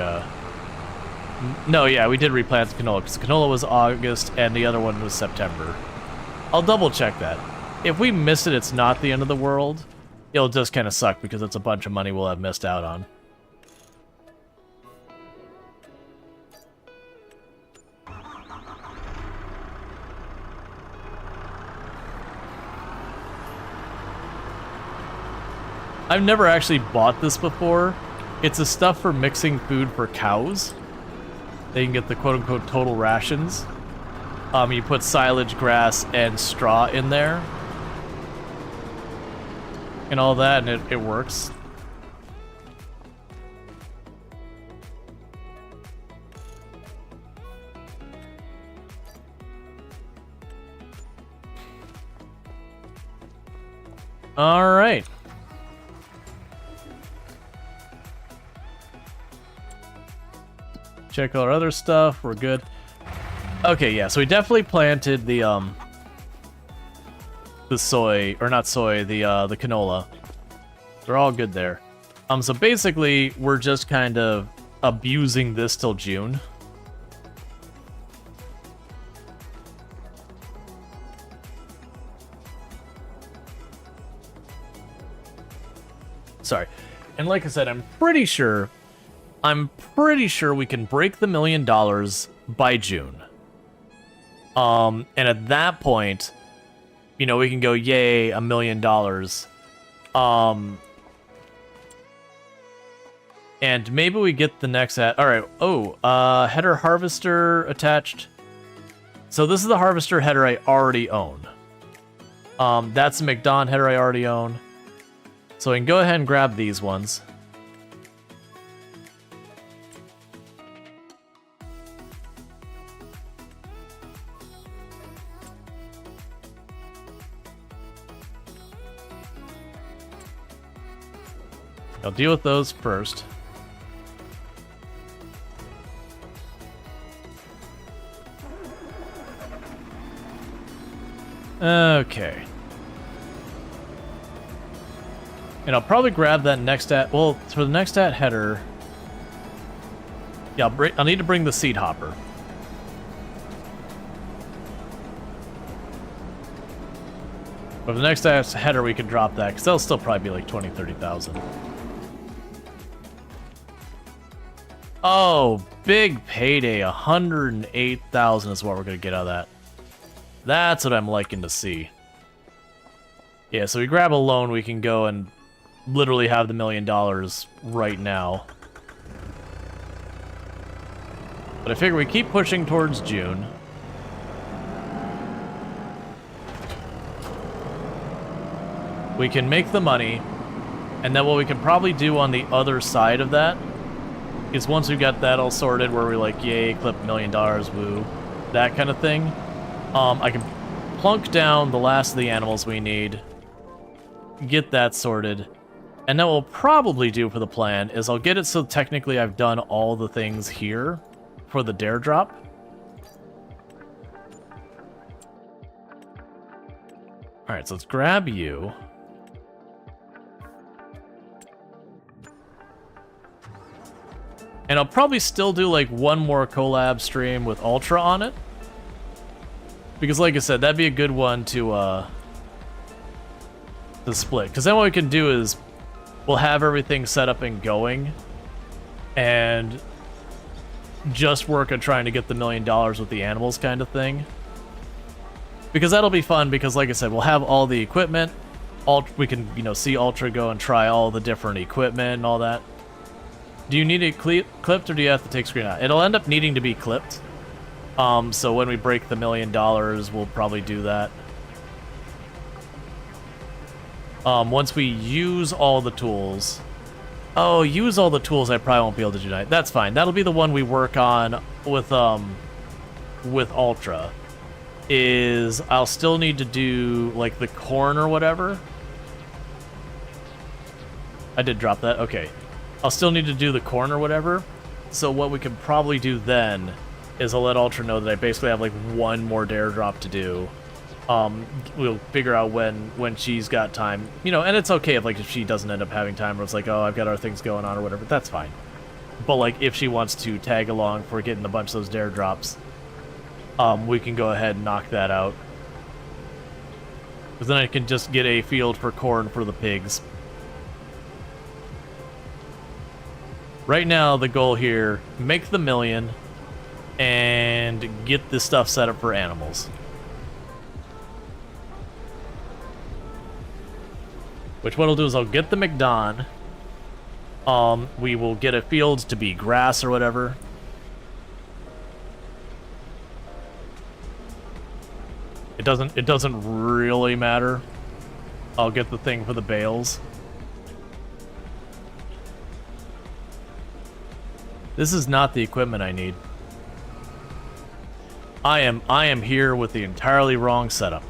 No, yeah, we did replant the canola, because the canola was August, and the other one was September. I'll double check that. If we miss it, it's not the end of the world. It'll just kind of suck, because it's a bunch of money we'll have missed out on. I've never actually bought this before. It's a stuff for mixing food for cows. They can get the quote-unquote total rations. You put silage, grass, and straw in there. And all that, and it works. All right. Check all our other stuff. We're good. Okay, yeah. So we definitely planted the soy, or not soy, the canola. They're all good there. So basically, we're just kind of abusing this till June. Sorry. And like I said, I'm pretty sure we can break the $1 million by June. And at that point, you know, we can go, yay, $1 million. And maybe we get the next ad. All right. Oh, header harvester attached. So this is the harvester header I already own. That's the McDonald header I already own. So we can go ahead and grab these ones. I'll deal with those first. Okay. And I'll probably grab that next at. Well, for the next at header. Yeah, I'll need to bring the seed hopper. But the next at header, we can drop that, because that'll still probably be like 20,000, 30,000. Oh, big payday. 108,000 is what we're going to get out of that. That's what I'm liking to see. Yeah, so we grab a loan, we can go and literally have the $1 million right now. But I figure we keep pushing towards June. We can make the money, and then what we can probably do on the other side of that is once we got that all sorted, where we're like, yay, clip $1 million, woo, that kind of thing, I can plunk down the last of the animals we need, get that sorted, and then what we'll probably do for the plan is I'll get it so technically I've done all the things here for the dare drop. Alright, so let's grab you. And I'll probably still do like one more collab stream with Ultra on it. Because like I said, that'd be a good one to split. Because then what we can do is we'll have everything set up and going. and just work on trying to get the $1 million with the animals kind of thing. Because that'll be fun, because like I said, we'll have all the equipment. We can, you know, see Ultra go and try all the different equipment and all that. Do you need it clipped, or do you have to take screen out? It'll end up needing to be clipped. So when we break the $1 million, we'll probably do that. Once we use all the tools. Oh, use all the tools I probably won't be able to do tonight. That's fine. That'll be the one we work on with Ultra. Is I'll still need to do, like, the corn or whatever. I did drop that. Okay. I'll still need to do the corn or whatever. So what we could probably do then is I'll let Ultra know that I basically have, like, one more dare drop to do. We'll figure out when she's got time. You know, and it's okay if she doesn't end up having time, or it's like, oh, I've got other things going on or whatever. That's fine. But, like, if she wants to tag along for getting a bunch of those dare drops, we can go ahead and knock that out. Because then I can just get a field for corn for the pigs. Right now, the goal here, make the $1 million and get this stuff set up for animals. Which what I'll do is I'll get the McDon. We will get a field to be grass or whatever. It doesn't really matter. I'll get the thing for the bales. This is not the equipment I need. I am here with the entirely wrong setup.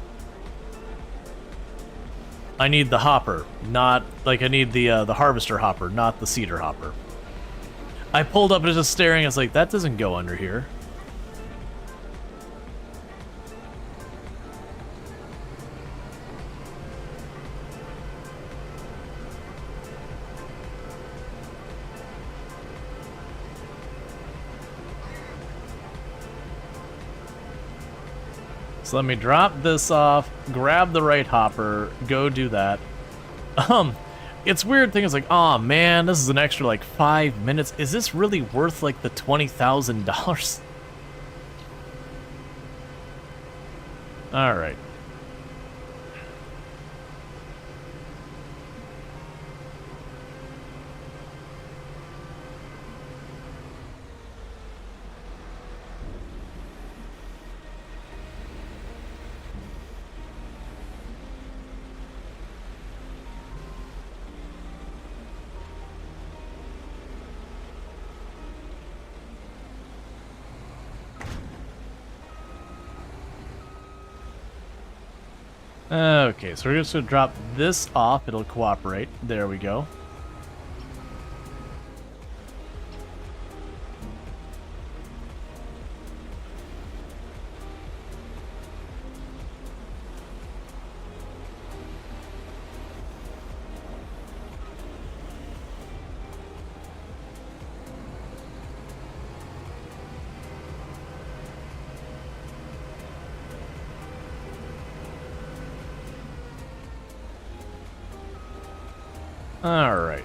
I need the hopper, not like I need the harvester hopper, not the cedar hopper. I pulled up and was just staring. I was like, that doesn't go under here. So let me drop this off, grab the right hopper, go do that. It's weird thing is like, oh man, this is an extra like 5 minutes. Is this really worth like the $20,000? All right. Okay, so we're just going to drop this off. It'll cooperate. There we go. All right.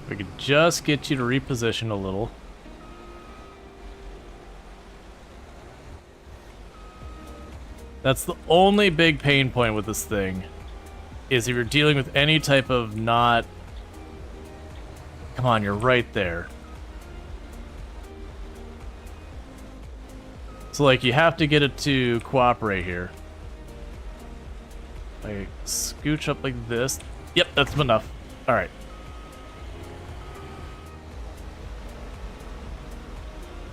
We could just get you to reposition a little. That's the only big pain point with this thing, is if you're dealing with any type of not... Come on, you're right there. So, like, you have to get it to cooperate here. Like, scooch up like this. Yep, that's enough. Alright.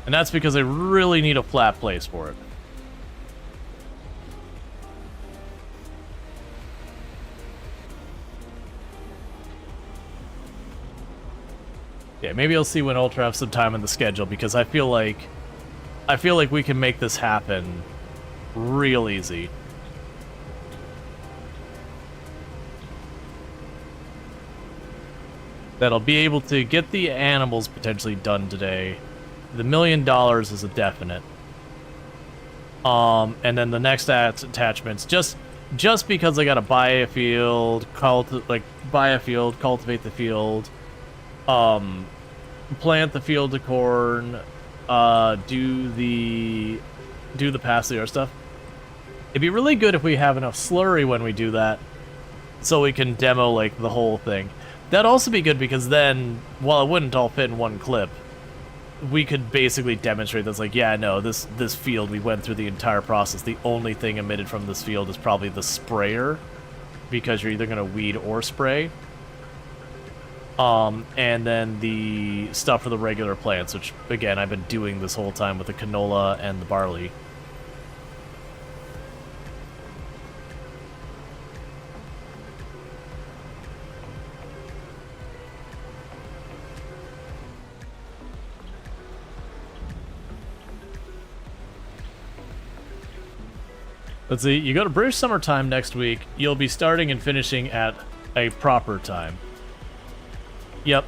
And that's because I really need a flat place for it. Yeah, maybe I'll see when Ultra have some time in the schedule, because I feel like I feel like we can make this happen real easy. That'll be able to get the animals potentially done today. The $1 million is a definite. And then the next attachments, just because I gotta buy a field, cultivate the field, plant the field of corn, do the pass the yard stuff. It'd be really good if we have enough slurry when we do that, so we can demo like the whole thing. That'd also be good because then, while it wouldn't all fit in one clip, we could basically demonstrate that's like, yeah, no, this field, we went through the entire process. The only thing emitted from this field is probably the sprayer, because you're either going to weed or spray. And then the stuff for the regular plants, which, again, I've been doing this whole time with the canola and the barley. Let's see, you go to British Summertime next week, you'll be starting and finishing at a proper time. Yep.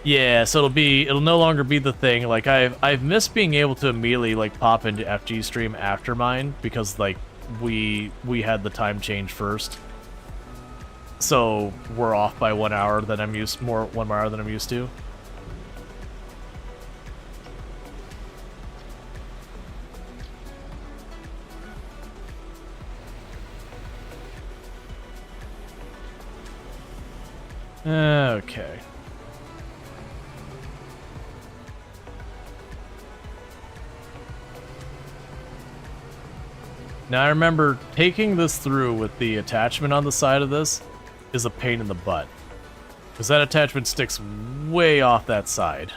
Yeah, so it'll no longer be the thing. Like, I've missed being able to immediately, like, pop into FG stream after mine, because, like, we had the time change first. So, we're off by 1 hour than I'm used, 1 hour than I'm used to. Okay. Now I remember taking this through with the attachment on the side of this is a pain in the butt, because that attachment sticks way off that side.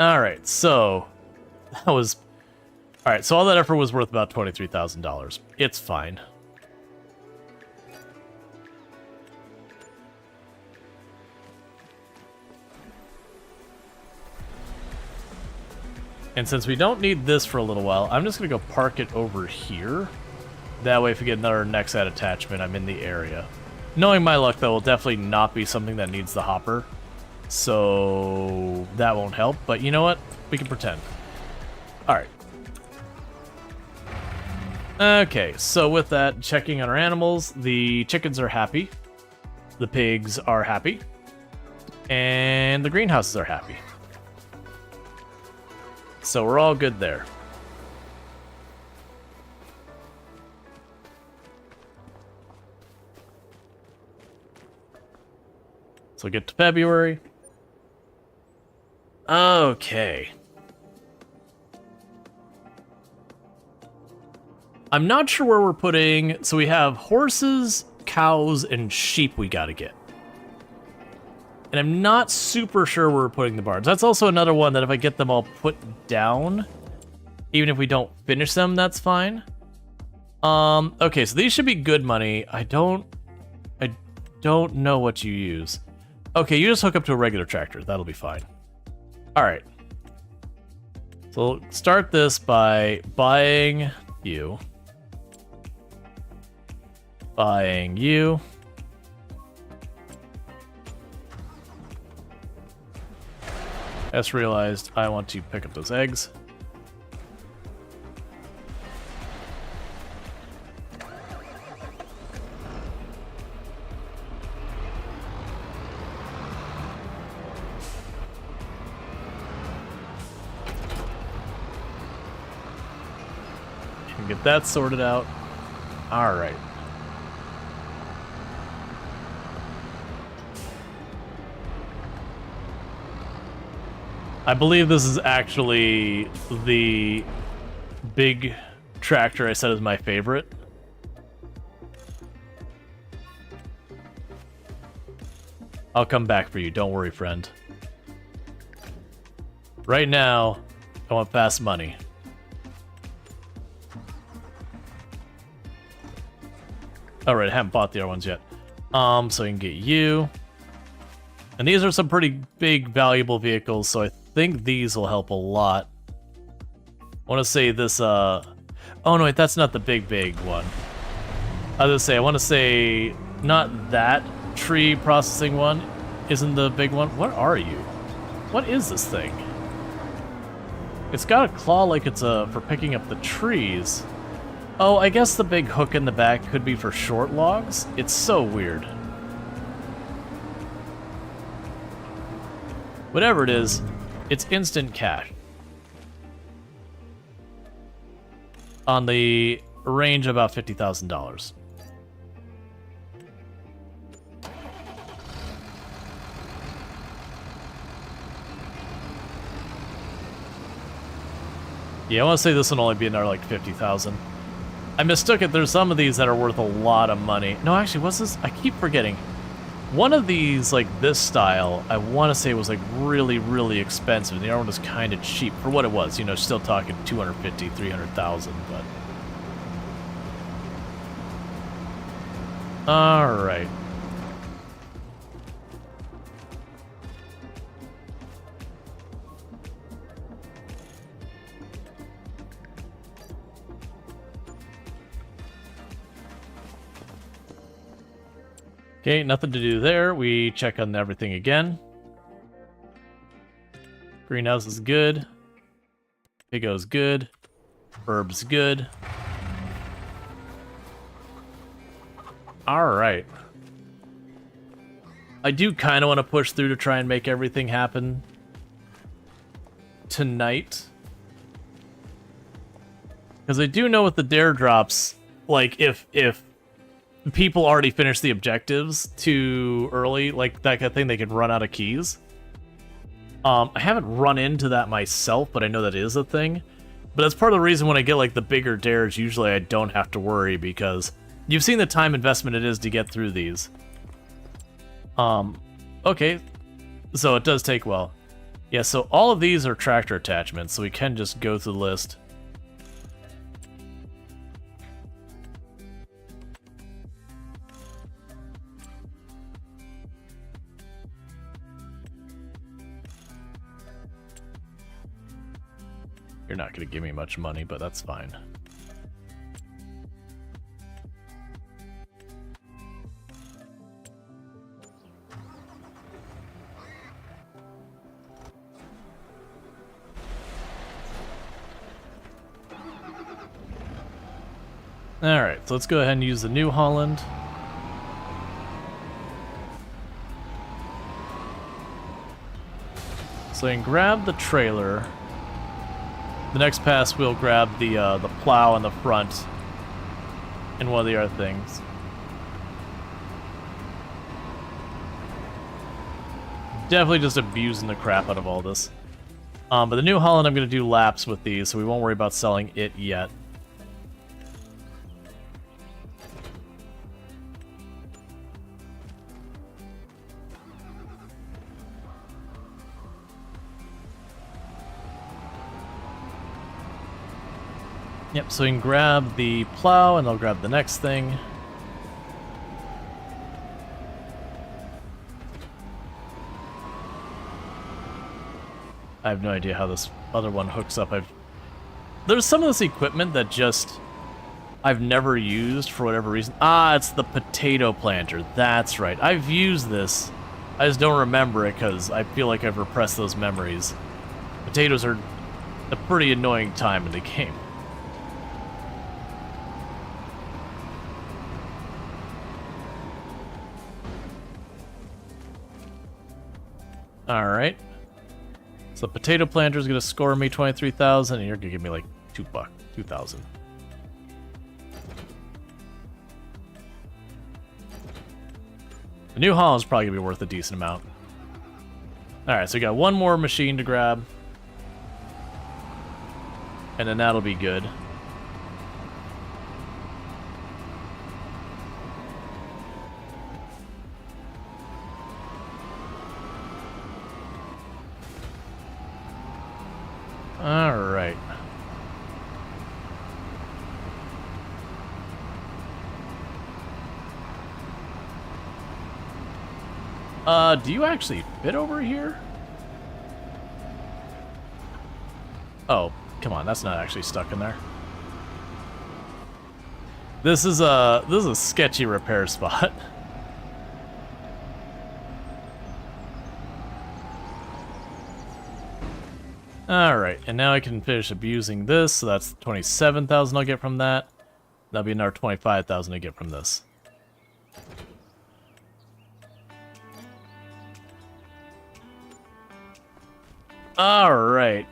Alright, so that was... Alright, so all that effort was worth about $23,000. It's fine. And since we don't need this for a little while, I'm just going to go park it over here. That way if we get another next ad attachment, I'm in the area. Knowing my luck, that will definitely not be something that needs the hopper. So that won't help, but you know what? We can pretend. Alright. Okay, so with that, checking on our animals, the chickens are happy, the pigs are happy, and the greenhouses are happy. So we're all good there. So get to February. Okay. I'm not sure where we're putting... So we have horses, cows, and sheep we gotta get. And I'm not super sure where we're putting the barns. That's also another one that if I get them all put down, even if we don't finish them, that's fine. Okay, so these should be good money. I don't know what you use. Okay, you just hook up to a regular tractor. That'll be fine. Alright. So start this by buying you. Buying you. Just realized I want to pick up those eggs. Get that sorted out. All right. I believe this is actually the big tractor I said is my favorite. I'll come back for you. Don't worry, friend. Right now, I want fast money. Alright, I haven't bought the other ones yet. So I can get you. And these are some pretty big, valuable vehicles, so I think these will help a lot. I want to say this, oh no, wait, that's not the big one. I was gonna say, I want to say, not that tree processing one isn't the big one. What are you? What is this thing? It's got a claw like it's for picking up the trees. Oh, I guess the big hook in the back could be for short logs. It's so weird. Whatever it is, it's instant cash. On the range of about $50,000. Yeah, I want to say this one only be another like 50,000. I mistook it. There's some of these that are worth a lot of money. No, actually, what's this? I keep forgetting. One of these, like this style, I want to say was like really, really expensive. The other one was kind of cheap for what it was. You know, still talking 250, 300,000, but. All right. Okay, nothing to do there. We check on everything again. Greenhouse is good. Pigo's good. Herb's good. Alright. I do kind of want to push through to try and make everything happen tonight. Because I do know with the dare drops, like, if people already finish the objectives too early, like that kind of thing, they could run out of keys. I haven't run into that myself, but I know that is a thing. But that's part of the reason when I get like the bigger dares, usually I don't have to worry because you've seen the time investment it is to get through these. Okay, so it does take well. Yeah, so all of these are tractor attachments, so we can just go through the list. You're not going to give me much money, but that's fine. Alright, so let's go ahead and use the New Holland. So I can grab the trailer. The next pass, we'll grab the plow in the front and one of the other things. Definitely just abusing the crap out of all this. But the New Holland, I'm going to do laps with these, so we won't worry about selling it yet. Yep, so we can grab the plow, and I'll grab the next thing. I have no idea how this other one hooks up. There's some of this equipment that just I've never used for whatever reason. Ah, it's the potato planter. That's right. I've used this. I just don't remember it because I feel like I've repressed those memories. Potatoes are a pretty annoying time in the game. Alright. So the potato planter is going to score me 23,000, and you're going to give me like $2,000. The New Holland's probably going to be worth a decent amount. Alright, so we got one more machine to grab. And then that'll be good. Alright. Do you actually fit over here? Oh, come on, that's not actually stuck in there. This is a sketchy repair spot. Alright, and now I can finish abusing this, so that's 27,000 I'll get from that. That'll be another 25,000 I get from this. Alright.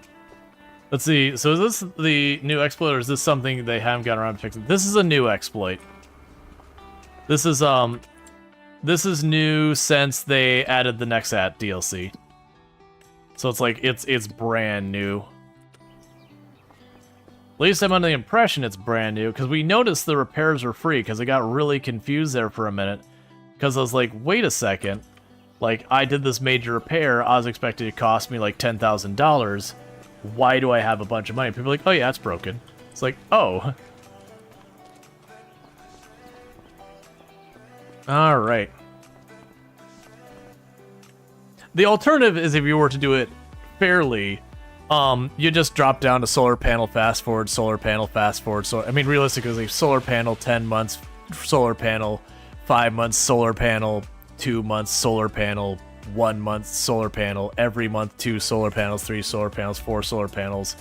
Let's see, so is this the new exploit, or is this something they haven't gotten around to fixing? This is a new exploit. This is new since they added the Nexat DLC. So it's like, it's brand new. At least I'm under the impression it's brand new, because we noticed the repairs were free, because I got really confused there for a minute. Because I was like, wait a second. Like, I did this major repair, I was expecting it to cost me like $10,000. Why do I have a bunch of money? People are like, oh yeah, it's broken. It's like, oh. Alright. The alternative is if you were to do it fairly, you just drop down to solar panel, fast forward, solar panel, fast forward. So I mean, realistically, solar panel 10 months, solar panel 5 months, solar panel 2 months, solar panel 1 month, solar panel every month, 2 solar panels, 3 solar panels, 4 solar panels.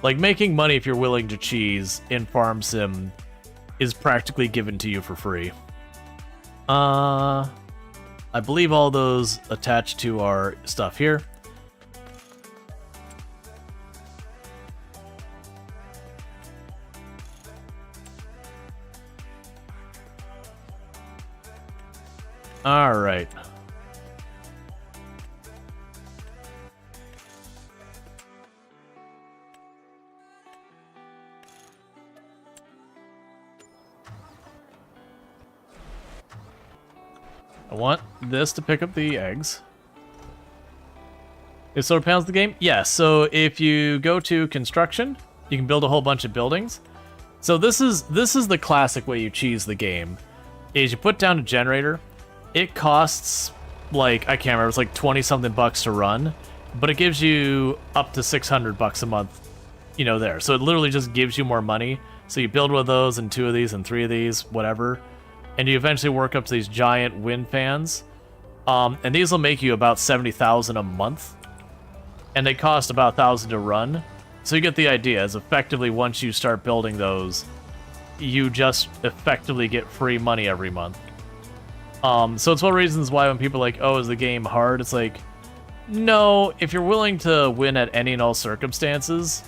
Like, making money if you're willing to cheese in Farm Sim is practically given to you for free. I believe all those attached to our stuff here. All right. I want this to pick up the eggs. Is solar panels the game? Yeah, so if you go to construction, you can build a whole bunch of buildings. So this is the classic way you cheese the game. Is you put down a generator. It costs, like, I can't remember, it's like 20 something bucks to run, but it gives you up to 600 bucks a month, you know, there. So it literally just gives you more money. So you build one of those and 2 of these and 3 of these, whatever. And you eventually work up to these giant wind fans. And these will make you about 70,000 a month. And they cost about 1,000 to run. So you get the idea, is effectively once you start building those, you just effectively get free money every month. So it's one of the reasons why when people are like, oh, is the game hard? It's like, no, if you're willing to win at any and all circumstances,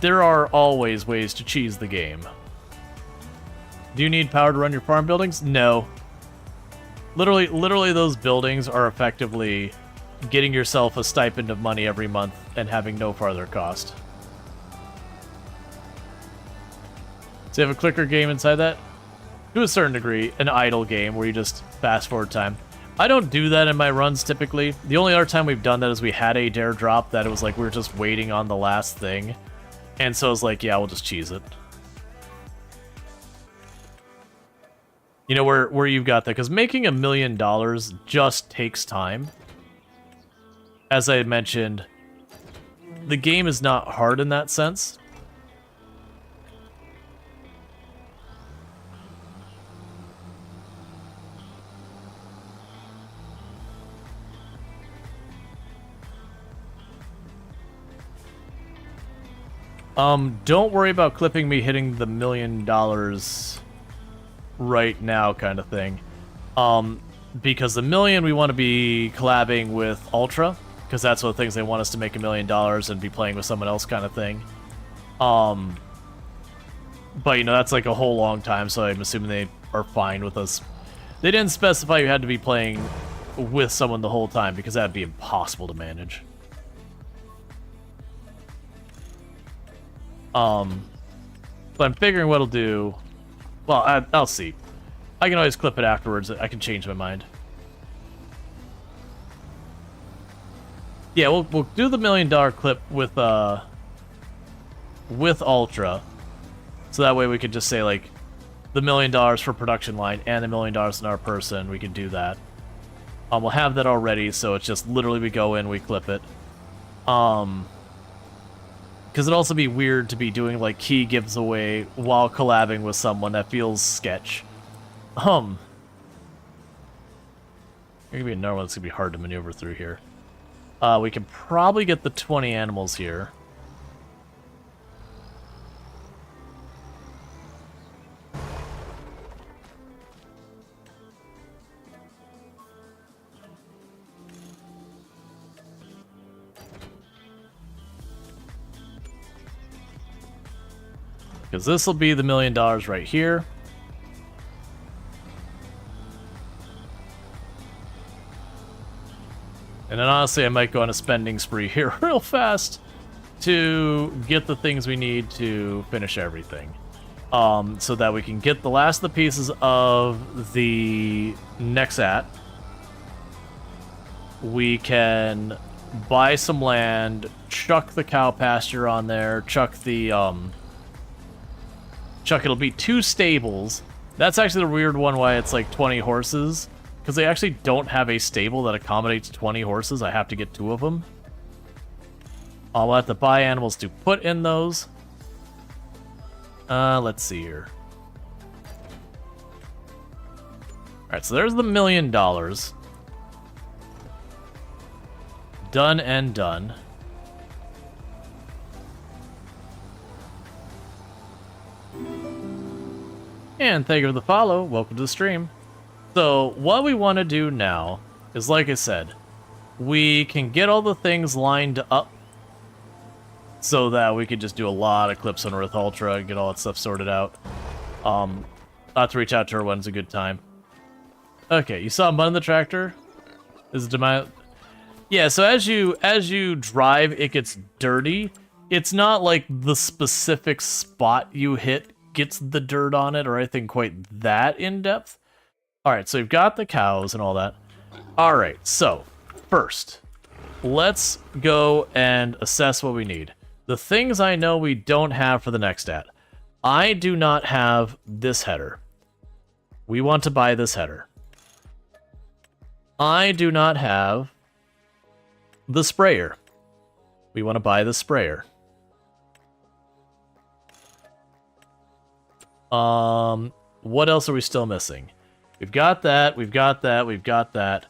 there are always ways to cheese the game. Do you need power to run your farm buildings? No. Literally those buildings are effectively getting yourself a stipend of money every month and having no farther cost. So you have a clicker game inside that? To a certain degree, an idle game where you just fast forward time. I don't do that in my runs typically. The only other time we've done that is we had a dare drop that it was like we were just waiting on the last thing. And so I was like, yeah, we'll just cheese it. You know, where you've got that, because making $1 million just takes time. As I had mentioned, the game is not hard in that sense. Don't worry about clipping me hitting the $1 million right now kind of thing. Because the million we want to be collabing with Ultra, because that's what things they want us to make $1 million and be playing with someone else kind of thing. But you know, that's like a whole long time, so I'm assuming they are fine with us. They didn't specify you had to be playing with someone the whole time, because that'd be impossible to manage. But I'm figuring what I'll do. Well, I'll see. I can always clip it afterwards. I can change my mind. Yeah, we'll do the $1 million clip with Ultra, so that way we could just say like the $1 million for production line and the $1 million in our person. We could do that. We'll have that already, so it's just literally we go in, we clip it. Because it'd also be weird to be doing, like, key gives away while collabing with someone. That feels sketch. There's gonna be another one that's gonna be hard to maneuver through here. We can probably get the 20 animals here. Because this will be the $1 million right here. And then honestly, I might go on a spending spree here real fast to get the things we need to finish everything. So that we can get the last of the pieces of the Nexat. We can buy some land, chuck the cow pasture on there, chuck it'll be 2 stables. That's actually the weird one why it's like 20 horses. Because they actually don't have a stable that accommodates 20 horses. I have to get 2 of them. I'll have to buy animals to put in those. Let's see here. Alright, so there's the $1 million. Done and done. And thank you for the follow. Welcome to the stream. So, what we want to do now is, like I said, we can get all the things lined up so that we can just do a lot of clips on Earth Ultra and get all that stuff sorted out. I'll have to reach out to her when it's a good time. Okay, you saw mud in the tractor? Is it my... Yeah, so as you drive, it gets dirty. It's not like the specific spot you hit gets the dirt on it or anything quite that in-depth. Alright, so you've got the cows and all that. Alright, so, first, let's go and assess what we need. The things I know we don't have for the next stat. I do not have this header. We want to buy this header. I do not have the sprayer. We want to buy the sprayer. What else are we still missing? We've got that, we've got that, we've got that.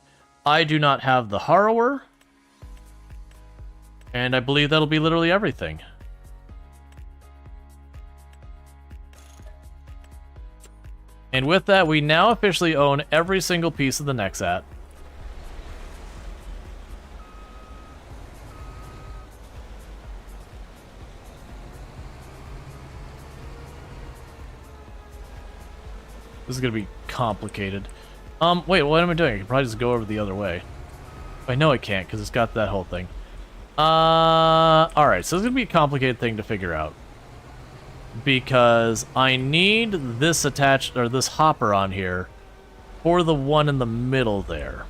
I do not have the harrower. And I believe that'll be literally everything. And with that, we now officially own every single piece of the Nexat. This is gonna be complicated. Wait, what am I doing? I can probably just go over the other way. I know I can't, because it's got that whole thing. Alright, so it's gonna be a complicated thing to figure out. Because I need this attached, or this hopper on here for the one in the middle there.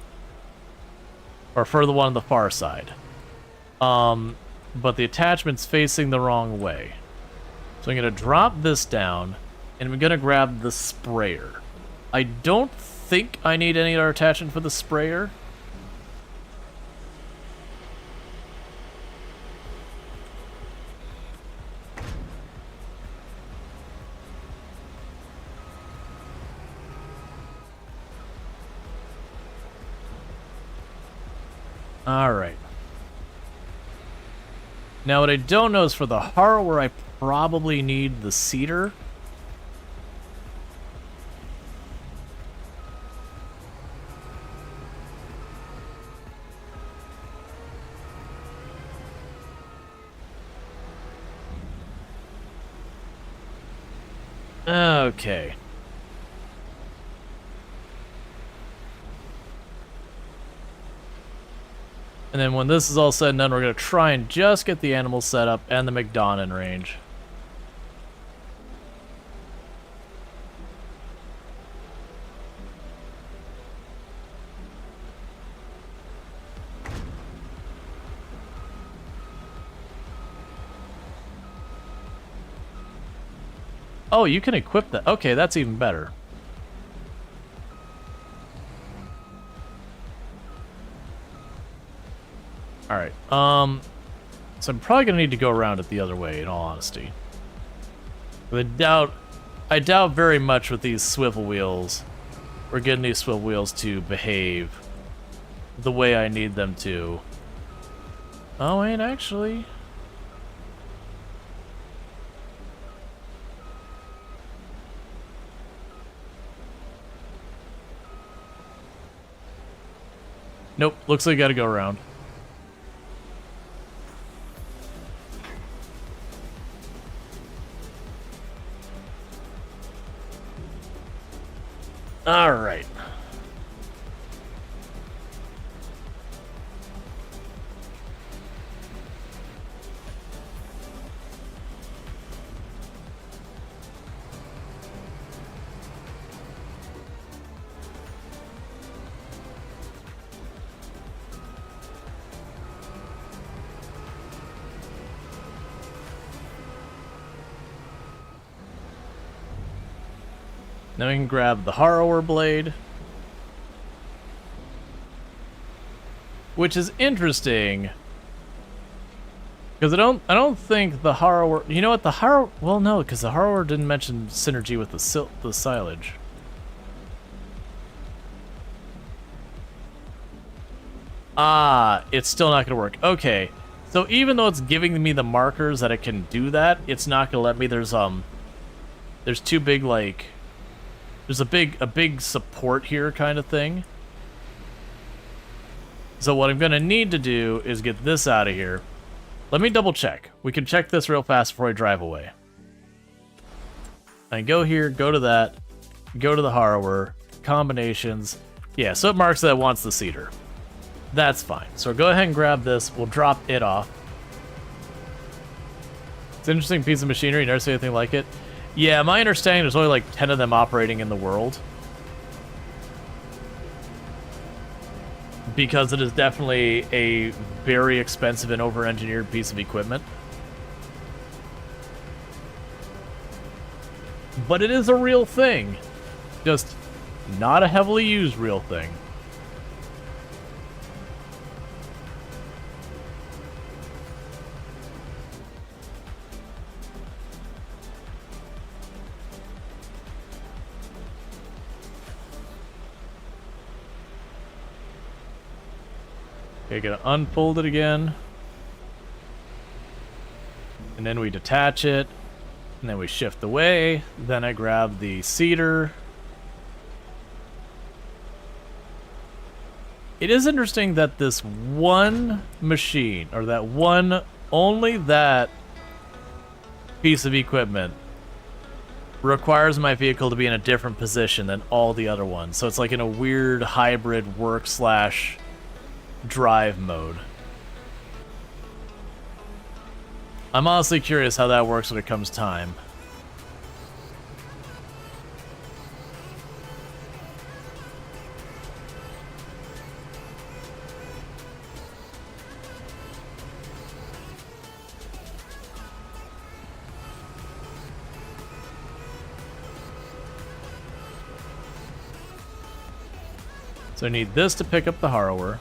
Or for the one on the far side. But the attachment's facing the wrong way. So I'm gonna drop this down, and I'm gonna grab the sprayer. I don't think I need any other attachment for the sprayer. Alright. Now what I don't know is for the harrower, I probably need the cedar. Okay. And then when this is all said and done, we're going to try and just get the animals set up and the McDonough in range. Oh, you can equip that. Okay, that's even better. Alright, so I'm probably gonna need to go around it the other way, in all honesty. But I doubt very much with these swivel wheels, we're getting these swivel wheels to behave the way I need them to. Oh, wait, actually... Nope, looks like I gotta go around. Alright. Now we can grab the Harrower blade, which is interesting because I don't think the Harrower. You know what, the Harrower? Well, no, because the Harrower didn't mention synergy with the silage. Ah, it's still not gonna work. Okay, so even though it's giving me the markers that it can do that, it's not gonna let me. There's two big like. There's a big support here kind of thing. So what I'm going to need to do is get this out of here. Let me double check. We can check this real fast before I drive away. I go here, go to that, go to the Harrower, combinations. Yeah, so it marks that it wants the cedar. That's fine. So go ahead and grab this. We'll drop it off. It's an interesting piece of machinery. You never see anything like it. Yeah, my understanding, there's only like 10 of them operating in the world. Because it is definitely a very expensive and over-engineered piece of equipment. But it is a real thing. Just not a heavily used real thing. Okay, gonna unfold it again. And then we detach it. And then we shift away. Then I grab the cedar. It is interesting that this one machine, or that one, only that piece of equipment requires my vehicle to be in a different position than all the other ones. So it's like in a weird hybrid work slash drive mode. I'm honestly curious how that works when it comes time. So I need this to pick up the Harrower.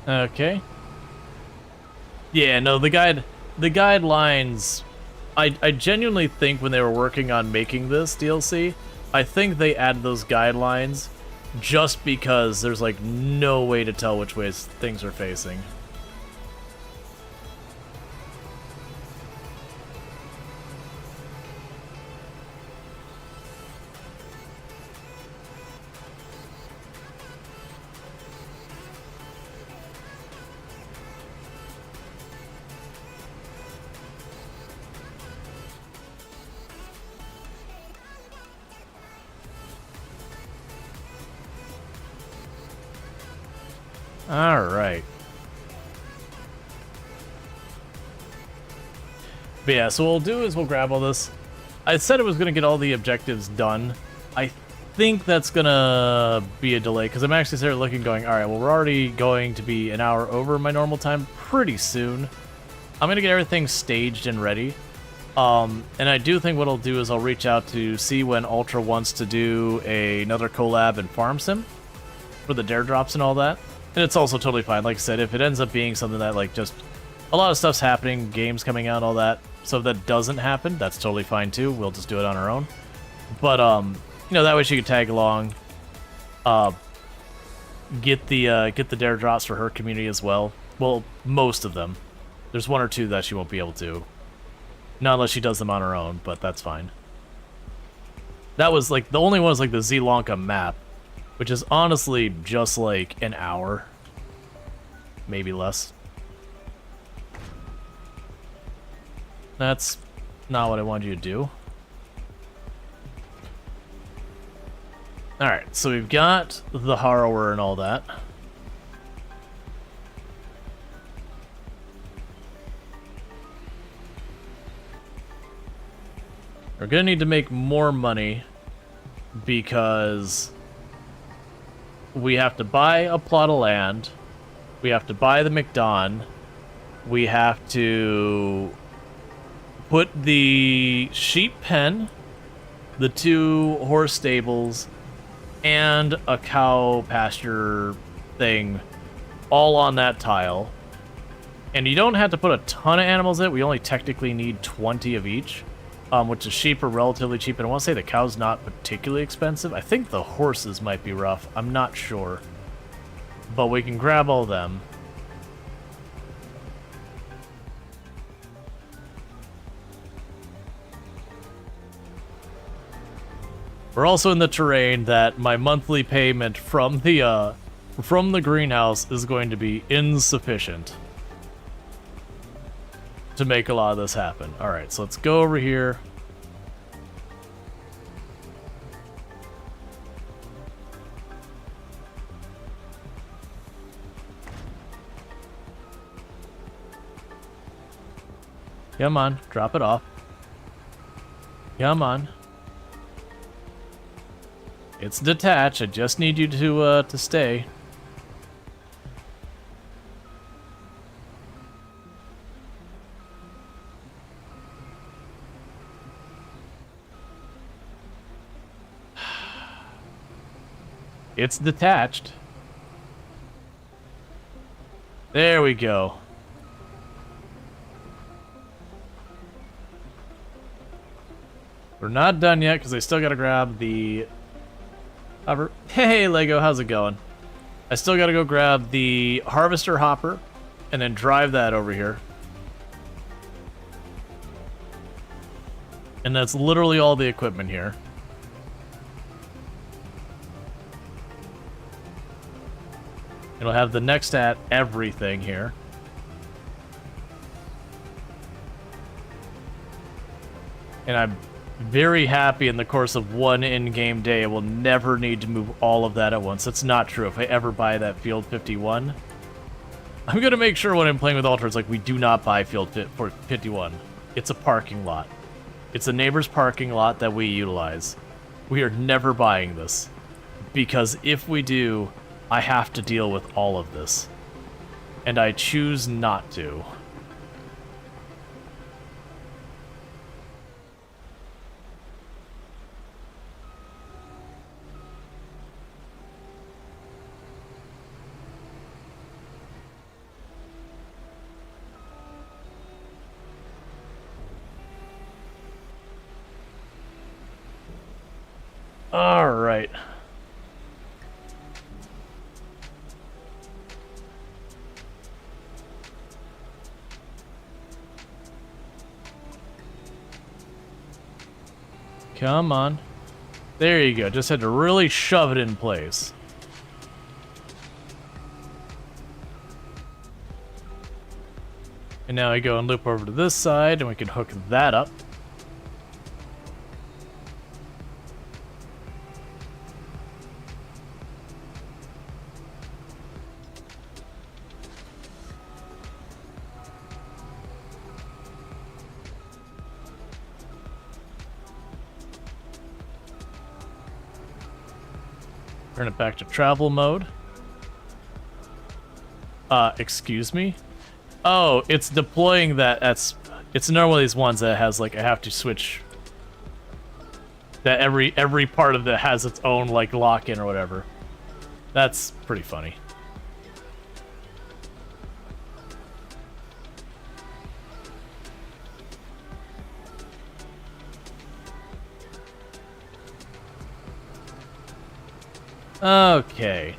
Okay. Yeah, no, the guidelines, I genuinely think when they were working on making this DLC, I think they added those guidelines just because there's like no way to tell which ways things are facing. Alright. But yeah, so what we'll do is we'll grab all this. I said it was going to get all the objectives done. I think that's going to be a delay, because I'm actually started looking going, alright, well, we're already going to be an hour over my normal time pretty soon. I'm going to get everything staged and ready. And I do think what I'll do is I'll reach out to see when Ultra wants to do another collab in Farm Sim for the dare drops and all that. And it's also totally fine. Like I said, if it ends up being something that, like, just a lot of stuff's happening, games coming out, all that, so if that doesn't happen, that's totally fine too. We'll just do it on our own. But, you know, that way she could tag along, get the dare drops for her community as well. Well, most of them. There's one or two that she won't be able to. Not unless she does them on her own, but that's fine. That was, like, the only one was, like, the Lanka map, which is honestly just, like, an hour. Maybe less. That's not what I wanted you to do. Alright, so we've got the Harrower and all that. We're gonna need to make more money because we have to buy a plot of land, we have to buy the McDon, we have to put the sheep pen, the 2 horse stables, and a cow pasture thing all on that tile. And you don't have to put a ton of animals in it, we only technically need 20 of each. Which the sheep are relatively cheap, and I want to say the cow's not particularly expensive. I think the horses might be rough. I'm not sure. But we can grab all them. We're also in the terrain that my monthly payment from the greenhouse is going to be insufficient to make a lot of this happen. Alright, so let's go over here. Come on, drop it off. Come on. It's detached, I just need you to stay. It's detached. There we go. We're not done yet because I still gotta grab the hopper. Hey Lego, how's it going? I still gotta go grab the harvester hopper and then drive that over here. And that's literally all the equipment here. It'll have the next at everything here. And I'm very happy in the course of one in-game day I will never need to move all of that at once. That's not true. If I ever buy that Field 51, I'm going to make sure when I'm playing with Ultra, it's like we do not buy Field 51. It's a parking lot. It's a neighbor's parking lot that we utilize. We are never buying this. Because if we do, I have to deal with all of this. And I choose not to. All right. Come on. There you go. Just had to really shove it in place. And now I go and loop over to this side, and we can hook that up. Turn it back to travel mode. Excuse me? Oh, it's deploying that. It's normally these ones that has like I have to switch. That every part of it has its own like lock-in or whatever. That's pretty funny. Okay.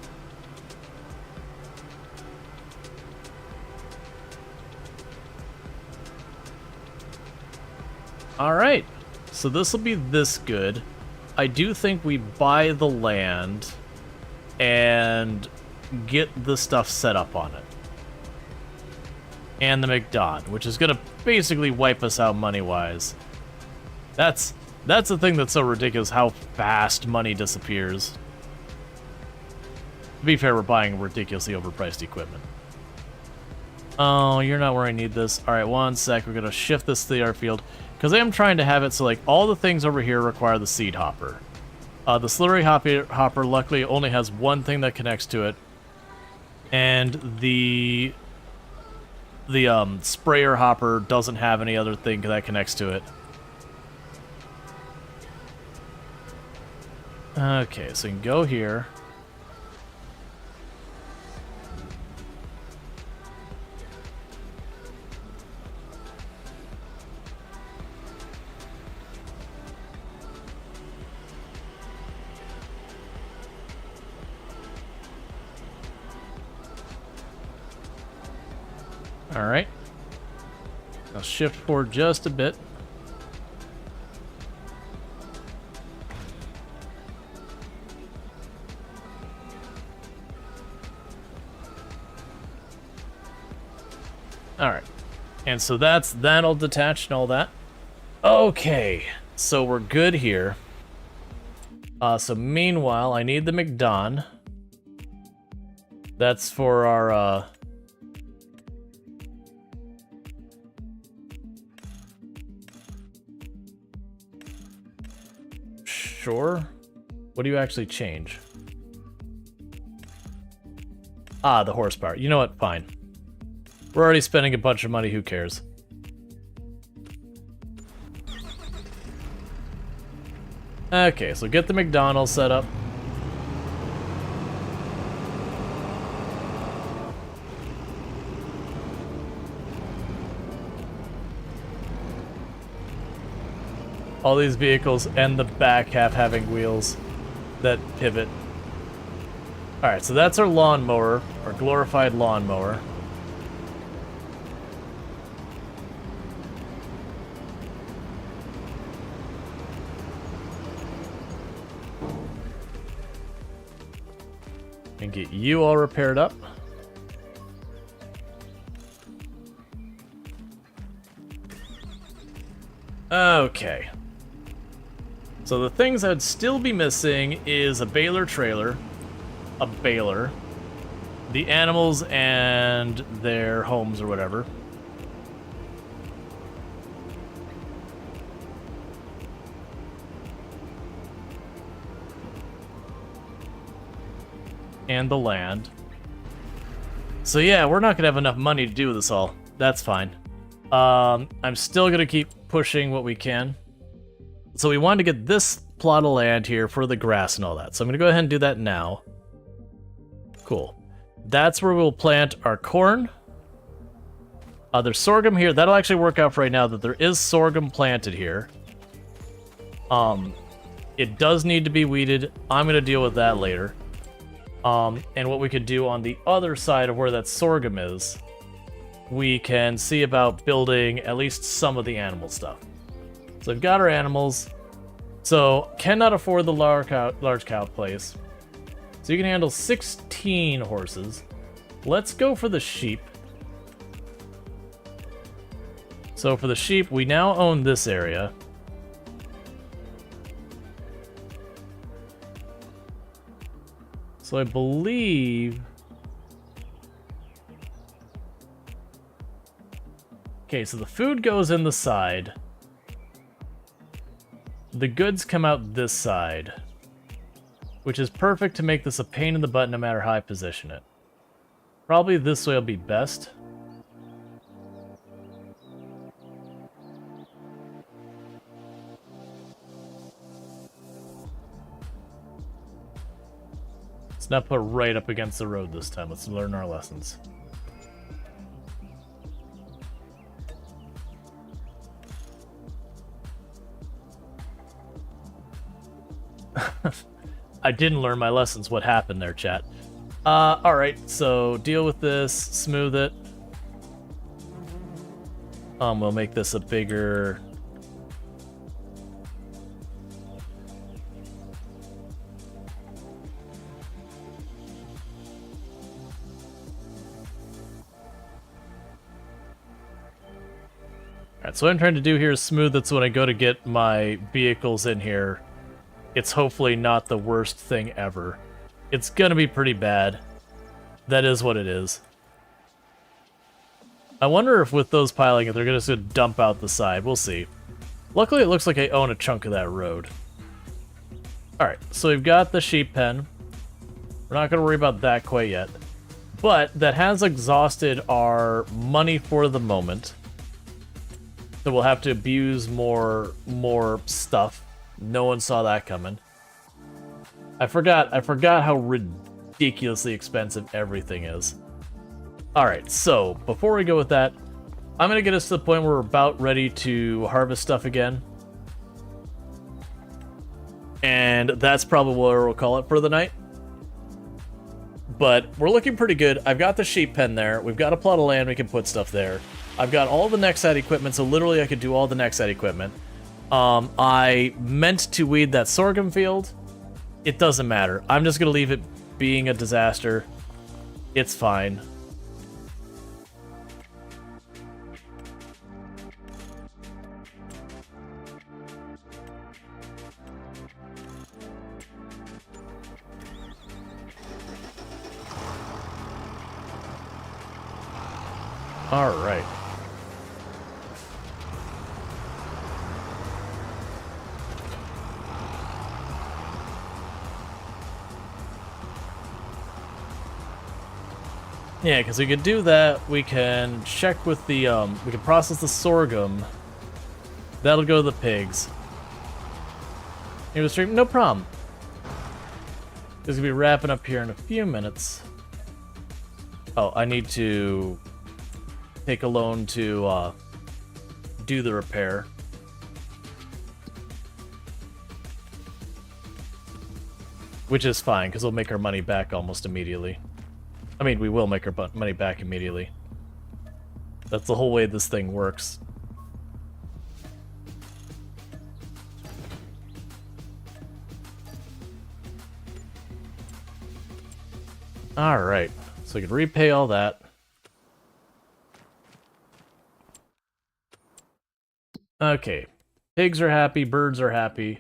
Alright. So this will be this good. I do think we buy the land and get the stuff set up on it. And the McDon, which is going to basically wipe us out money-wise. That's the thing that's so ridiculous, how fast money disappears. To be fair, we're buying ridiculously overpriced equipment. Oh, you're not where I need this. Alright, one sec. We're going to shift this to the airfield. Because I am trying to have it so, like, all the things over here require the seed hopper. The slurry hopper, luckily, only has one thing that connects to it. And the sprayer hopper doesn't have any other thing that connects to it. Okay, so you can go here. Alright. I'll shift forward just a bit. Alright. And so that'll detach and all that. Okay. So we're good here. So meanwhile, I need the McDon. That's for our, Sure. What do you actually change? Ah, the horsepower. You know what? Fine. We're already spending a bunch of money. Who cares? Okay, so get the McDonald's set up. All these vehicles and the back half having wheels that pivot. Alright, so that's our lawnmower, our glorified lawnmower. And get you all repaired up. Okay. So the things I'd still be missing is a baler trailer, a baler, the animals and their homes or whatever. And the land. So yeah, we're not gonna have enough money to do this all. That's fine. I'm still gonna keep pushing what we can. So we wanted to get this plot of land here for the grass and all that. So I'm gonna go ahead and do that now. Cool. That's where we'll plant our corn. There's sorghum here. That'll actually work out for right now that there is sorghum planted here. It does need to be weeded. I'm gonna deal with that later. And what we could do on the other side of where that sorghum is, we can see about building at least some of the animal stuff. So we've got our animals. So cannot afford the large cow place. So you can handle 16 horses. Let's go for the sheep. So for the sheep, we now own this area. So I believe... Okay, so the food goes in the side. The goods come out this side. which is perfect to make this a pain in the butt no matter how I position it. Probably this way will be best. Let's not put right up against the road this time. Let's learn our lessons. I didn't learn my lessons. What happened there, chat? Alright, so deal with this, smooth it. We'll make this a bigger... Alright, so what I'm trying to do here is smooth it so when I go to get my vehicles in here, it's hopefully not the worst thing ever. It's gonna be pretty bad. That is what it is. I wonder if with those piling it, they're gonna just dump out the side. We'll see. Luckily, it looks like I own a chunk of that road. Alright, so we've got the sheep pen. We're not gonna worry about that quite yet. But that has exhausted our money for the moment. So we'll have to abuse more stuff. No one saw that coming. I forgot how ridiculously expensive everything is. Alright, so before we go with that, I'm gonna get us to the point where we're about ready to harvest stuff again. And that's probably where we'll call it for the night. But we're looking pretty good. I've got the sheep pen there. We've got a plot of land we can put stuff there. I've got all the next side equipment, so literally I could do all the next side equipment. I meant to weed that sorghum field. It doesn't matter. I'm just gonna leave it being a disaster. It's fine. All right. Yeah, because we could do that. We can check with the, we can process the sorghum. That'll go to the pigs. Here the stream, no problem. This is gonna be wrapping up here in a few minutes. Oh, I need to take a loan to do the repair. Which is fine, because we'll make our money back almost immediately. I mean, we will make our money back immediately. That's the whole way this thing works. Alright, so we can repay all that. Okay, pigs are happy, birds are happy.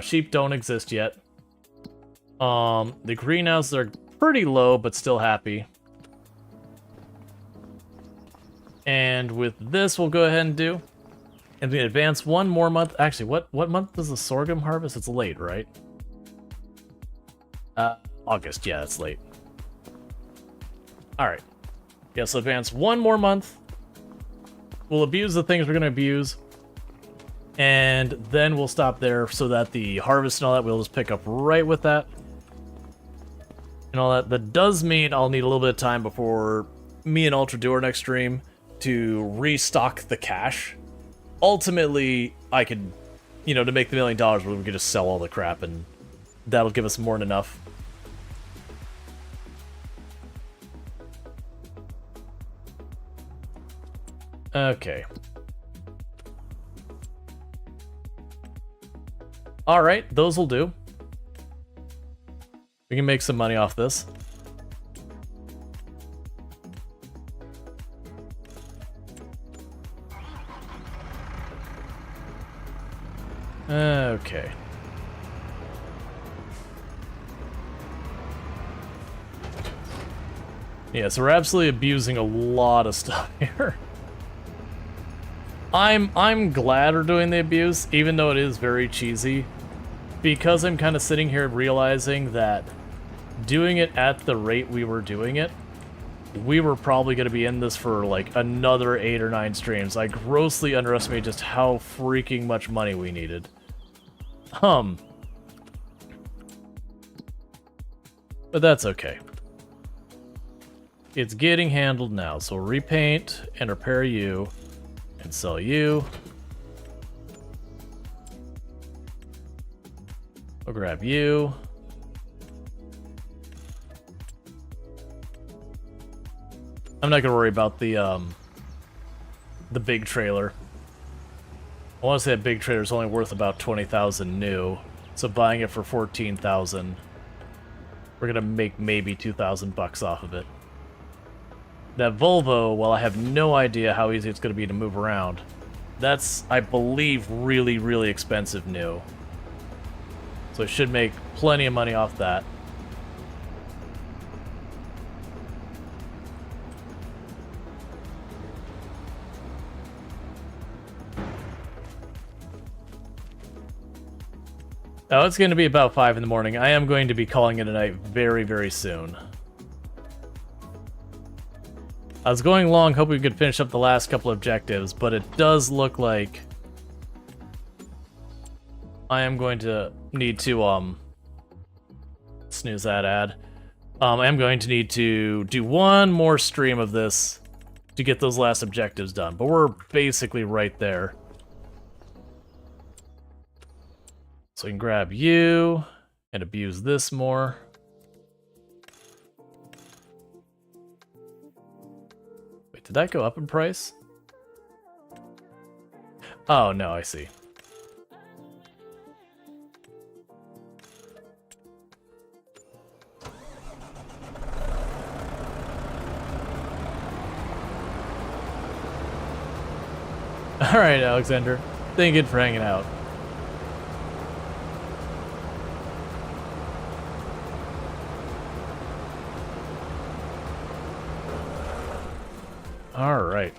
Sheep don't exist yet. The greenhouses are pretty low, but still happy. And with this, we'll go ahead and do. And we advance one more month. Actually, what month does the sorghum harvest? It's late, right? August. Yeah, it's late. All right. Yeah, so advance one more month. We'll abuse the things we're going to abuse. And then we'll stop there so that the harvest and all that, we'll just pick up right with that. And all that. That does mean I'll need a little bit of time before me and Ultra do our next stream to restock the cash. Ultimately, I could, you know, to make the $1 million, we could just sell all the crap and that'll give us more than enough. Okay. Alright, those will do. We can make some money off this. Okay. Yeah, so we're absolutely abusing a lot of stuff here. I'm glad we're doing the abuse, even though it is very cheesy. because I'm kind of sitting here realizing that doing it at the rate we were doing it, we were probably going to be in this for like another 8 or 9 streams. I grossly underestimated just how freaking much money we needed. But that's okay. It's getting handled now, so repaint and repair you and sell you. I'll grab you. I'm not gonna worry about the big trailer. I want to say that big trailer is only worth about 20,000 new, so buying it for 14,000, we're gonna make maybe 2,000 bucks off of it. That Volvo, well, I have no idea how easy it's gonna be to move around. That's, I believe, really, really expensive new. So I should make plenty of money off that. Oh, it's going to be about 5 in the morning. I am going to be calling it a night very, very soon. I was going long, hoping we could finish up the last couple objectives, but it does look like I am going to need to, snooze that ad. I am going to need to do one more stream of this to get those last objectives done, but we're basically right there. So we can grab you and abuse this more. Wait, did that go up in price? Oh, no, I see. Alright, Alexander. Thank you for hanging out. Alright.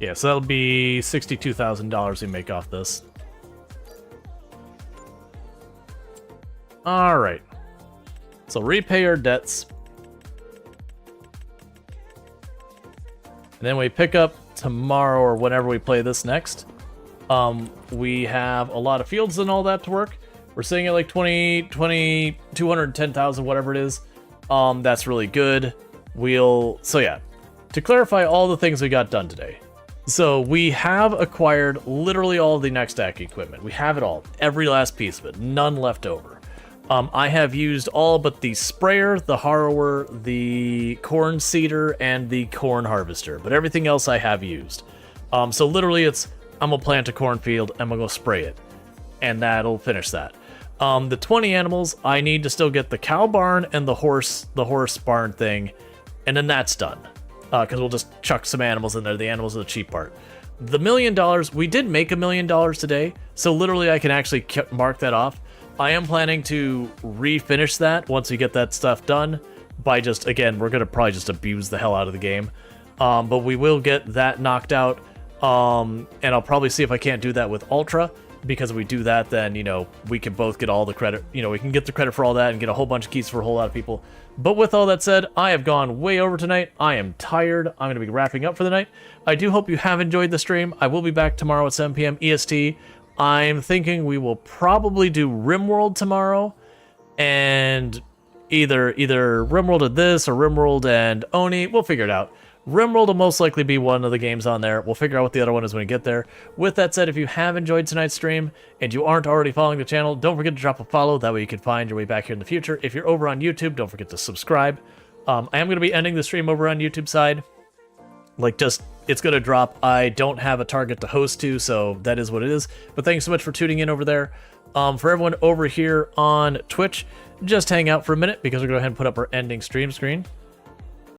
Yeah, so that'll be $62,000 we make off this. Alright. So repay our debts. And then we pick up tomorrow or whenever we play this next. We have a lot of fields and all that to work. We're sitting at like 210,000, whatever it is. That's really good. So yeah. To clarify all the things we got done today. So we have acquired literally all the next stack equipment. We have it all. Every last piece of it. None left over. I have used all but the sprayer, the harrower, the corn seeder, and the corn harvester. But everything else I have used. So literally it's, I'm gonna plant a cornfield, I'm gonna go spray it. And that'll finish that. The 20 animals, I need to still get the cow barn and the horse barn thing. And then that's done. Because we'll just chuck some animals in there. The animals are the cheap part. The $1 million, we did make $1 million today, so literally I can actually mark that off. I am planning to refinish that once we get that stuff done by just, again, we're going to probably just abuse the hell out of the game. But we will get that knocked out, and I'll probably see if I can't do that with Ultra, because if we do that, then, you know, we can both get all the credit. You know, we can get the credit for all that and get a whole bunch of keys for a whole lot of people. But with all that said, I have gone way over tonight. I am tired. I'm going to be wrapping up for the night. I do hope you have enjoyed the stream. I will be back tomorrow at 7 p.m. EST. I'm thinking we will probably do RimWorld tomorrow. And either RimWorld and this or RimWorld and Oni. We'll figure it out. RimWorld will most likely be one of the games on there. We'll figure out what the other one is when we get there. With that said, if you have enjoyed tonight's stream and you aren't already following the channel, don't forget to drop a follow. That way you can find your way back here in the future. If you're over on YouTube, don't forget to subscribe. I am going to be ending the stream over on YouTube side. It's going to drop. I don't have a target to host to, so that is what it is. But thanks so much for tuning in over there. For everyone over here on Twitch, just hang out for a minute because we're going to go ahead and put up our ending stream screen.